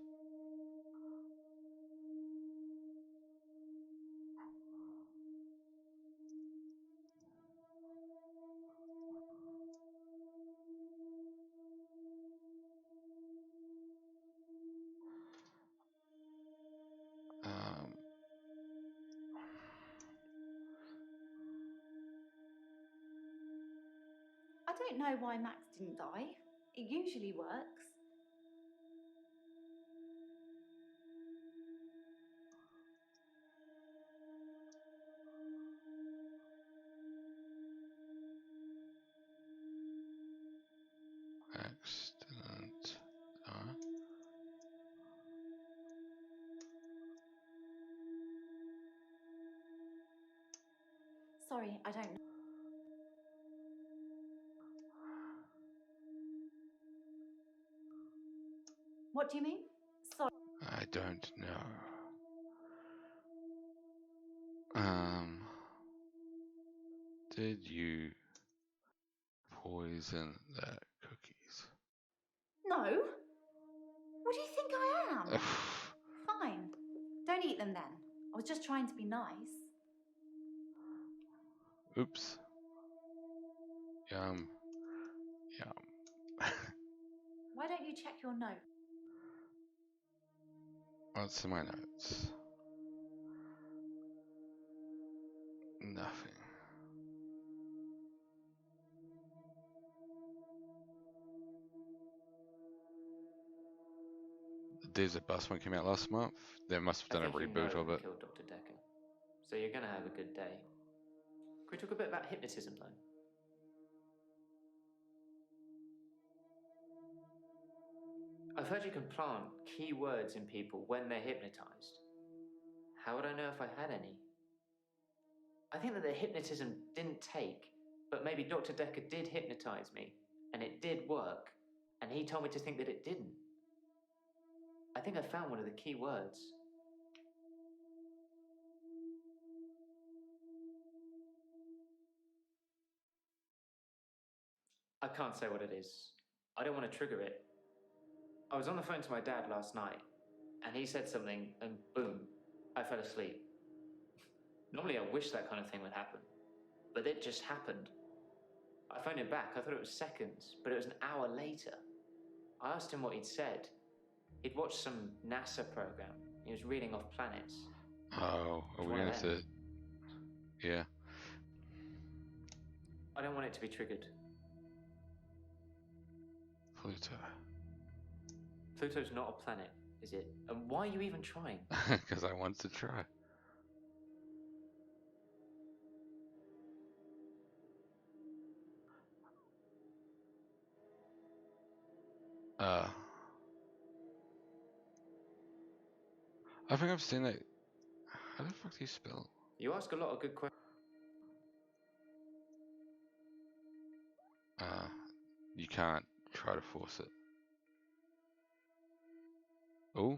I don't know why Max didn't die. It usually works. Accident. Sorry, I don't know. What do you mean? Sorry. I don't know. Did you poison the cookies? No. What do you think I am? Fine. Don't eat them then. I was just trying to be nice. Oops. Yum. Yum. Why don't you check your note? What's in my notes? Nothing. The Desert Bus one came out last month. They must have done a reboot of it. Killed Dr. Dekker. So you're going to have a good day. Can we talk a bit about hypnotism, though? I've heard you can plant key words in people when they're hypnotized. How would I know if I had any? I think that the hypnotism didn't take, but maybe Dr. Dekker did hypnotize me, and it did work, and he told me to think that it didn't. I think I found one of the key words. I can't say what it is. I don't want to trigger it. I was on the phone to my dad last night, and he said something, and boom, I fell asleep. Normally I wish that kind of thing would happen, but it just happened. I phoned him back. I thought it was seconds, but it was an hour later. I asked him what he'd said. He'd watched some NASA program. He was reading off planets. Oh, are we going to... Yeah. I don't want it to be triggered. Pluto. Pluto's not a planet, is it? And why are you even trying? Because I want to try. I think I've seen it. How the fuck do you spell? You ask a lot of good questions. You can't try to force it. Oh.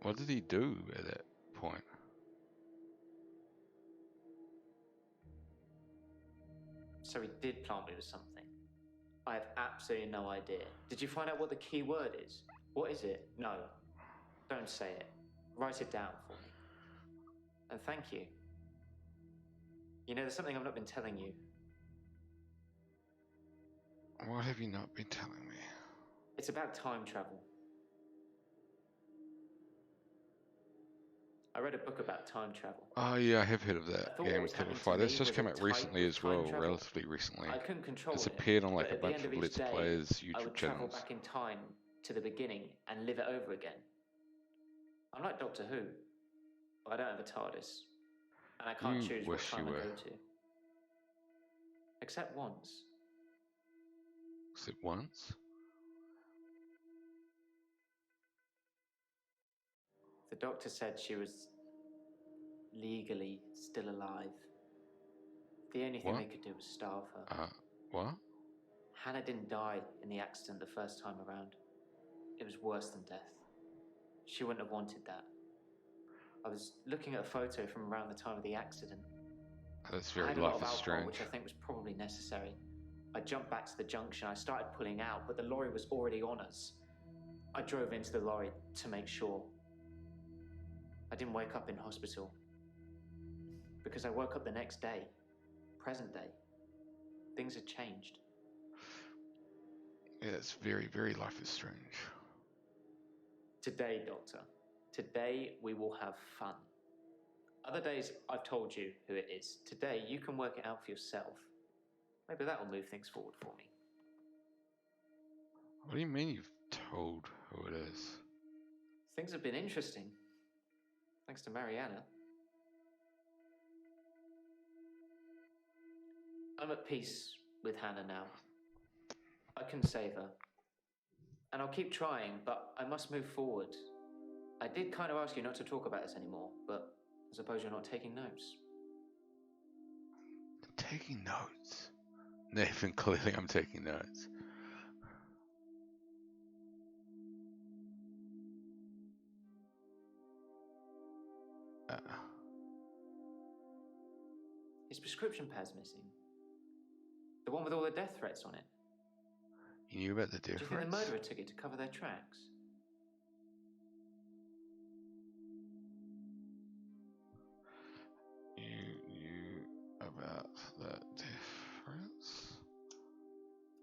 What did he do at that point? So he did plant me with something. I have absolutely no idea. Did you find out what the key word is? What is it? No. Don't say it. Write it down for me. And thank you. You know, there's something I've not been telling you. What have you not been telling me? It's about time travel. I read a book about time travel. Oh yeah, I have heard of that thought game, what was Clever happening to Fight. That's me just was come a out type recently of as time well, travel. relatively recently. I couldn't control It's it, appeared on like but a at the bunch end of of each Let's day, Players I YouTube would travel channels. back in time to the beginning and live it over again. I'm like Doctor Who, but I don't have a TARDIS, and I can't You choose what wish time you I were. go to. Except once. Except once? The doctor said she was legally still alive. The only thing What? they could do was starve her. What? Hannah didn't die in the accident the first time around. It was worse than death. She wouldn't have wanted that. I was looking at a photo from around the time of the accident. That's I very had a lot Life of is alcohol, Strange. which I think was probably necessary. I jumped back to the junction. I started pulling out, but the lorry was already on us. I drove into the lorry to make sure. I didn't wake up in hospital. Because I woke up the next day, present day. Things had changed. Yeah, it's very, very Life is Strange. Today, Doctor, today we will have fun. Other days, I've told you who it is. Today, you can work it out for yourself. Maybe that will move things forward for me. What do you mean you've told who it is? Things have been interesting. Thanks to Mariana. I'm at peace with Hannah now. I can save her. And I'll keep trying, but I must move forward. I did kind of ask you not to talk about this anymore, but I suppose you're not taking notes. Taking notes? Nathan, clearly I'm taking notes. His prescription pad's missing. The one with all the death threats on it. You knew about the Do you think difference? the murderer took it to cover their tracks? You knew about the difference?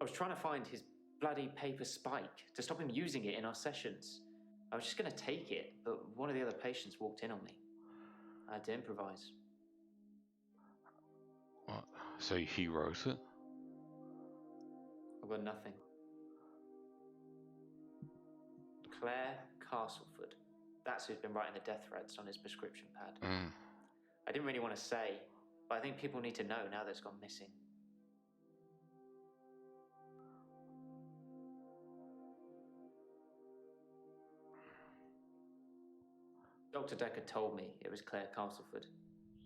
I was trying to find his bloody paper spike to stop him using it in our sessions. I was just going to take it, but one of the other patients walked in on me. I had to improvise. What? So he wrote it? I've got nothing. Claire Castleford. That's who's been writing the death threats on his prescription pad. I didn't really want to say, but I think people need to know now that it's gone missing. Dr. Dekker told me it was Claire Castleford.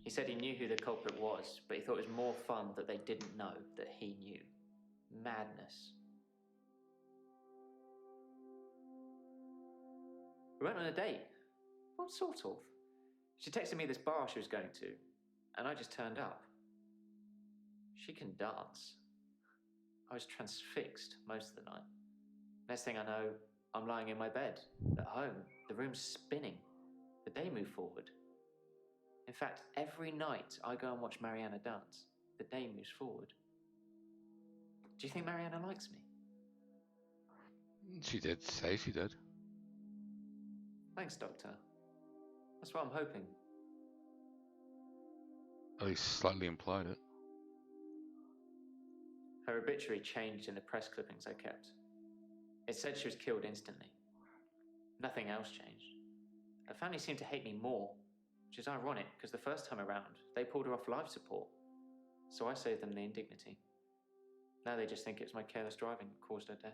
He said he knew who the culprit was, but he thought it was more fun that they didn't know that he knew. Madness. We went on a date. What sort of? She texted me this bar she was going to, and I just turned up. She can dance. I was transfixed most of the night. Next thing I know, I'm lying in my bed, at home. The room's spinning. The day moved forward. In fact, every night I go and watch Mariana dance, the day moves forward. Do you think Mariana likes me? She did say she did. Thanks, Doctor. That's what I'm hoping. At least slightly implied it. Her obituary changed in the press clippings I kept. It said she was killed instantly. Nothing else changed. Her family seemed to hate me more, which is ironic because the first time around, they pulled her off life support. So I saved them the indignity. Now they just think it was my careless driving that caused her death.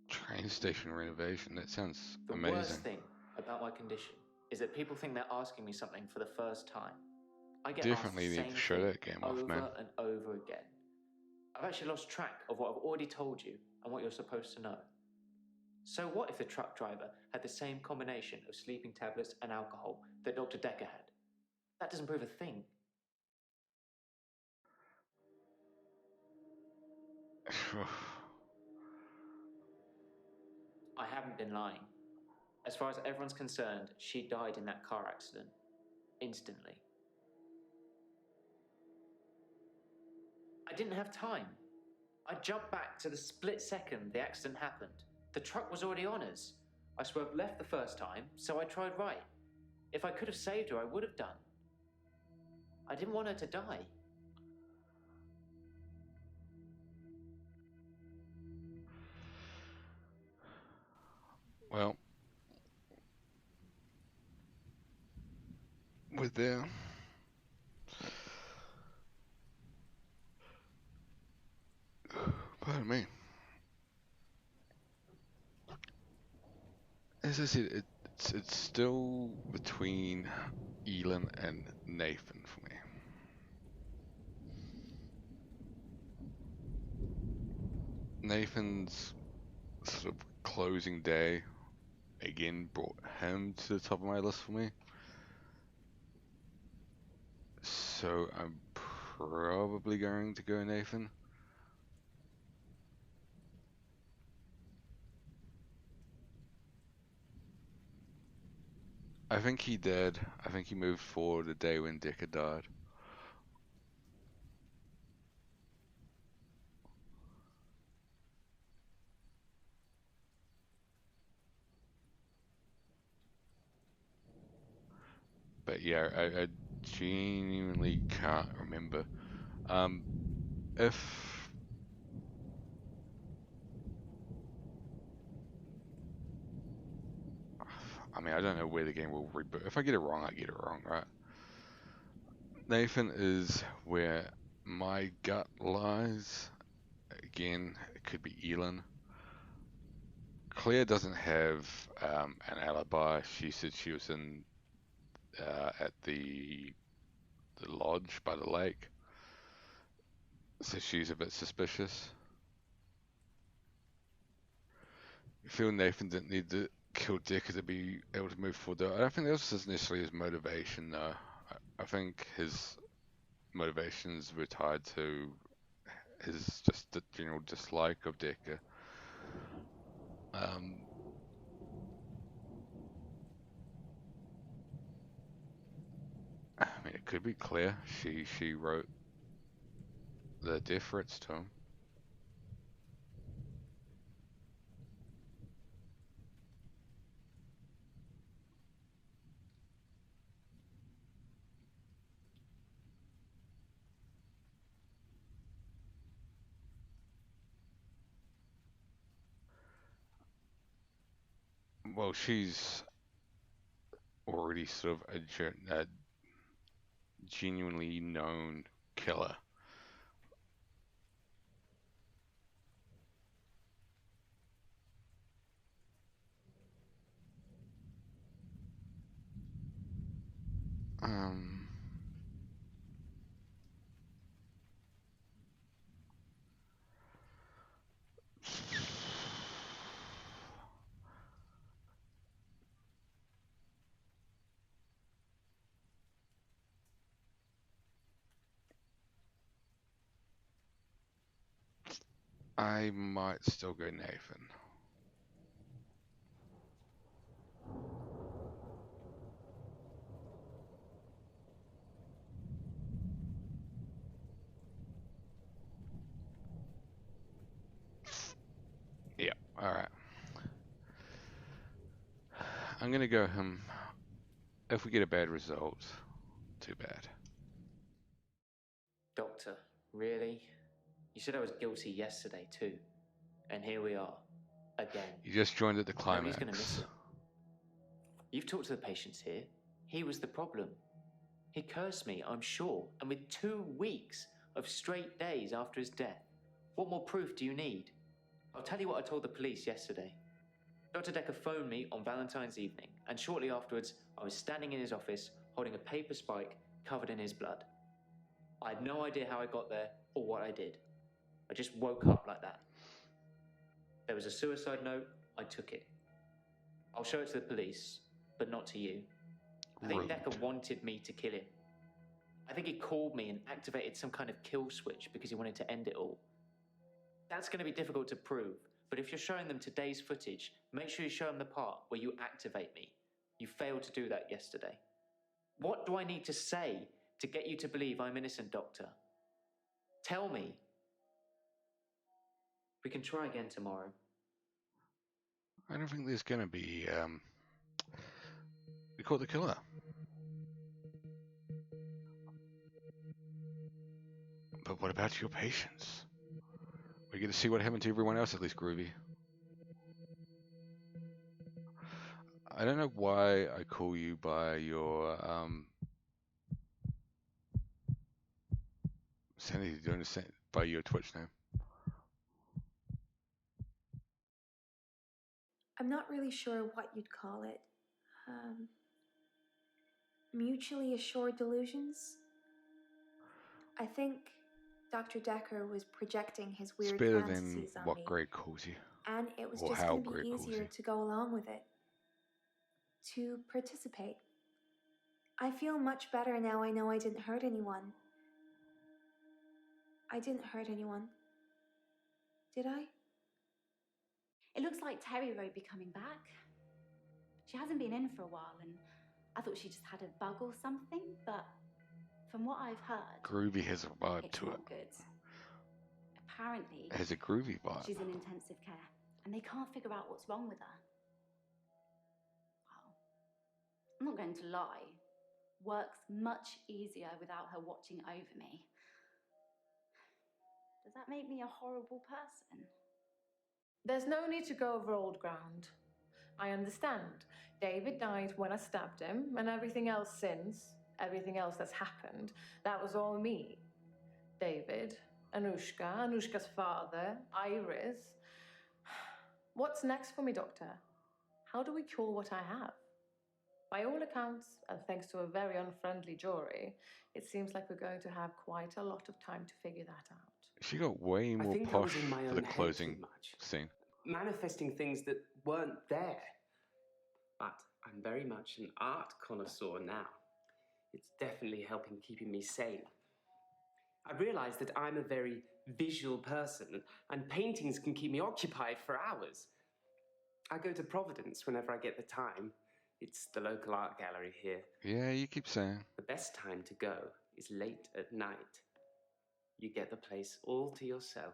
Train station renovation, that sounds The amazing. worst thing about my condition is that people think they're asking me something for the first time. I get Definitely asked the need same to show thing that game off, over man. and over again. I've actually lost track of what I've already told you and what you're supposed to know. So what if the truck driver had the same combination of sleeping tablets and alcohol that Dr. Dekker had? That doesn't prove a thing. I haven't been lying. As far as everyone's concerned, she died in that car accident. Instantly. I didn't have time. I jumped back to the split second the accident happened. The truck was already on us. I swerved left the first time, so I tried right. If I could have saved her, I would have done. I didn't want her to die. Well, with there. Pardon me. As I said, it's still between Elin and Nathan for me. Nathan's sort of closing day again brought him to the top of my list for me. So I'm probably going to go Nathan. I think he did. I think he moved forward the day when Dekker died. But yeah, I genuinely can't remember. If I mean, I don't know where the game will reboot. If I get it wrong, I get it wrong, right? Nathan is where my gut lies. Again, it could be Elin. Claire doesn't have an alibi. She said she was in at the lodge by the lake, so she's a bit suspicious. I feel Nathan didn't need to kill Dekker to be able to move forward. I don't think that was necessarily his motivation, though. I think his motivations were tied to his just the general dislike of Dekker. I mean, it could be Claire. She wrote the death threats to him. Well, she's already sort of a genuinely known killer. I might still go Nathan. Yeah, alright. I'm gonna go him. If we get a bad result, too bad. Doctor, really? You said I was guilty yesterday too. And here we are. Again. You just joined at the Nobody's climax. gonna miss it. You've talked to the patients here. He was the problem. He cursed me, I'm sure, and with 2 weeks of straight days after his death. What more proof do you need? I'll tell you what I told the police yesterday. Dr. Dekker phoned me on Valentine's evening, and shortly afterwards, I was standing in his office holding a paper spike covered in his blood. I had no idea how I got there or what I did. I just woke up like that. There was a suicide note I took it. I'll show it to the police, but not to you. I think Rude. Dekker wanted me to kill him. I think he called me and activated some kind of kill switch because he wanted to end it all. That's going to be difficult to prove, but if you're showing them today's footage, make sure you show them the part where you activate me. You failed to do that yesterday. What do I need to say to get you to believe I'm innocent, Doctor? Tell me. We can try again tomorrow. I don't think there's going to be, we caught the killer. But what about your patients? We get to see what happened to everyone else, at least, Groovy. I don't know why I call you by your, Sandy, do you understand? By your Twitch name. I'm not really sure what you'd call it. Mutually assured delusions? I think Dr. Dekker was projecting his It's weird better than fantasies on what me. Greg calls you. And it was Or just how going to Greg be calls easier you. to go along with it. To participate. I feel much better now I know I didn't hurt anyone. I didn't hurt anyone. Did I? It looks like Terry won't be coming back. She hasn't been in for a while, and I thought she just had a bug or something, but from what I've heard, Groovy has a vibe it's to it. not good. Apparently, It has a groovy vibe. she's in intensive care, and they can't figure out what's wrong with her. Well, I'm not going to lie. Work's much easier without her watching over me. Does that make me a horrible person? There's no need to go over old ground. I understand. David died when I stabbed him, and everything else since, everything else that's happened, that was all me. David, Anushka, Anushka's father, Iris. What's next for me, Doctor? How do we cure what I have? By all accounts, and thanks to a very unfriendly jury, it seems like we're going to have quite a lot of time to figure that out. She got way more think I posh was in my for own the head closing too much. scene. Manifesting things that weren't there. But I'm very much an art connoisseur now. It's definitely helping keeping me sane. I realize that I'm a very visual person, and paintings can keep me occupied for hours. I go to Providence whenever I get the time. It's the local art gallery here. Yeah, you keep saying. The best time to go is late at night. You get the place all to yourself.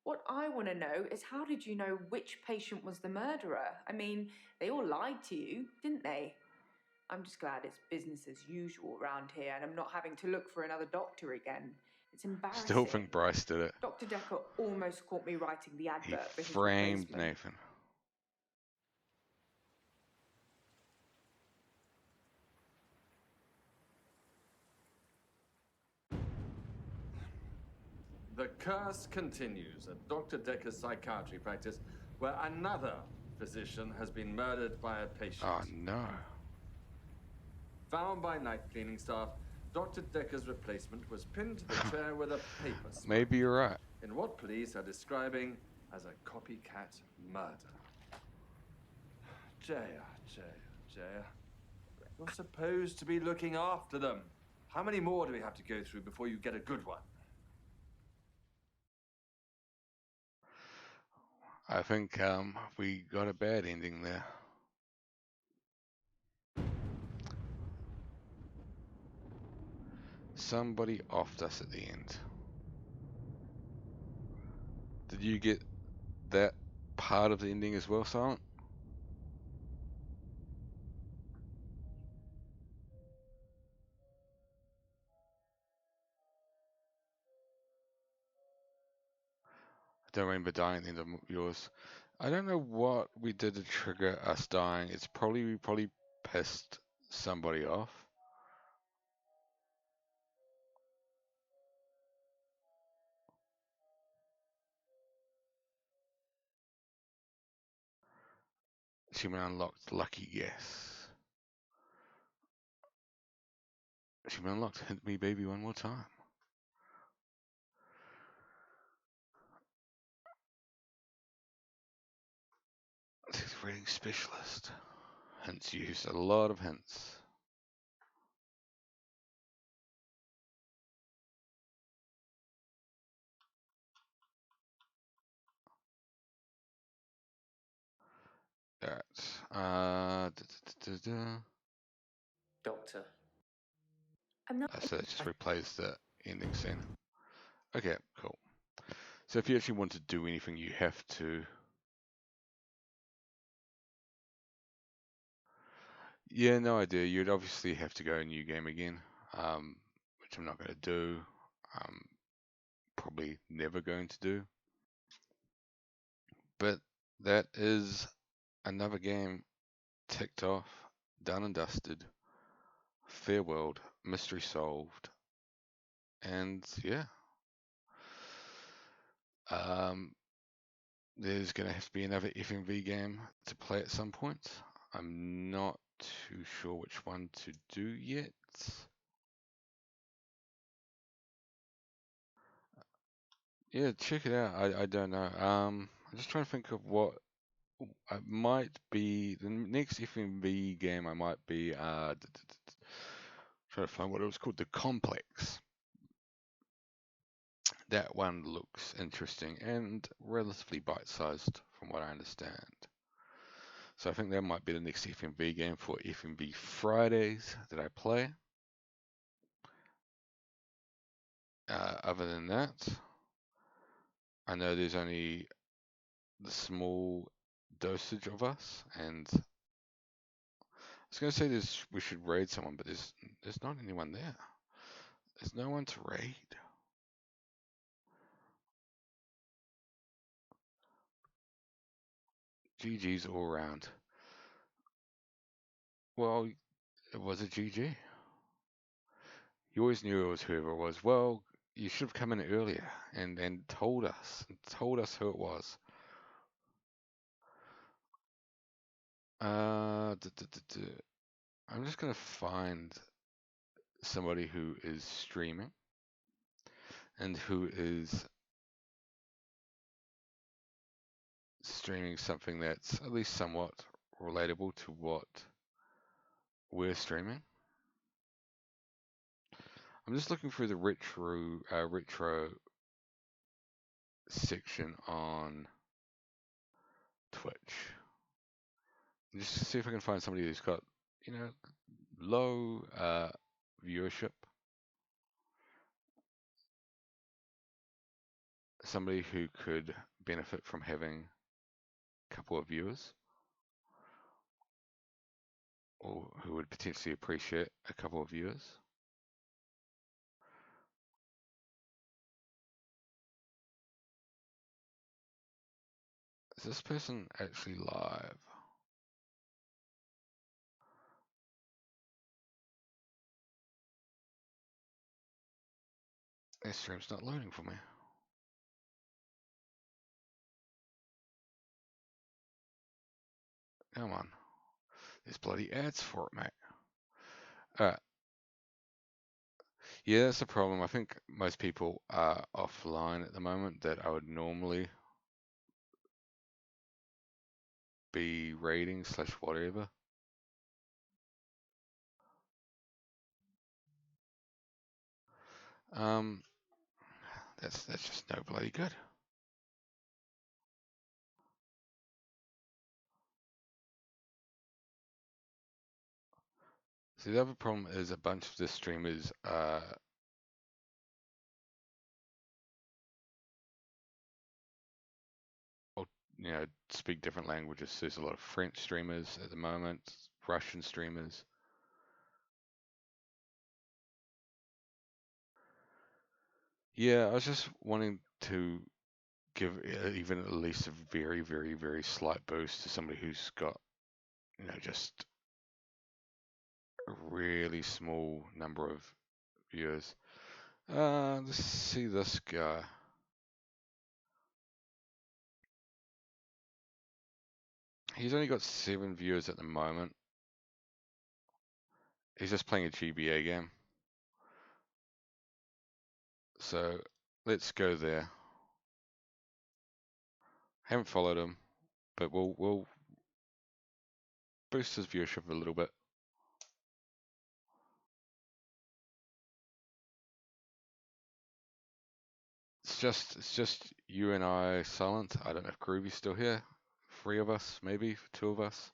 What I want to know is how did you know which patient was the murderer? I mean, they all lied to you, didn't they? I'm just glad it's business as usual around here and I'm not having to look for another doctor again. It's embarrassing. Still think Bryce did it. Dr. Dekker almost caught me writing the He advert for his framed replacement. Nathan. The curse continues at Dr. Dekker's psychiatry practice, where another physician has been murdered by a patient. Oh, no. Found by night cleaning staff, Dr. Dekker's replacement was pinned to the chair with a paper spike. Maybe you're right. In what police are describing as a copycat murder. Jaya. You're supposed to be looking after them. How many more do we have to go through before you get a good one? I think we got a bad ending there. Somebody offed us at the end. Did you get that part of the ending as well, Silent? I don't remember dying at the end of yours. I don't know what we did to trigger us dying. It's probably we probably pissed somebody off. Achievement unlocked. Lucky guess. Achievement unlocked. Hit me, baby, one more time. reading specialist. Hints used. A lot of hints. Alright. Doctor. I'm not. So it just replays the ending scene. Okay, cool. So if you actually want to do anything, you have to. Yeah, no idea. You'd obviously have to go a new game again, which I'm not going to do. Probably never going to do. But that is another game ticked off, done and dusted. Fair world, mystery solved, and yeah. There's going to have to be another FMV game to play at some point. I'm not too sure which one to do yet. Yeah, check it out. I don't know. I'm just trying to think of what I might be the next FMV game. I might be trying to find what it was called. The Complex. That one looks interesting and relatively bite-sized, from what I understand. So I think that might be the next FMV game for FMV Fridays that I play. Other than that, I know there's only the small dosage of us, and I was going to say we should raid someone, but there's not anyone there. There's no one to raid. GG's all around. Well, it was a GG. You always knew it was whoever it was. Well, you should have come in earlier and told us who it was. I'm just gonna find somebody who is streaming and who is streaming something that's at least somewhat relatable to what we're streaming. I'm just looking through the retro section on Twitch. Just to see if I can find somebody who's got, low viewership. Somebody who could benefit from having a couple of viewers, or who would potentially appreciate a couple of viewers. Is this person actually live? Their stream's not loading for me. Come on. There's bloody ads for it, mate. Alright. Yeah, that's the problem. I think most people are offline at the moment that I would normally be raiding / whatever. That's just no bloody good. See, the other problem is a bunch of the streamers speak different languages. There's a lot of French streamers at the moment, Russian streamers. Yeah, I was just wanting to give even at least a very, very, very slight boost to somebody who's got, just a really small number of viewers. Let's see this guy. He's only got 7 viewers at the moment. He's just playing a GBA game. So let's go there. Haven't followed him, but we'll boost his viewership a little bit. It's just you and I silent. I don't know if Groovy's still here. 3 of us, maybe 2 of us.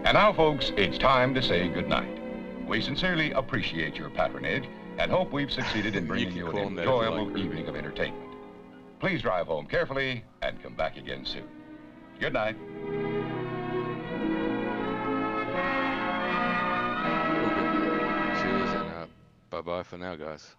And now, folks, it's time to say goodnight. We sincerely appreciate your patronage and hope we've succeeded in bringing you an enjoyable evening of entertainment. Please drive home carefully and come back again soon. Good night. Cheers and bye-bye for now, guys.